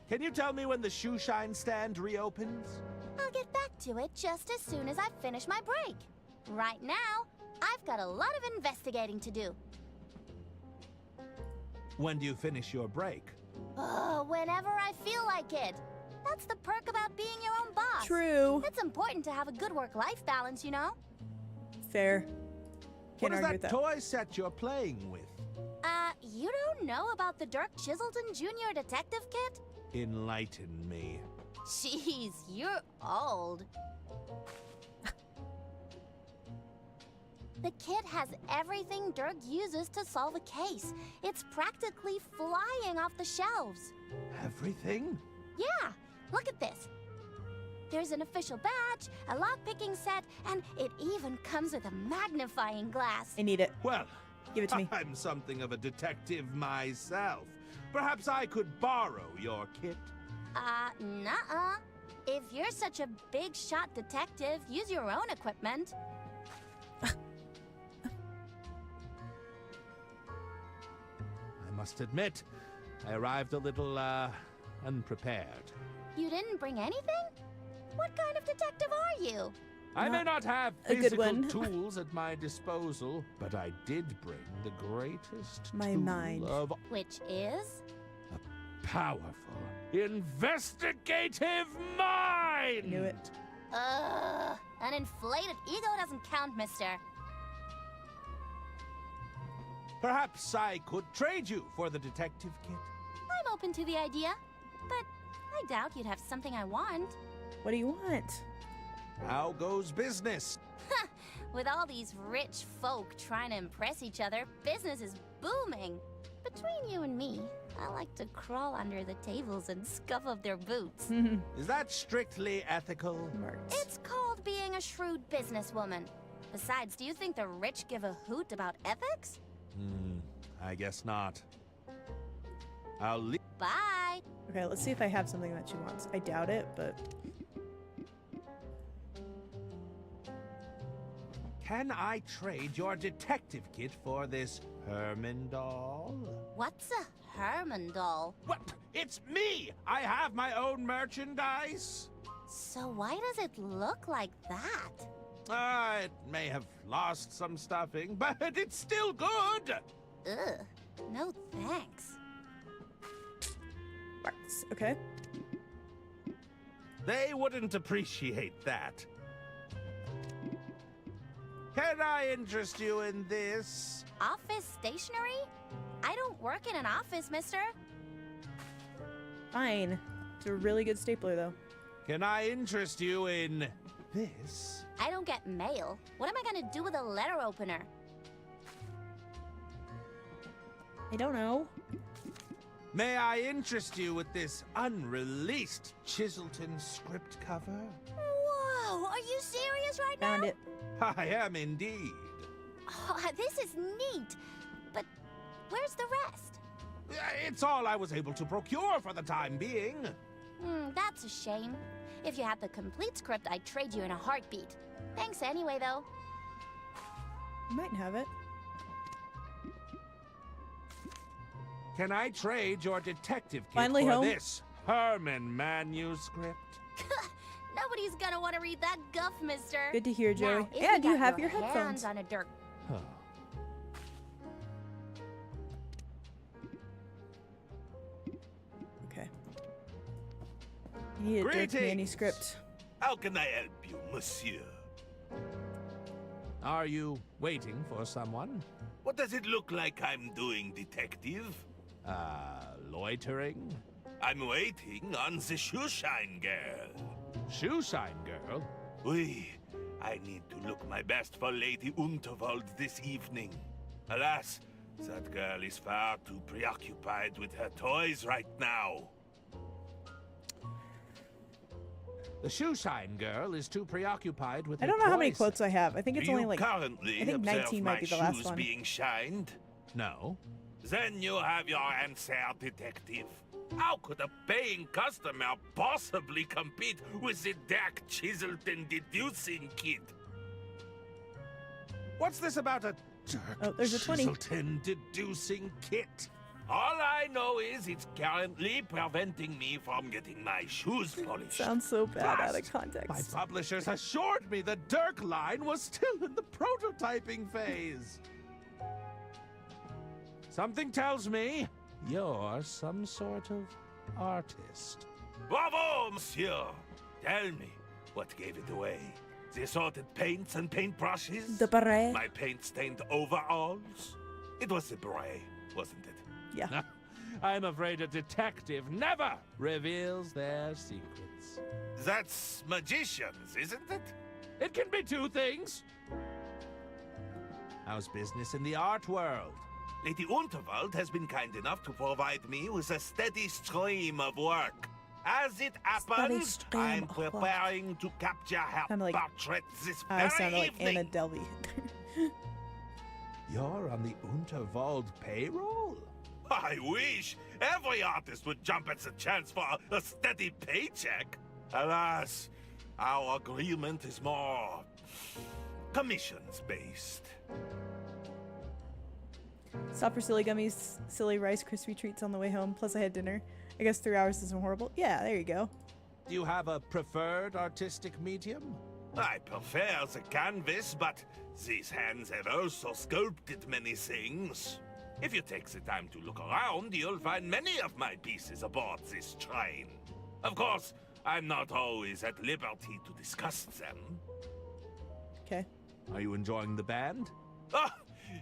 Can you tell me when the shoe shine stand reopens? I'll get back to it just as soon as I finish my break. Right now, I've got a lot of investigating to do. When do you finish your break? Oh, whenever I feel like it. That's the perk about being your own boss. True. It's important to have a good work-life balance, you know? Fair. What Can't is argue that with that. toy set you're playing with? You don't know about the Dirk Chiselton Jr. Detective Kit? Enlighten me. Jeez, you're old. The kit has everything Dirk uses to solve a case. It's practically flying off the shelves. Everything? Yeah, look at this. There's an official badge, a lock-picking set, and it even comes with a magnifying glass. I need it. Well, Give it to me. I'm something of a detective myself. Perhaps I could borrow your kit. Nuh-uh. If you're such a big shot detective, use your own equipment. I must admit, I arrived a little, unprepared. You didn't bring anything? What kind of detective are you? I may not have a good physical one. tools at my disposal, but I did bring the greatest My tool mind. of Which is? powerful, investigative mind! Knew it. An inflated ego doesn't count, mister. Perhaps I could trade you for the detective kit. I'm open to the idea, but I doubt you'd have something I want. What do you want? How goes business? With all these rich folk trying to impress each other, business is booming. Between you and me, I like to crawl under the tables and scuff up their boots. Is that strictly ethical? It's called being a shrewd businesswoman. Besides, do you think the rich give a hoot about ethics? I guess not. I'll leave. Bye! Okay, let's see if I have something that she wants. I doubt it, but... Can I trade your detective kit for this Herman doll? What's a Herman doll? What? It's me! I have my own merchandise! So why does it look like that? It may have lost some stuffing, but it's still good! Ugh. No thanks. Okay. They wouldn't appreciate that. Can I interest you in this? Office stationery? I don't work in an office, mister. Fine. It's a really good stapler, though. Can I interest you in this? I don't get mail. What am I gonna do with a letter opener? I don't know. May I interest you with this unreleased Chiselton script cover? Whoa! Are you serious right now? Found it. I am indeed. Oh, this is neat. But where's the rest? It's all I was able to procure for the time being. That's a shame. If you had the complete script, I'd trade you in a heartbeat. Thanks anyway, though. You might have it. Can I trade your detective kit Finally for home. this Herman manuscript? Nobody's gonna want to read that guff, mister. Good to hear, Joey. Now, if And you got have your hands headphones. on a dirt. Okay. You need a Dirk Greetings. manuscript. How can I help you, monsieur? Are you waiting for someone? What does it look like I'm doing, detective? Loitering? I'm waiting on the shoeshine girl. Shoeshine girl? Oui, I need to look my best for Lady Unterwald this evening. Alas, that girl is far too preoccupied with her toys right now. The shoeshine girl is too preoccupied with I her don't know how many toys. quotes I have. I think it's Do only you like... currently I think observe 19 my might be the last shoes one. being shined? No. Then you have your answer, detective. How could a paying customer possibly compete with the Dak Chiselton deducing kit? What's this about a Dirk Oh, there's a 20. Chiselton deducing kit? All I know is it's currently preventing me from getting my shoes polished. Sounds so bad out of Blast. context. My publishers assured me the Dirk line was still in the prototyping phase. Something tells me you're some sort of artist. Bravo, monsieur! Tell me, what gave it away? The assorted paints and paintbrushes? The beret. My paint-stained overalls? It was the beret, wasn't it? Yeah. I'm afraid a detective never reveals their secrets. That's magicians, isn't it? It can be two things. How's business in the art world? Lady Unterwald has been kind enough to provide me with a steady stream of work. As it happens, stream I'm of work. preparing to capture her Sounded like- portrait this I very sounded like evening. Anna Delvey. You're on the Unterwald payroll? I wish every artist would jump at the chance for a steady paycheck. Alas, our agreement is more commissions-based. Stop for silly gummies, silly Rice Krispie treats on the way home, plus I had dinner. I guess 3 hours isn't horrible. Yeah, there you go. Do you have a preferred artistic medium? I prefer the canvas, but these hands have also sculpted many things. If you take the time to look around, you'll find many of my pieces aboard this train. Of course, I'm not always at liberty to discuss them. Okay. Are you enjoying the band? Ah,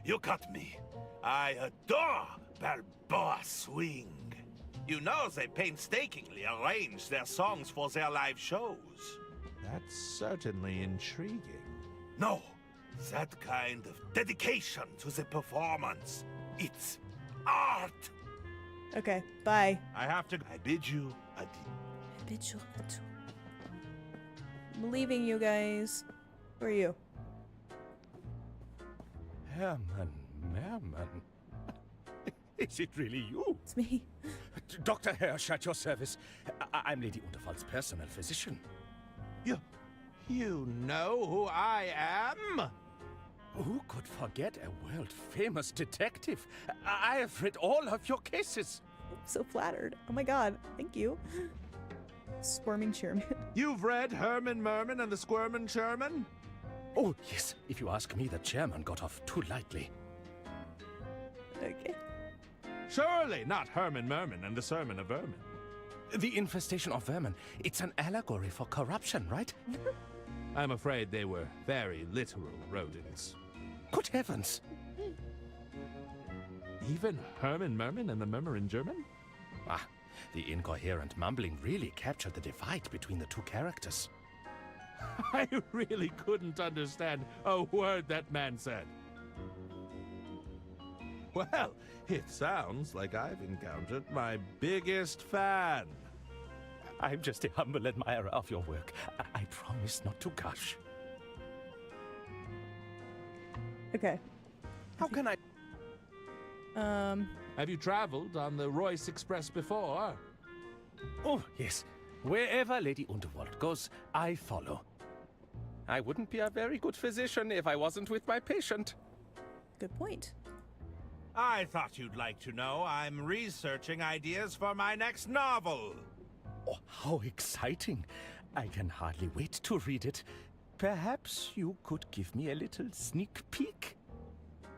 you got me. I adore Balboa Swing. You know they painstakingly arrange their songs for their live shows. That's certainly intriguing. No, That kind of dedication to the performance. It's art. Okay, bye. I have to. I bid you adieu. I'm leaving you guys. Who are you? Herman Merman. Is it really you? It's me. Dr. Hirsch at your service. I'm Lady Unterwald's personal physician. You know who I am? Who could forget a world-famous detective? I have read all of your cases. I'm so flattered. Oh my god, thank you. Squirming chairman. You've read Herman Merman and the Squirmin' Sherman? Oh, yes. If you ask me, the chairman got off too lightly. Okay. Surely not Herman Merman and the Sermon of Vermin. The infestation of vermin. It's an allegory for corruption, right? I'm afraid they were very literal rodents. Good heavens. Even Herman Merman and the Murmuring German? Ah, the incoherent mumbling really captured the divide between the two characters. I really couldn't understand a word that man said. Well, it sounds like I've encountered my biggest fan. I'm just a humble admirer of your work. I promise not to gush. Okay. How can I... Have you traveled on the Royce Express before? Oh, yes. Wherever Lady Unterwald goes, I follow. I wouldn't be a very good physician if I wasn't with my patient. Good point. I thought you'd like to know I'm researching ideas for my next novel. Oh, how exciting. I can hardly wait to read it. Perhaps you could give me a little sneak peek?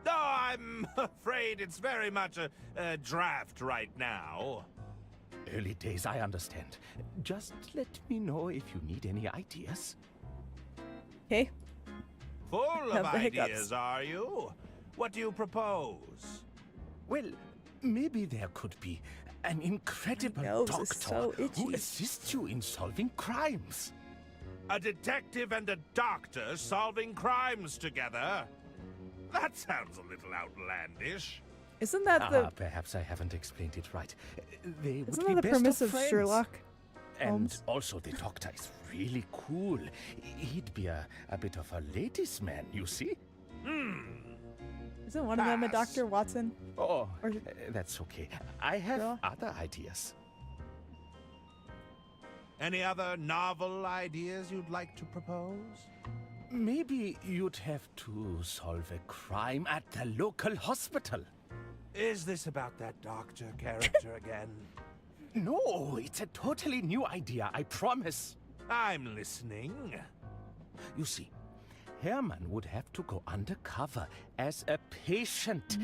No, I'm afraid it's very much a draft right now. Early days, I understand. Just let me know if you need any ideas. Okay. Full of Have the hiccups. ideas, are you? What do you propose? Well, maybe there could be an incredible nose is doctor so who itchy. assists you in solving crimes. A detective and a doctor solving crimes together? That sounds a little outlandish. Isn't that the... Perhaps I haven't explained it right. They would Isn't be that the best premise of friends. Sherlock And Holmes? also the doctor is really cool. He'd be a bit of a ladies' man, you see? Isn't one of them a Pass. Dr. Watson? Oh, Or- that's okay. I have Sure. other ideas. Any other novel ideas you'd like to propose? Maybe you'd have to solve a crime at the local hospital. Is this about that doctor character again? No, it's a totally new idea, I promise. I'm listening. You see, Herman would have to go undercover as a patient.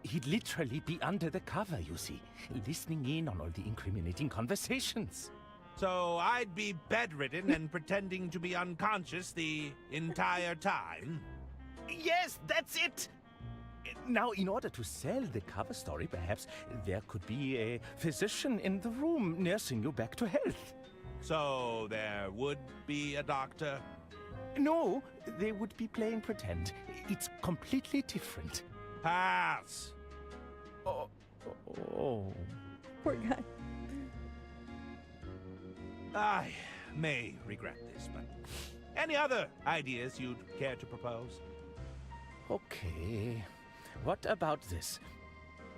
He'd literally be under the cover, you see, listening in on all the incriminating conversations. So I'd be bedridden and pretending to be unconscious the entire time? Yes, that's it! Now, in order to sell the cover story, perhaps there could be a physician in the room nursing you back to health. So there would be a doctor? No, they would be playing pretend. It's completely different. Pass. Oh. Poor guy. I may regret this, but any other ideas you'd care to propose? Okay. What about this?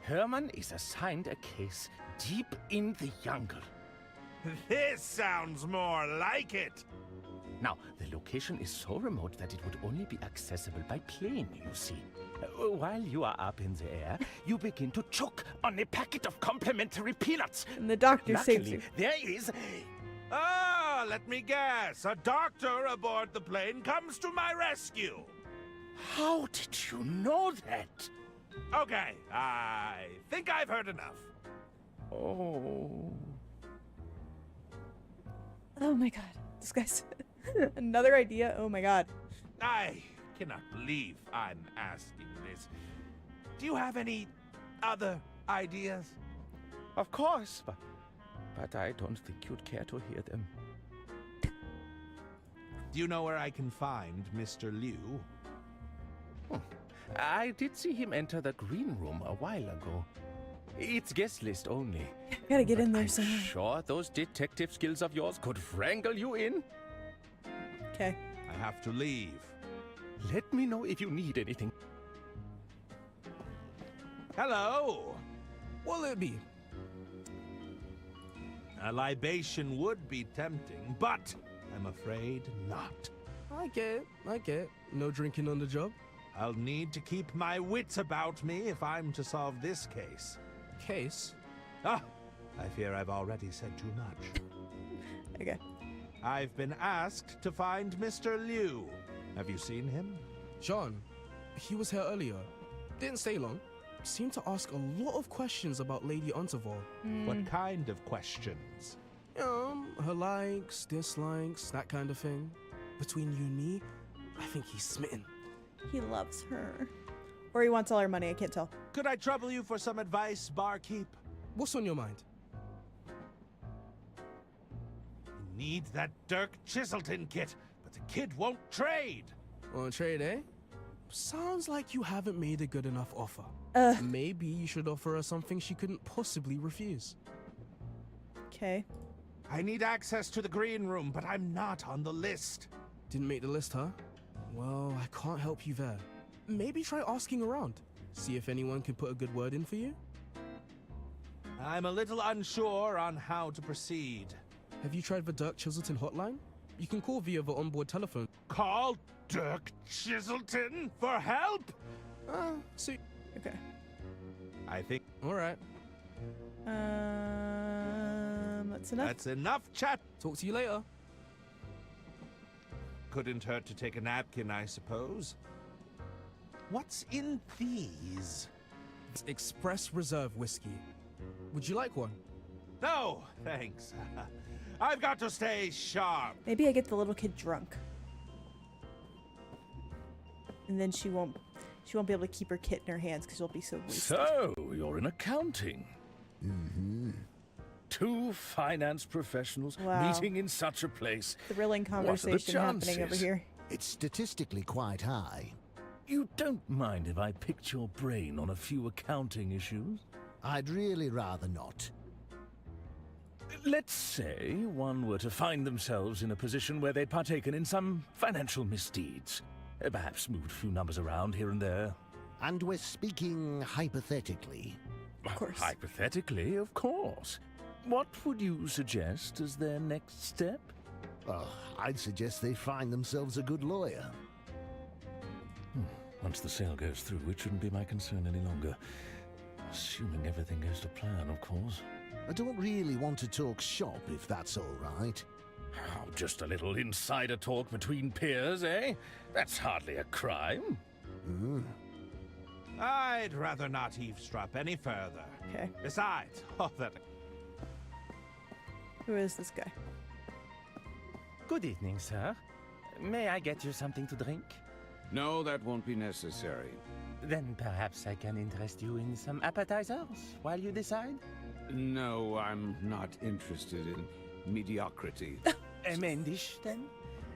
Herman is assigned a case deep in the jungle. This sounds more like it. Now, the location is so remote that it would only be accessible by plane, you see. While you are up in the air, you begin to choke on a packet of complimentary peanuts. And the doctor saves Luckily, you. there is... Ah, let me guess. A doctor aboard the plane comes to my rescue. How did you know that? Okay, I think I've heard enough. Oh. Oh my god. This guy's... Another idea? Oh my god. I cannot believe I'm asking this. Do you have any other ideas? Of course, but I don't think you'd care to hear them. Do you know where I can find Mr. Liu? I did see him enter the green room a while ago. It's guest list only. Gotta get in there I'm somewhere. sure those detective skills of yours could wrangle you in. Okay. I have to leave. Let me know if you need anything. Hello! What'll it be? A libation would be tempting, but I'm afraid not. I get it. No drinking on the job? I'll need to keep my wits about me if I'm to solve this case. Case? Ah, I fear I've already said too much. Okay. I've been asked to find Mr. Liu. Have you seen him? John, he was here earlier. Didn't stay long. Seemed to ask a lot of questions about Lady Unterval. What kind of questions? Her likes, dislikes, that kind of thing. Between you and me, I think he's smitten. He loves her. Or he wants all her money, I can't tell. Could I trouble you for some advice, barkeep? What's on your mind? Need that Dirk Chiselton kit, but the kid won't trade. On trade, eh? Sounds like you haven't made a good enough offer. Maybe you should offer her something she couldn't possibly refuse. Okay. I need access to the green room, but I'm not on the list. Didn't make the list, huh? Well, I can't help you there. Maybe try asking around. See if anyone can put a good word in for you. I'm a little unsure on how to proceed. Have you tried the Dirk Chiselton hotline? You can call via the onboard telephone. Call Dirk Chiselton for help? See. Okay. I think... Alright. That's enough. That's enough chat. Talk to you later. Couldn't hurt to take a napkin, I suppose. What's in these? It's Express Reserve whiskey. Would you like one? No, thanks. I've got to stay sharp. Maybe I get the little kid drunk. And then she won't be able to keep her kit in her hands because she'll be so wasted. So, you're in accounting. Mm-hmm. Two finance professionals meeting in such a place. Thrilling conversation happening over here. It's statistically quite high. You don't mind if I picked your brain on a few accounting issues? I'd really rather not. Let's say one were to find themselves in a position where they'd partaken in some financial misdeeds. Perhaps moved a few numbers around here and there. And we're speaking hypothetically. Of course. Hypothetically, of course. What would you suggest as their next step? Oh, I'd suggest they find themselves a good lawyer. Once the sale goes through, it shouldn't be my concern any longer. Assuming everything goes to plan, of course. I don't really want to talk shop, if that's all right. Oh, just a little insider talk between peers, eh? That's hardly a crime. I'd rather not eavesdrop any further. Okay. Besides, Who is this guy? Good evening, sir. May I get you something to drink? No, that won't be necessary. Then perhaps I can interest you in some appetizers while you decide? No, I'm not interested in mediocrity. A main dish, then?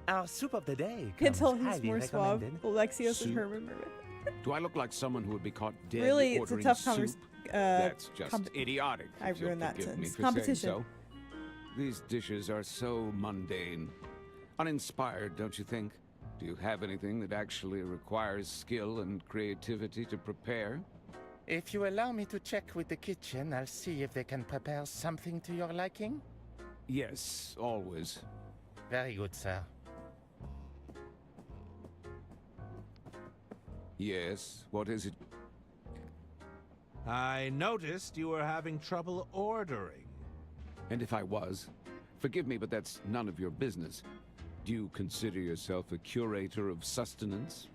Our soup of the day Can't comes tell who's highly more suave. recommended. Alexios Soup? and Herman. Do I look like someone who would be caught dead Really, it's a ordering tough soup? That's just idiotic. I if you'll ruined that forgive me sentence. for Competition. saying so. These dishes are so mundane. Uninspired, don't you think? Do you have anything that actually requires skill and creativity to prepare? If you allow me to check with the kitchen, I'll see if they can prepare something to your liking. Yes, always. Very good, sir. Yes, what is it? I noticed you were having trouble ordering. And if I was, forgive me, but that's none of your business. Do you consider yourself a curator of sustenance?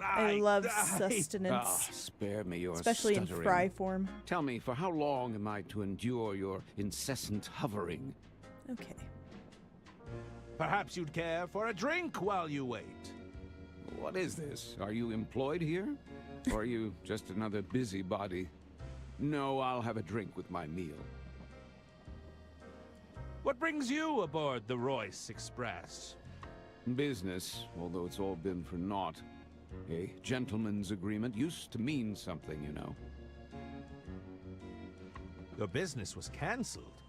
I love sustenance. Spare me your especially stuttering. in fry form. Tell me, for how long am I to endure your incessant hovering? Okay. Perhaps you'd care for a drink while you wait. What is this? Are you employed here? Or are you just another busybody? No, I'll have a drink with my meal. What brings you aboard the Royce Express? Business, although it's all been for naught. A gentleman's agreement used to mean something, you know. Your business was cancelled.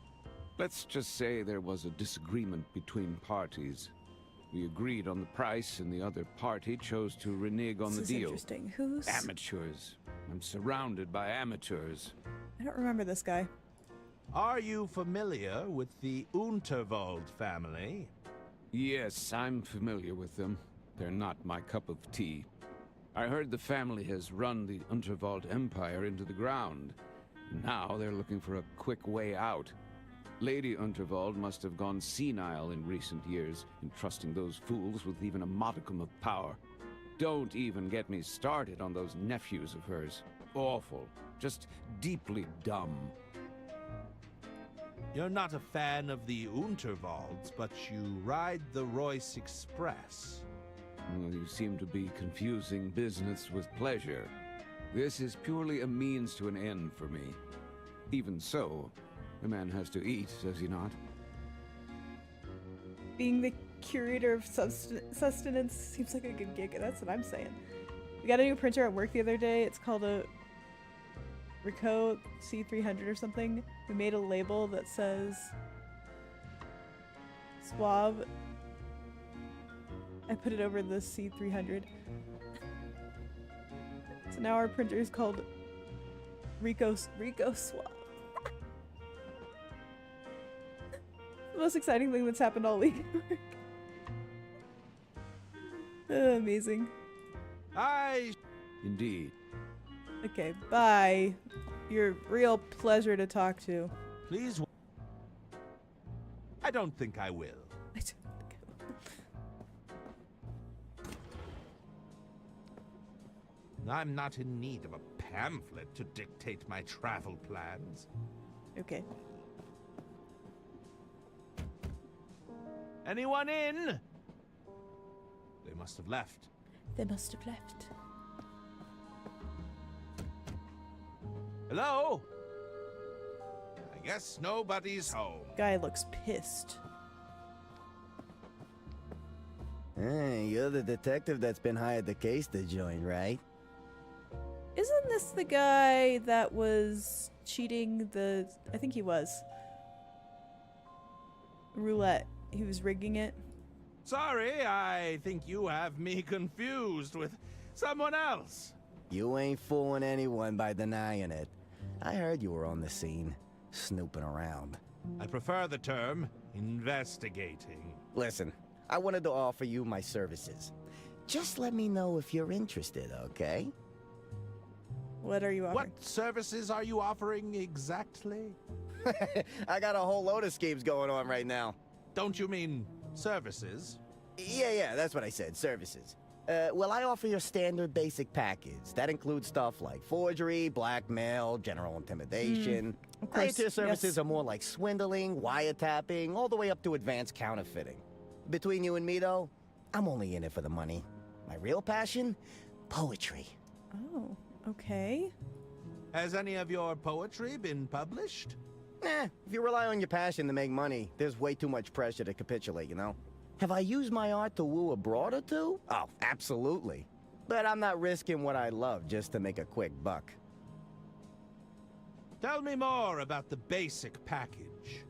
Let's just say there was a disagreement between parties. We agreed on the price, and the other party chose to renege on the This is deal. interesting. Who's... Amateurs. I'm surrounded by amateurs. I don't remember this guy. Are you familiar with the Unterwald family? Yes, I'm familiar with them. They're not my cup of tea. I heard the family has run the Unterwald Empire into the ground. Now they're looking for a quick way out. Lady Unterwald must have gone senile in recent years, entrusting those fools with even a modicum of power. Don't even get me started on those nephews of hers. Awful. Just deeply dumb. You're not a fan of the Unterwalds, but you ride the Royce Express. Well, you seem to be confusing business with pleasure. This is purely a means to an end for me. Even so, a man has to eat, does he not? Being the curator of sustenance seems like a good gig. That's what I'm saying. We got a new printer at work the other day. It's called a Loco C300 or something. We made a label that says Suave. I put it over the C300. So now our printer is called Rico Suave. The most exciting thing that's happened all week. Amazing. Indeed. Okay, bye. You're a real pleasure to talk to. Please. I don't think I will. I'm not in need of a pamphlet to dictate my travel plans. Okay. Anyone in? They must have left. They must have left. Hello? I guess nobody's home. Guy looks pissed. Hey, you're the detective that's been hired to case the joint, right? Isn't this the guy that was cheating the... I think he was. Roulette. He was rigging it. Sorry, I think you have me confused with someone else. You ain't fooling anyone by denying it. I heard you were on the scene, snooping around. I prefer the term investigating. Listen, I wanted to offer you my services. Just let me know if you're interested, okay? What are you offering? What services are you offering exactly? I got a whole load of schemes going on right now. Don't you mean services? Yeah, that's what I said, services. Well, I offer your standard basic package. That includes stuff like forgery, blackmail, general intimidation. Of course, Higher-tier services yes. are more like swindling, wiretapping, all the way up to advanced counterfeiting. Between you and me, though, I'm only in it for the money. My real passion? Poetry. Oh, okay. Has any of your poetry been published? If you rely on your passion to make money, there's way too much pressure to capitulate, you know? Have I used my art to woo a broad or two? Oh, absolutely. But I'm not risking what I love just to make a quick buck. Tell me more about the basic package.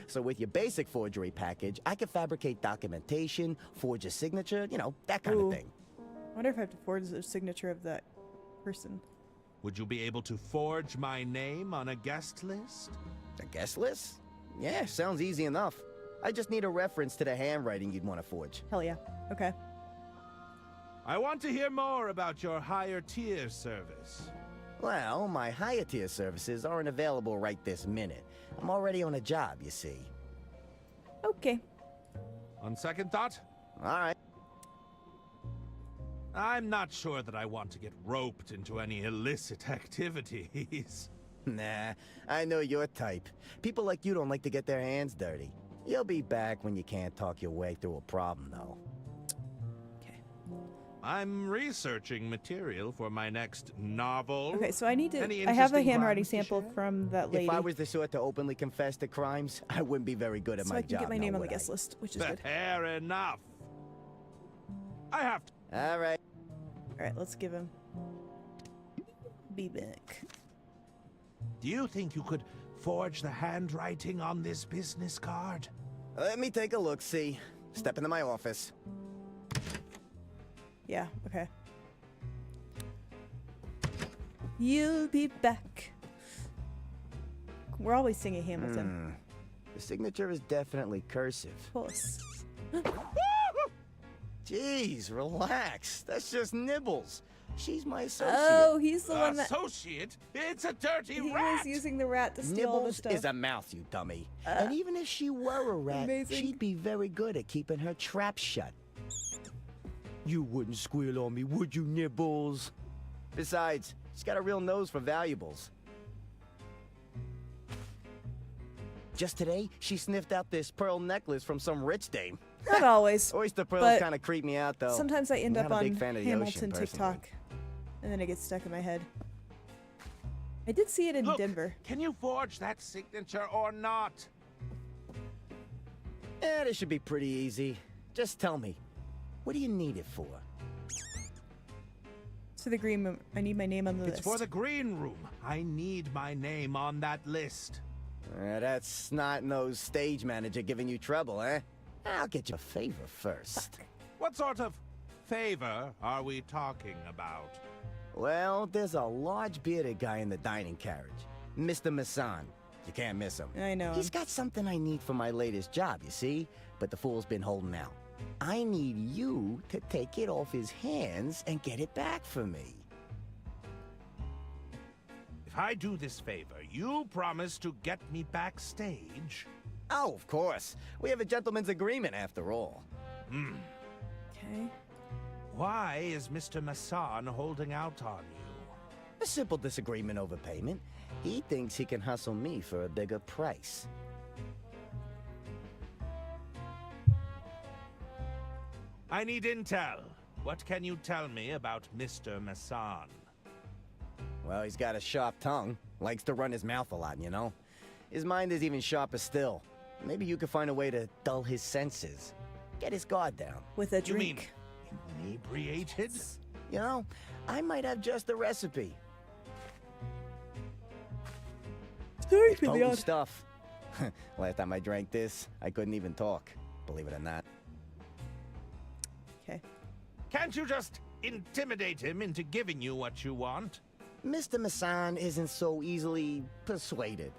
So with your basic forgery package, I can fabricate documentation, forge a signature, you know, that kind of thing. I wonder if I have to forge the signature of that person. Would you be able to forge my name on a guest list? A guest list? Yeah, sounds easy enough. I just need a reference to the handwriting you'd want to forge. Hell yeah. Okay. I want to hear more about your higher tier service. Well, my higher tier services aren't available right this minute. I'm already on a job, you see. Okay. On second thought? All right. I'm not sure that I want to get roped into any illicit activities. Nah, I know your type. People like you don't like to get their hands dirty. You'll be back when you can't talk your way through a problem, though. I'm researching material for my next novel. Okay, so I need to... Any I have a interesting handwriting crimes to sample share? from that lady. If I was the sort to openly confess to crimes, I wouldn't be very good at so my I can job. get my now name on the would guest list, which is good. Fair enough. I have to... All right. Alright, let's give him... Be back. Do you think you could forge the handwriting on this business card? Let me take a look, see. Step into my office. Yeah, okay. You'll be back. We're always singing Hamilton. The signature is definitely cursive. Of course. Jeez, relax. That's just Nibbles. She's my associate. Oh, he's the one that... Associate? It's a dirty he rat! was using the rat to steal all the Nibbles stuff. is a mouse, you dummy. And even if she were a rat, Amazing. she'd be very good at keeping her trap shut. You wouldn't squeal on me, would you, Nibbles? Besides, she's got a real nose for valuables. Just today, she sniffed out this pearl necklace from some rich dame. Not always. Oyster pearls but kind of creep me out, though. Sometimes I end I'm up not a on big fan of the Hamilton ocean, TikTok, and then it gets stuck in my head. I did see it in Look, Denver. Can you forge that signature or not? This should be pretty easy. Just tell me, what do you need it for? So the green room. I need my name on the list. It's for the green room. I need my name on that list. That's snot-nosed stage manager giving you trouble, eh? I'll get you a favor first. What sort of favor are we talking about? Well, there's a large bearded guy in the dining carriage. Mr. Masson. You can't miss him. I know. He's got something I need for my latest job, you see? But the fool's been holding out. I need you to take it off his hands and get it back for me. If I do this favor, you promise to get me backstage? Oh, of course. We have a gentleman's agreement, after all. Okay. Why is Mr. Masson holding out on you? A simple disagreement over payment. He thinks he can hustle me for a bigger price. I need intel. What can you tell me about Mr. Masson? Well, he's got a sharp tongue. Likes to run his mouth a lot, you know? His mind is even sharper still. Maybe you could find a way to dull his senses. Get his guard down. With a You mean drink. inebriated? You know, I might have just the recipe. Sorry for the Potent odd. stuff. Last time I drank this, I couldn't even talk. Believe it or not. Okay. Can't you just intimidate him into giving you what you want? Mr. Masson isn't so easily persuaded.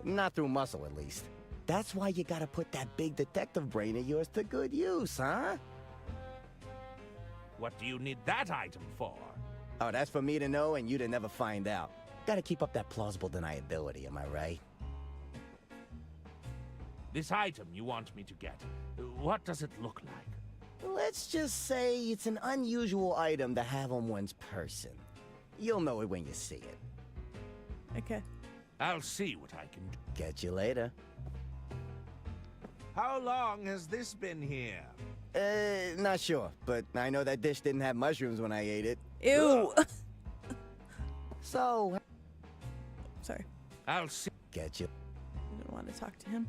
Not through muscle, at least. That's why you gotta put that big detective brain of yours to good use, huh? What do you need that item for? Oh, that's for me to know and you to never find out. Gotta keep up that plausible deniability, am I right? This item you want me to get, what does it look like? Let's just say it's an unusual item to have on one's person. You'll know it when you see it. Okay. I'll see what I can do. Catch you later. How long has this been here? Not sure, but I know that dish didn't have mushrooms when I ate it. Ew. So... Sorry. I'll see. Get you. I didn't want to talk to him.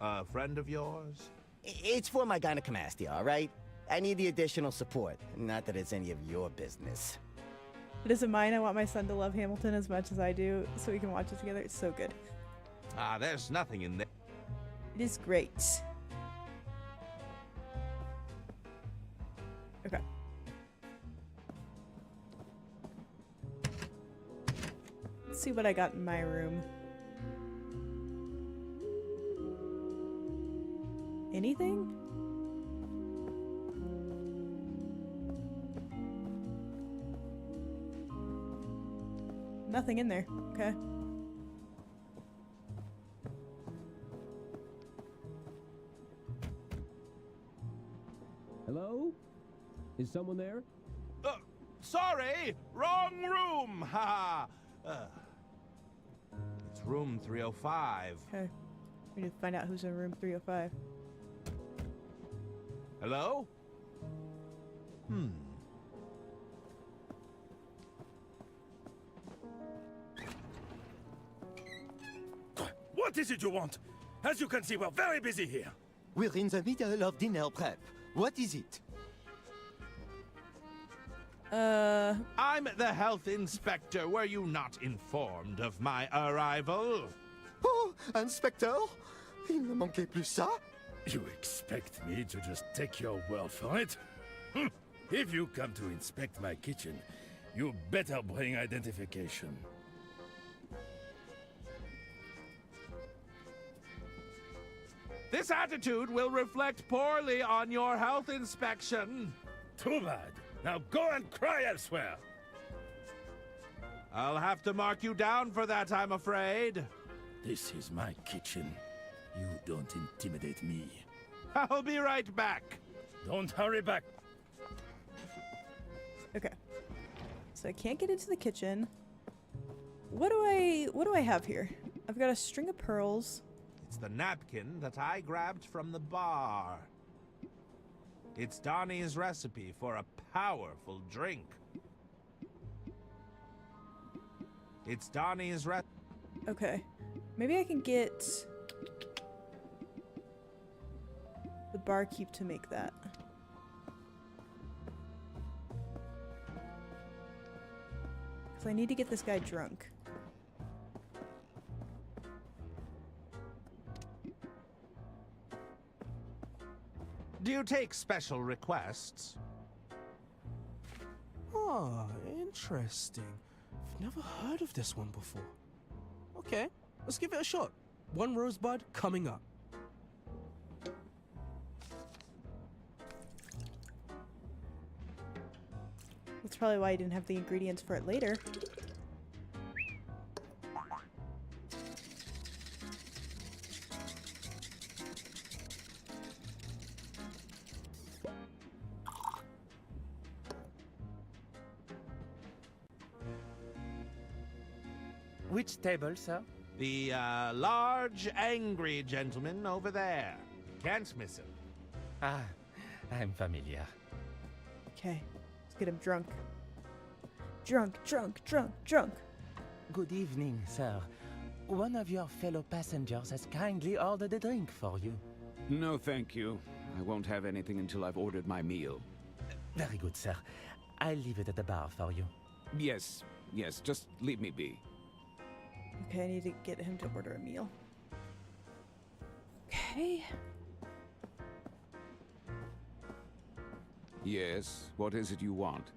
A friend of yours? It's for my gynecomastia, all right? I need the additional support. Not that it's any of your business. It isn't mine. I want my son to love Hamilton as much as I do so we can watch it together. It's so good. Ah, there's nothing in there. It is great. Okay. Let's see what I got in my room. Anything? Nothing in there. Okay. Hello? Is someone there? Sorry! Wrong room! Ha! It's room 305. Okay. We need to find out who's in room 305. Hello? What is it you want? As you can see, we're very busy here. We're in the middle of dinner prep. What is it? I'm the health inspector. Were you not informed of my arrival? Oh, inspecteur? Il ne manquait plus ça? You expect me to just take your word for it? If you come to inspect my kitchen, you better bring identification. This attitude will reflect poorly on your health inspection. Too bad. Now go and cry elsewhere. I'll have to mark you down for that, I'm afraid. This is my kitchen. You don't intimidate me. I'll be right back. Don't hurry back. Okay. So I can't get into the kitchen. What do I have here? I've got a string of pearls. It's the napkin that I grabbed from the bar. It's Donnie's recipe for a powerful drink. It's Donnie's Okay. Maybe I can get the barkeep to make that. Because I need to get this guy drunk. Do you take special requests? Oh, interesting. I've never heard of this one before. Okay, let's give it a shot. One rosebud coming up. That's probably why I didn't have the ingredients for it later. Which table, sir? The large, angry gentleman over there. Can't miss him. Ah, I'm familiar. Okay, let's get him drunk. Drunk, drunk, drunk, drunk. Good evening, sir. One of your fellow passengers has kindly ordered a drink for you. No, thank you. I won't have anything until I've ordered my meal. Very good, sir. I'll leave it at the bar for you. Yes, just leave me be. Okay, I need to get him to order a meal. Okay. Yes, what is it you want?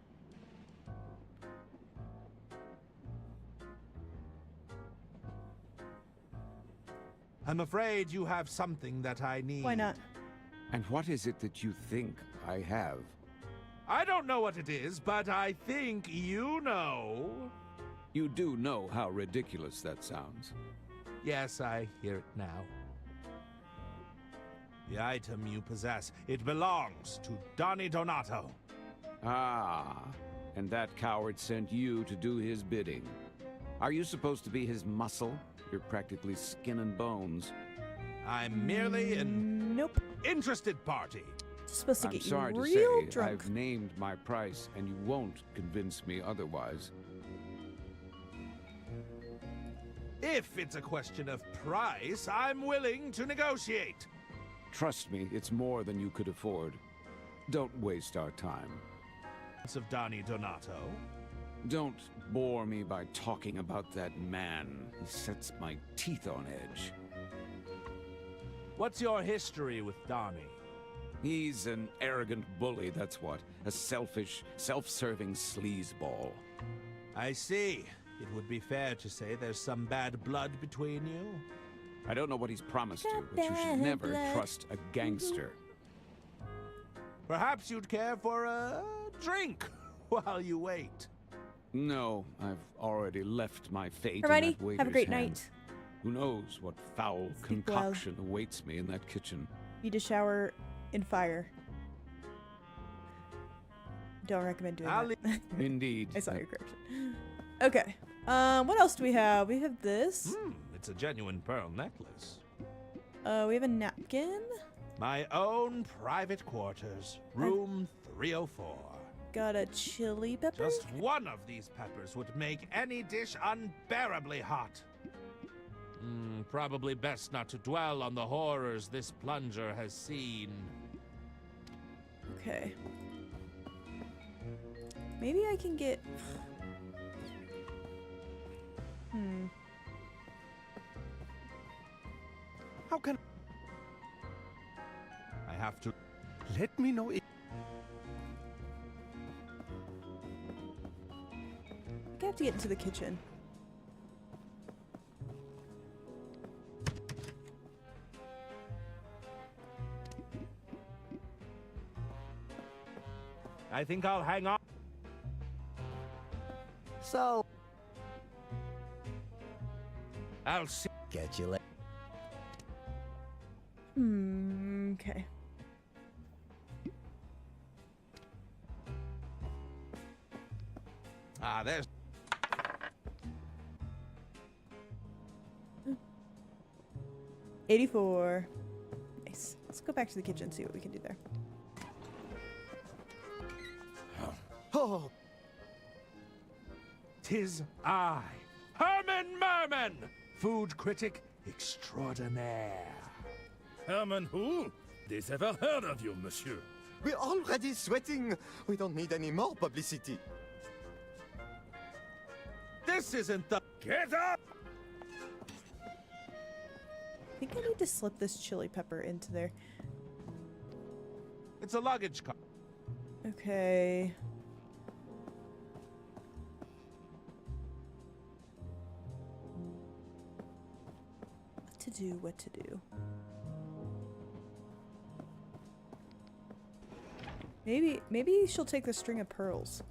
I'm afraid you have something that I need. Why not? And what is it that you think I have? I don't know what it is, but I think you know. You do know how ridiculous that sounds. Yes, I hear it now. The item you possess, it belongs to Donnie Donato. Ah, and that coward sent you to do his bidding. Are you supposed to be his muscle? You're practically skin and bones. I'm merely an nope. interested party. Supposed to I'm get sorry you to real say, drunk. I've named my price, and you won't convince me otherwise. If it's a question of price, I'm willing to negotiate. Trust me, it's more than you could afford. Don't waste our time. Of Donnie Donato. Don't bore me by talking about that man. He sets my teeth on edge. What's your history with Donnie? He's an arrogant bully, that's what. A selfish, self-serving sleazeball. I see. It would be fair to say there's some bad blood between you. I don't know what he's promised you, but you should never trust a gangster. Perhaps you'd care for a drink while you wait. No, I've already left my fate Hermione, in that waiter's have a great hand. night. Who knows what foul Sleep concoction awaits me in that kitchen. Need to shower in fire. Don't recommend doing that. Indeed. I saw your correction. Okay. What else do we have? We have this. It's a genuine pearl necklace. We have a napkin. My own private quarters, room 304. Got a chili pepper. Just one of these peppers would make any dish unbearably hot. Probably best not to dwell on the horrors this plunger has seen. Okay. Maybe I can get... How can... I have to... Let me know if... I have to get into the kitchen. I think I'll hang on. So, I'll see. catch you later. Okay. Ah, there's... 84. Nice. Let's go back to the kitchen and see what we can do there. Oh, 'Tis I, Herman Merman, food critic extraordinaire. Herman who? This ever heard of you, monsieur? we're already sweating. We don't need any more publicity. This isn't the... Get up! I think I need to slip this chili pepper into there. It's a luggage car. Okay. What to do. Maybe she'll take the string of pearls.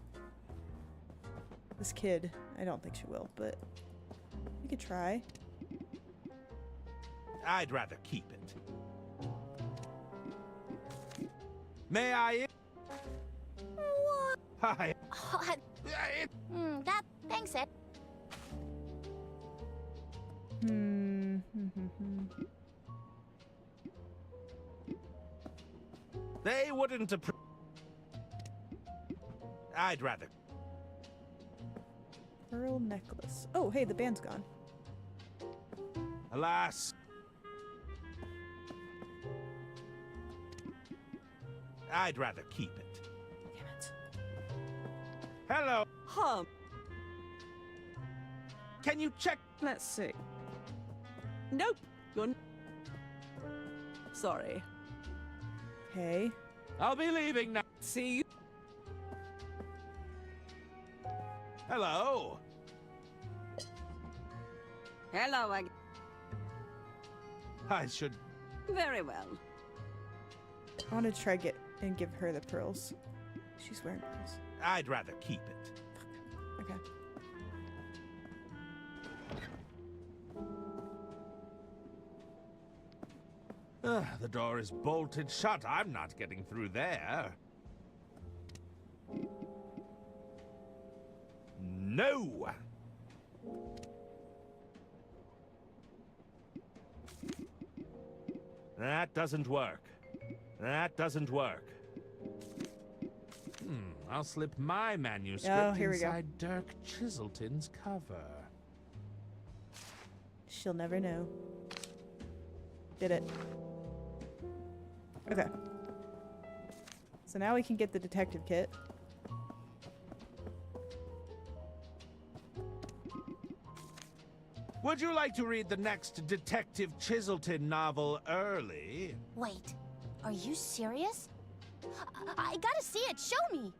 This kid, I don't think she will, but we could try. I'd rather keep it. May I? What? Hi. That thanks, Ed. They wouldn't approve. I'd rather. Pearl necklace. Oh, hey, the band's gone. Alas. I'd rather keep it. Damn it. Hello. Huh. Can you check? Let's see. Nope. You're... Sorry. Okay. I'll be leaving now. See you. Hello. Hello again. I should. Very well. I want to try and give her the pearls. She's wearing pearls. I'd rather keep it. Okay. The door is bolted shut. I'm not getting through there. No! That doesn't work. That doesn't work. I'll slip my manuscript here we go. inside Dirk Chiselton's cover. She'll never know. Did it. Okay. So now we can get the detective kit. Would you like to read the next Detective Chiselton novel early? Wait, are you serious? I gotta see it. Show me.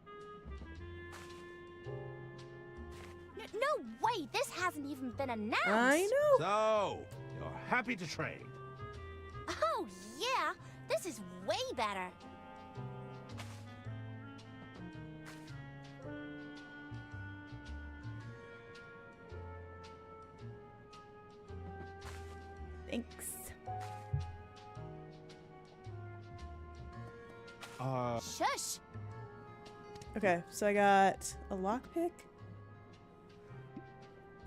No, wait. This hasn't even been announced. I know. So, you're happy to trade? Oh, yeah. This is way better. Thanks. Shush. Okay, so I got a lockpick.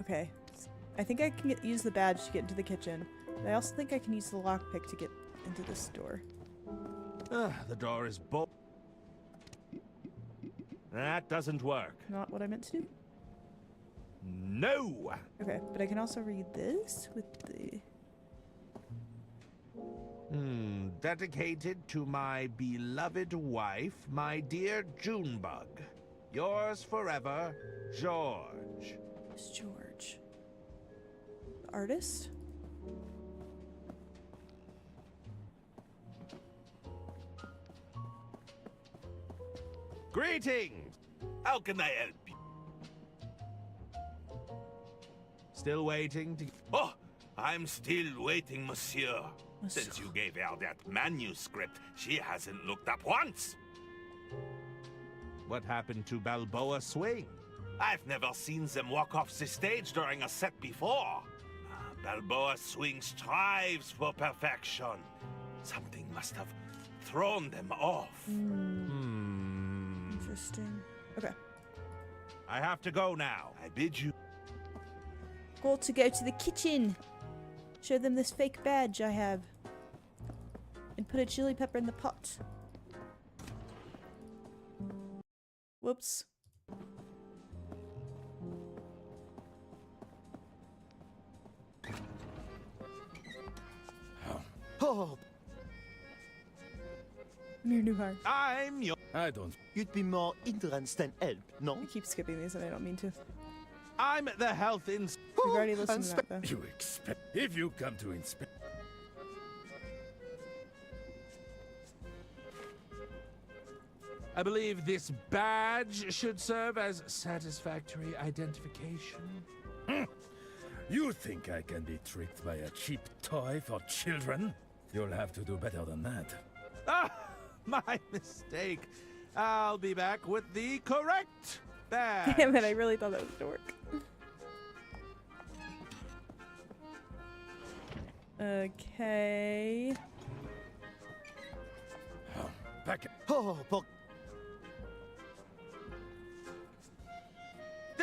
Okay. I think I can use the badge to get into the kitchen. But I also think I can use the lockpick to get into this door. The door is bolted. That doesn't work. Not what I meant to do? No! Okay, but I can also read this with the... Dedicated to my beloved wife, my dear Junebug. Yours forever, George. Who's George? The artist? Greetings! How can I help you? Still waiting to... Oh, I'm still waiting, monsieur. Since you gave her that manuscript, she hasn't looked up once. What happened to Balboa Swing? I've never seen them walk off the stage during a set before. Balboa Swing strives for perfection. Something must have thrown them off. Interesting. Okay. I have to go now. I bid you. Got to go to the kitchen. Show them this fake badge I have. And put a chili pepper in the pot. Whoops. Oh, I'm your new heart. I'm your... I don't... You'd be more hindrance than help, no? I keep skipping these and I don't mean to. I'm the health ins... We've already listened to that though. You expect... If you come to inspect... I believe this badge should serve as satisfactory identification. You think I can be tricked by a cheap toy for children? You'll have to do better than that. Ah, my mistake. I'll be back with the correct badge. Damn it, I really thought that was gonna work. Okay. Back. Oh, but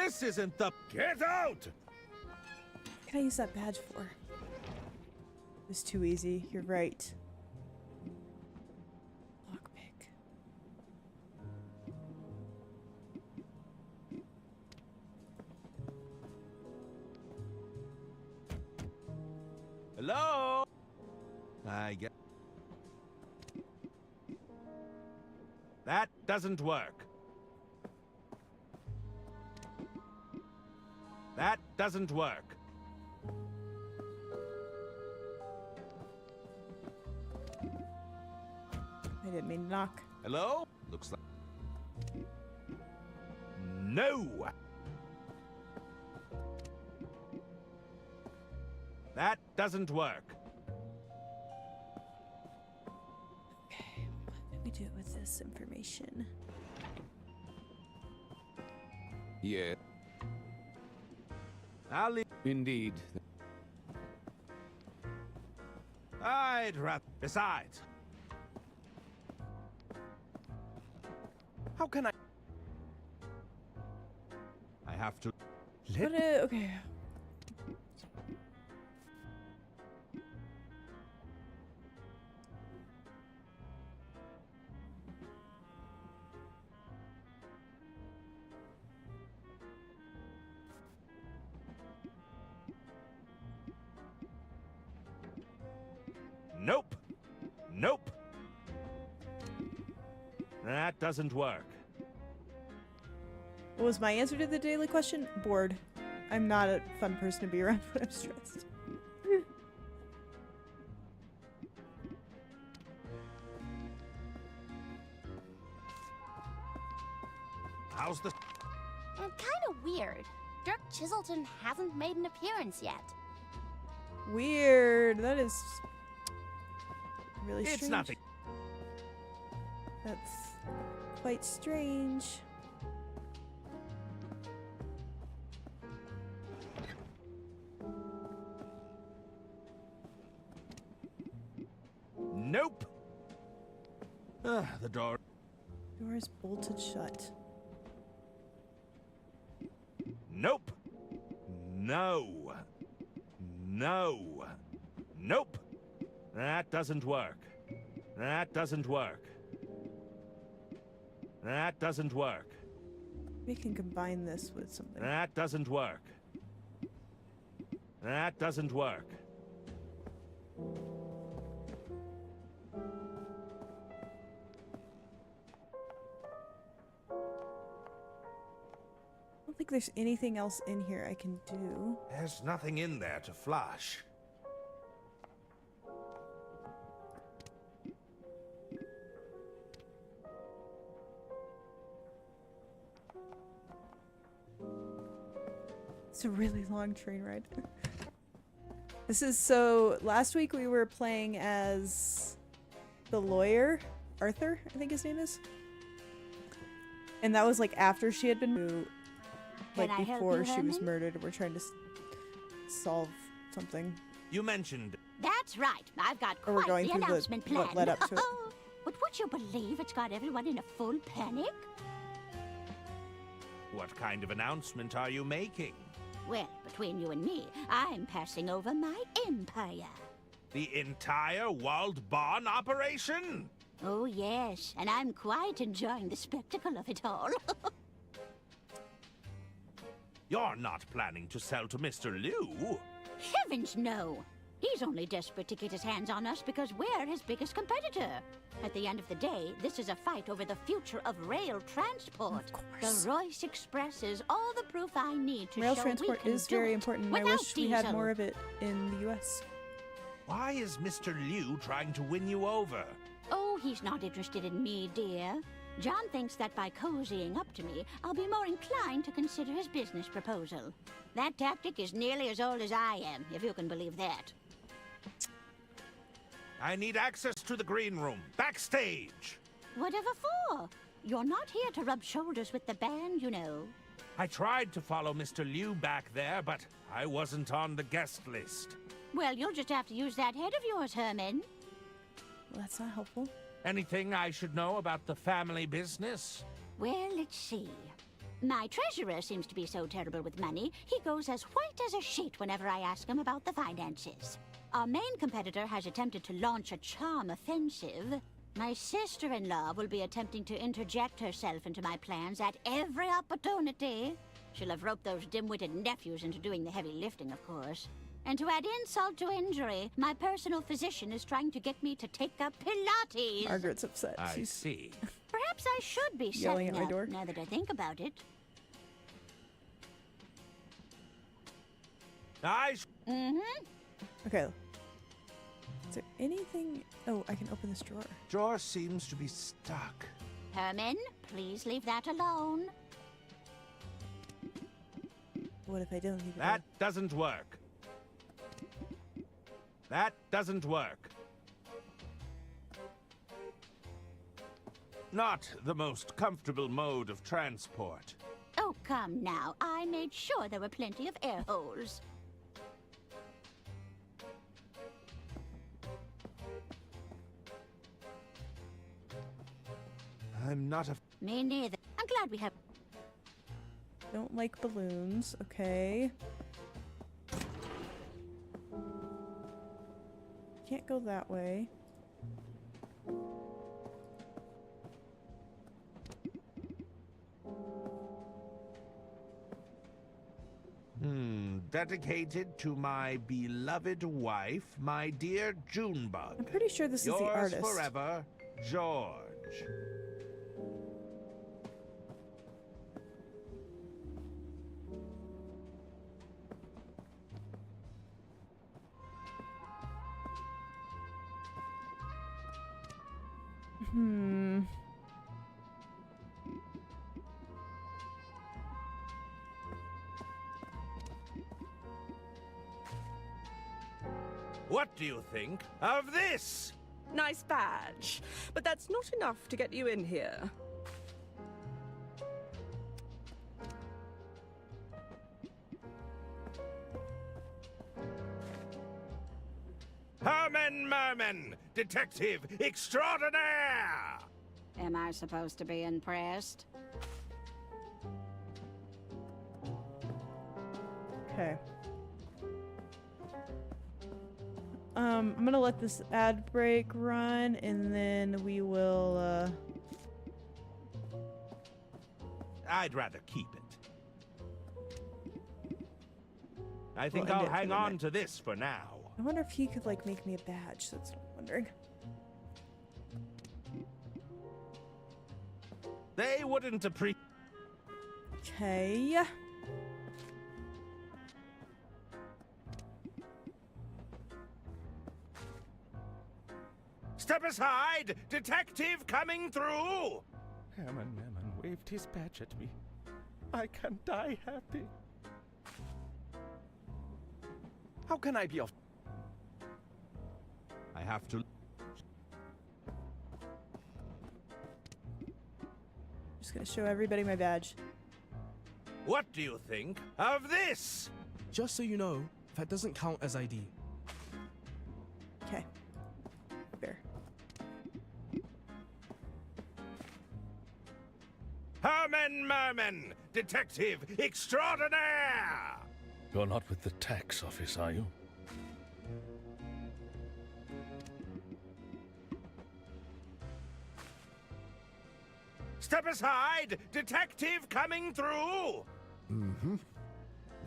This isn't the... Get out! What can I use that badge for? It was too easy. You're right. Lockpick. Hello? I get... That doesn't work. That doesn't work. I didn't mean to knock. Hello? Looks like... No! That doesn't work. Okay, what do we do with this information? Yeah. I'll leave... Indeed. I'd rather... Besides... How can I... I have to... What okay. Nope. Nope. That doesn't work. What was my answer to the daily question? Bored. I'm not a fun person to be around when I'm stressed. How's the... Kind of weird. Dirk Chiselton hasn't made an appearance yet. Weird. That is really strange. It's nothing. That's quite strange. Nope. The door... Door is bolted shut. Nope. No. No. Nope. That doesn't work. That doesn't work. That doesn't work. We can combine this with something. That doesn't work. That doesn't work. don't think there's anything else in here I can do. There's nothing in there to flush. It's a really long train ride. This is so... Last week we were playing as the lawyer, Arthur, I think his name is. And that was like after she had been moved, like before she was murdered, and we're trying to solve something. You mentioned... That's right. I've got Or we're quite going the through announcement plan. what led up to it. But would you believe it's got everyone in a full panic? What kind of announcement are you making? Well, between you and me, I'm passing over my empire. The entire walled barn operation? Oh, yes, and I'm quite enjoying the spectacle of it all. You're not planning to sell to Mr. Liu? Heavens, no! He's only desperate to get his hands on us because we're his biggest competitor. At the end of the day, this is a fight over the future of rail transport. The Royce Express is all the proof I need to Rail show transport we can is do very it important, and I without wish we had diesel. more of it in the US. Why is Mr. Liu trying to win you over? Oh, he's not interested in me, dear. John thinks that by cozying up to me, I'll be more inclined to consider his business proposal. That tactic is nearly as old as I am, if you can believe that. I need access to the green room, backstage. Whatever for? You're not here to rub shoulders with the band, you know. I tried to follow Mr. Liu back there, but I wasn't on the guest list. Well, you'll just have to use that head of yours, Herman. Well, that's not helpful. Anything I should know about the family business? Well, let's see. My treasurer seems to be so terrible with money, he goes as white as a sheet whenever I ask him about the finances. Our main competitor has attempted to launch a charm offensive. My sister-in-law will be attempting to interject herself into my plans at every opportunity. She'll have roped those dim-witted nephews into doing the heavy lifting, of course. And to add insult to injury, my personal physician is trying to get me to take up Pilates. Margaret's upset. I see. Perhaps I should be Yelling setting at my up, door. now that I think about it. Okay. Is there anything... Oh, I can open this drawer. Drawer seems to be stuck. Herman, please leave that alone. What if I don't leave it That doesn't work. That doesn't work. Not the most comfortable mode of transport. Oh, come now. I made sure there were plenty of air holes. I'm not a... Me neither. I'm glad we have... Don't like balloons. Okay. Can't go that way. Dedicated to my beloved wife, my dear Junebug. I'm pretty sure this is the Yours artist. forever, George. What do you think of this? Nice badge, but that's not enough to get you in here. Herman Merman, detective extraordinaire! Am I supposed to be impressed? Okay. I'm gonna let this ad break run, and then we will, I'd rather keep it. I think We'll end I'll it for hang the on minute. to this for now. I wonder if he could, like, make me a badge. That's what I'm wondering. They wouldn't appreciate... Okay. Step aside! Detective coming through! Herman waved his badge at me. I can die happy. How can I be of... I have to... Just gonna show everybody my badge. What do you think of this? Just so you know, that doesn't count as ID. Okay. Fair. Herman Merman, detective extraordinaire! You're not with the tax office, are you? Step aside! Detective coming through! Mm-hmm.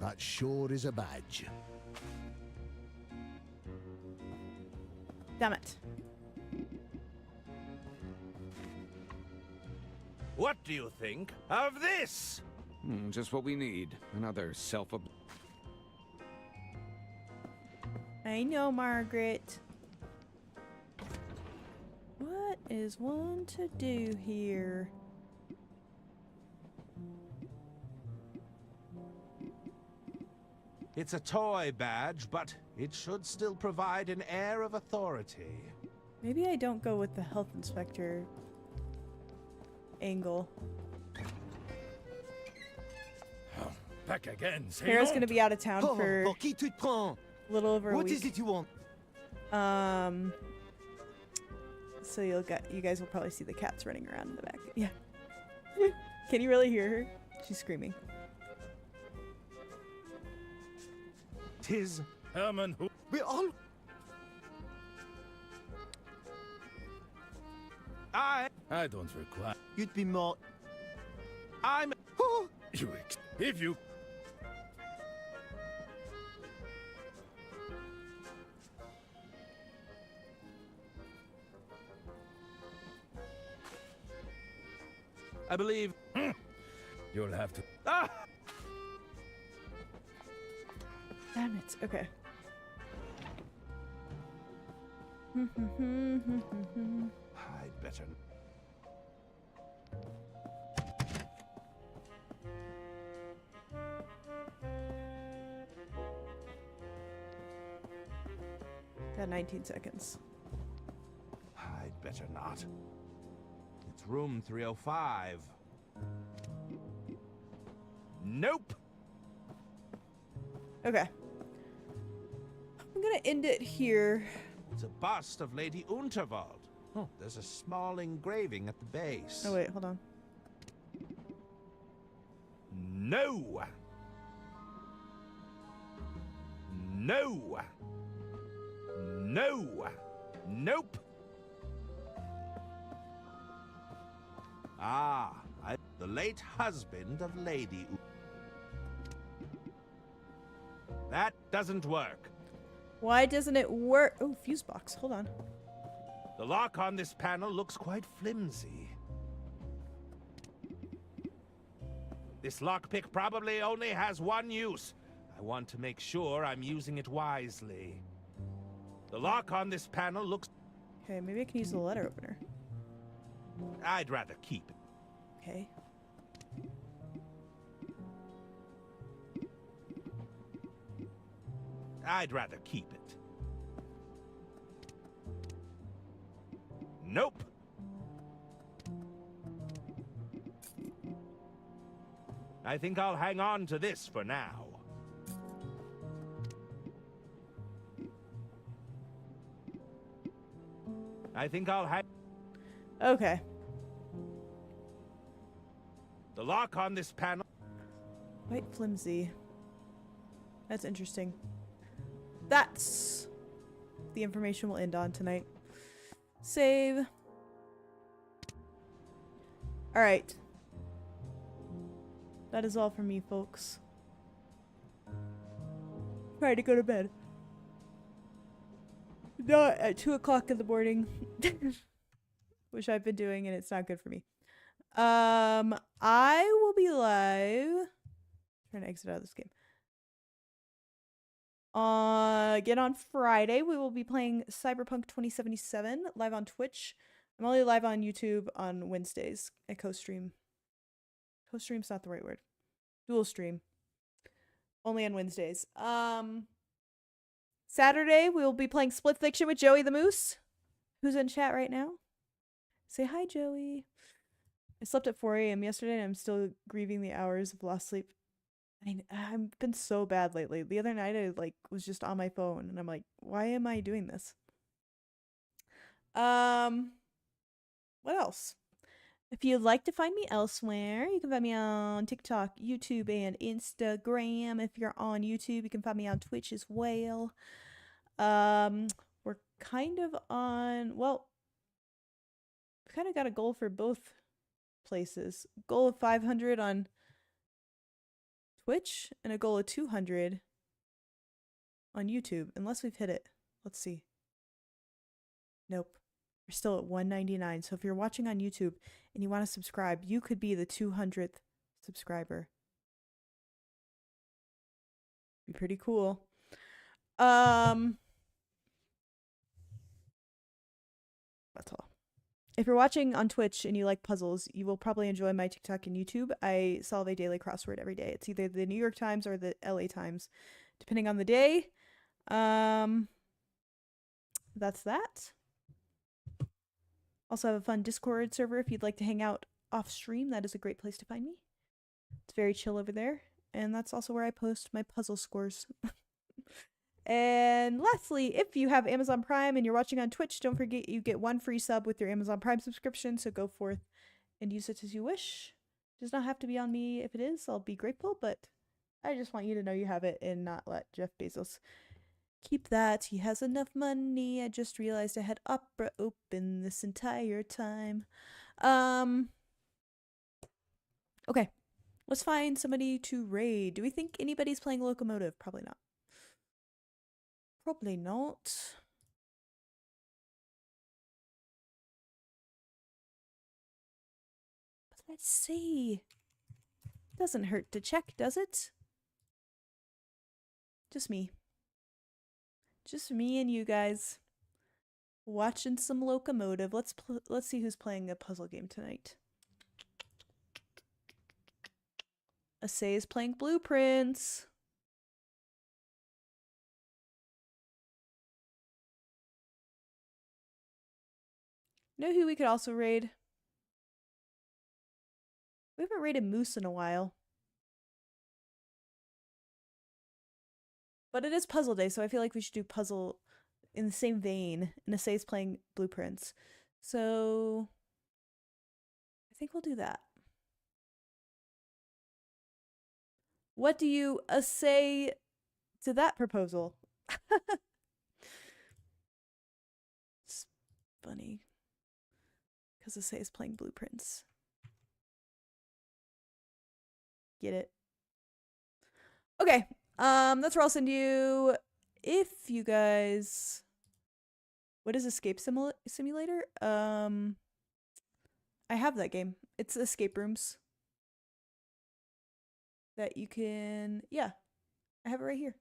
That sure is a badge. Damn it. What do you think of this? Just what we need. Another self... I know, Margaret. What is one to do here? It's a toy badge, but it should still provide an air of authority. Maybe I don't go with the health inspector angle. Back again, Kara's gonna be out of town for a little over a week. What is it you want? So you guys will probably see the cats running around in the back. Yeah. Can you really hear her? She's screaming. Tis Herman who... We all... I don't require... You'd be more... I'm... If you... I believe... You'll have to... Ah! Damn it. Okay. I'd better... Got 19 seconds. I'd better not. It's room 305. Nope! Okay. I'm gonna end it here. It's a bust of Lady Unterwald. Oh, there's a small engraving at the base. Oh wait, hold on. No! No! No! Nope! Ah, the late husband of Lady That doesn't work. Why doesn't it work? Oh, fuse box. Hold on. The lock on this panel looks quite flimsy. This lockpick probably only has one use. I want to make sure I'm using it wisely. The lock on this panel looks... Okay, maybe I can use the letter opener. I'd rather keep it. Okay. I'd rather keep it. Nope. I think I'll hang on to this for now. I think I'll hang... Okay. The lock on this panel... Quite flimsy. That's interesting. That's the information we'll end on tonight. Save. Alright. That is all from me, folks. Trying to go to bed. Not at 2 o'clock in the morning. Which I've been doing, and it's not good for me. I will be live. Trying to exit out of this game. Again on Friday, we will be playing Cyberpunk 2077 live on Twitch. I'm only live on YouTube on Wednesdays. I co-stream. Co-stream's not the right word. Dual stream. Only on Wednesdays. Saturday, we will be playing Split Fiction with Joey the Moose, who's in chat right now. Say hi, Joey. I slept at 4 a.m. yesterday, and I'm still grieving the hours of lost sleep. I've been so bad lately. The other night, I was just on my phone, and I'm like, why am I doing this? What else? If you'd like to find me elsewhere, you can find me on TikTok, YouTube, and Instagram. If you're on YouTube, you can find me on Twitch as well. We're kind of on, well, we kind of got a goal for both places. Goal of 500 on Twitch and a goal of 200 on YouTube, unless we've hit it. Let's see. Nope. We're still at 199. So if you're watching on YouTube and you want to subscribe, you could be the 200th subscriber. Be pretty cool. That's all. If you're watching on Twitch and you like puzzles, you will probably enjoy my TikTok and YouTube. I solve a daily crossword every day. It's either the New York Times or the LA Times, depending on the day. That's that. Also have a fun Discord server if you'd like to hang out off stream. That is a great place to find me. It's very chill over there. And that's also where I post my puzzle scores. And lastly, if you have Amazon Prime and you're watching on Twitch, don't forget you get 1 free sub with your Amazon Prime subscription. So go forth and use it as you wish. It does not have to be on me. If it is, I'll be grateful. But I just want you to know you have it and not let Jeff Bezos keep that. He has enough money. I just realized I had Opera open this entire time. Okay. Let's find somebody to raid. Do we think anybody's playing Locomotive? Probably not. Probably not. But let's see. Doesn't hurt to check, does it? Just me. Just me and you guys. Watching some Locomotive. Let's see who's playing a puzzle game tonight. Assay is playing Blueprints. Know who we could also raid? We haven't raided Moose in a while. But it is puzzle day, so I feel like we should do puzzle in the same vein. And Assay's playing Blueprints. So I think we'll do that. What do you say to that proposal? It's funny. Because Assay is playing Blueprints. Get it? Okay. That's where I'll send you. If you guys, what is Escape Simulator? I have that game. It's escape rooms that you can, yeah, I have it right here.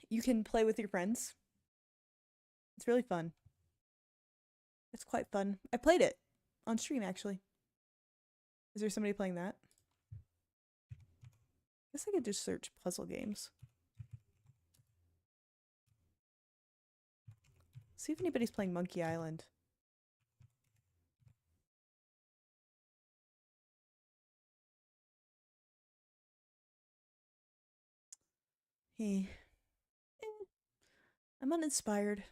You can play with your friends. It's really fun. It's quite fun. I played it on stream, actually. Is there somebody playing that? I guess I could just search puzzle games. See if anybody's playing Monkey Island. Hey. I'm uninspired.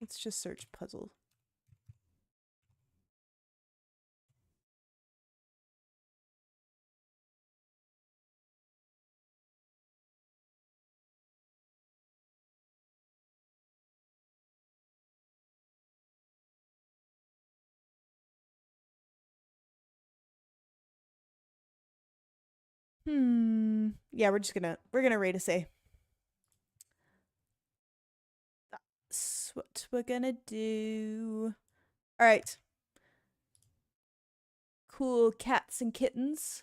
Let's just search puzzle. Yeah, we're gonna rate Assay. That's what we're gonna do. All right. cool cats and kittens.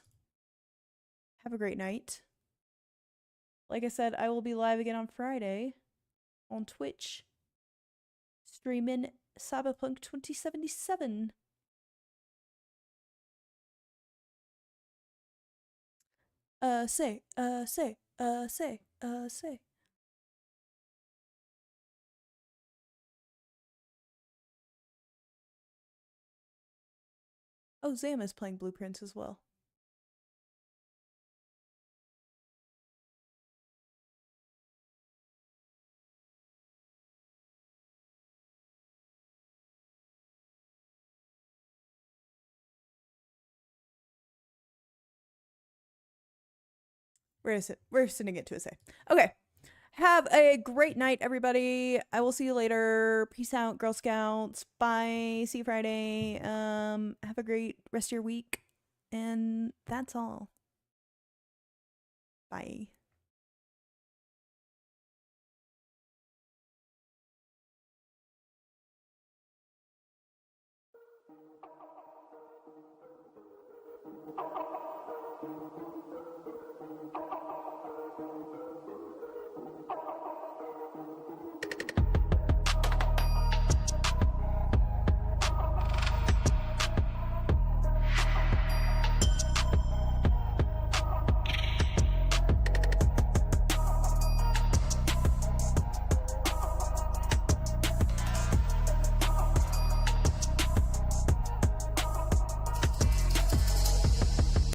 Have a great night. Like I said, I will be live again on Friday on Twitch, streaming Cyberpunk 2077. Say. Oh, Zam is playing Blueprints as well. We're sending it to a say. Okay. Have a great night, everybody. I will see you later. Peace out, Girl Scouts. Bye. See you Friday. Have a great rest of your week. And that's all. Bye.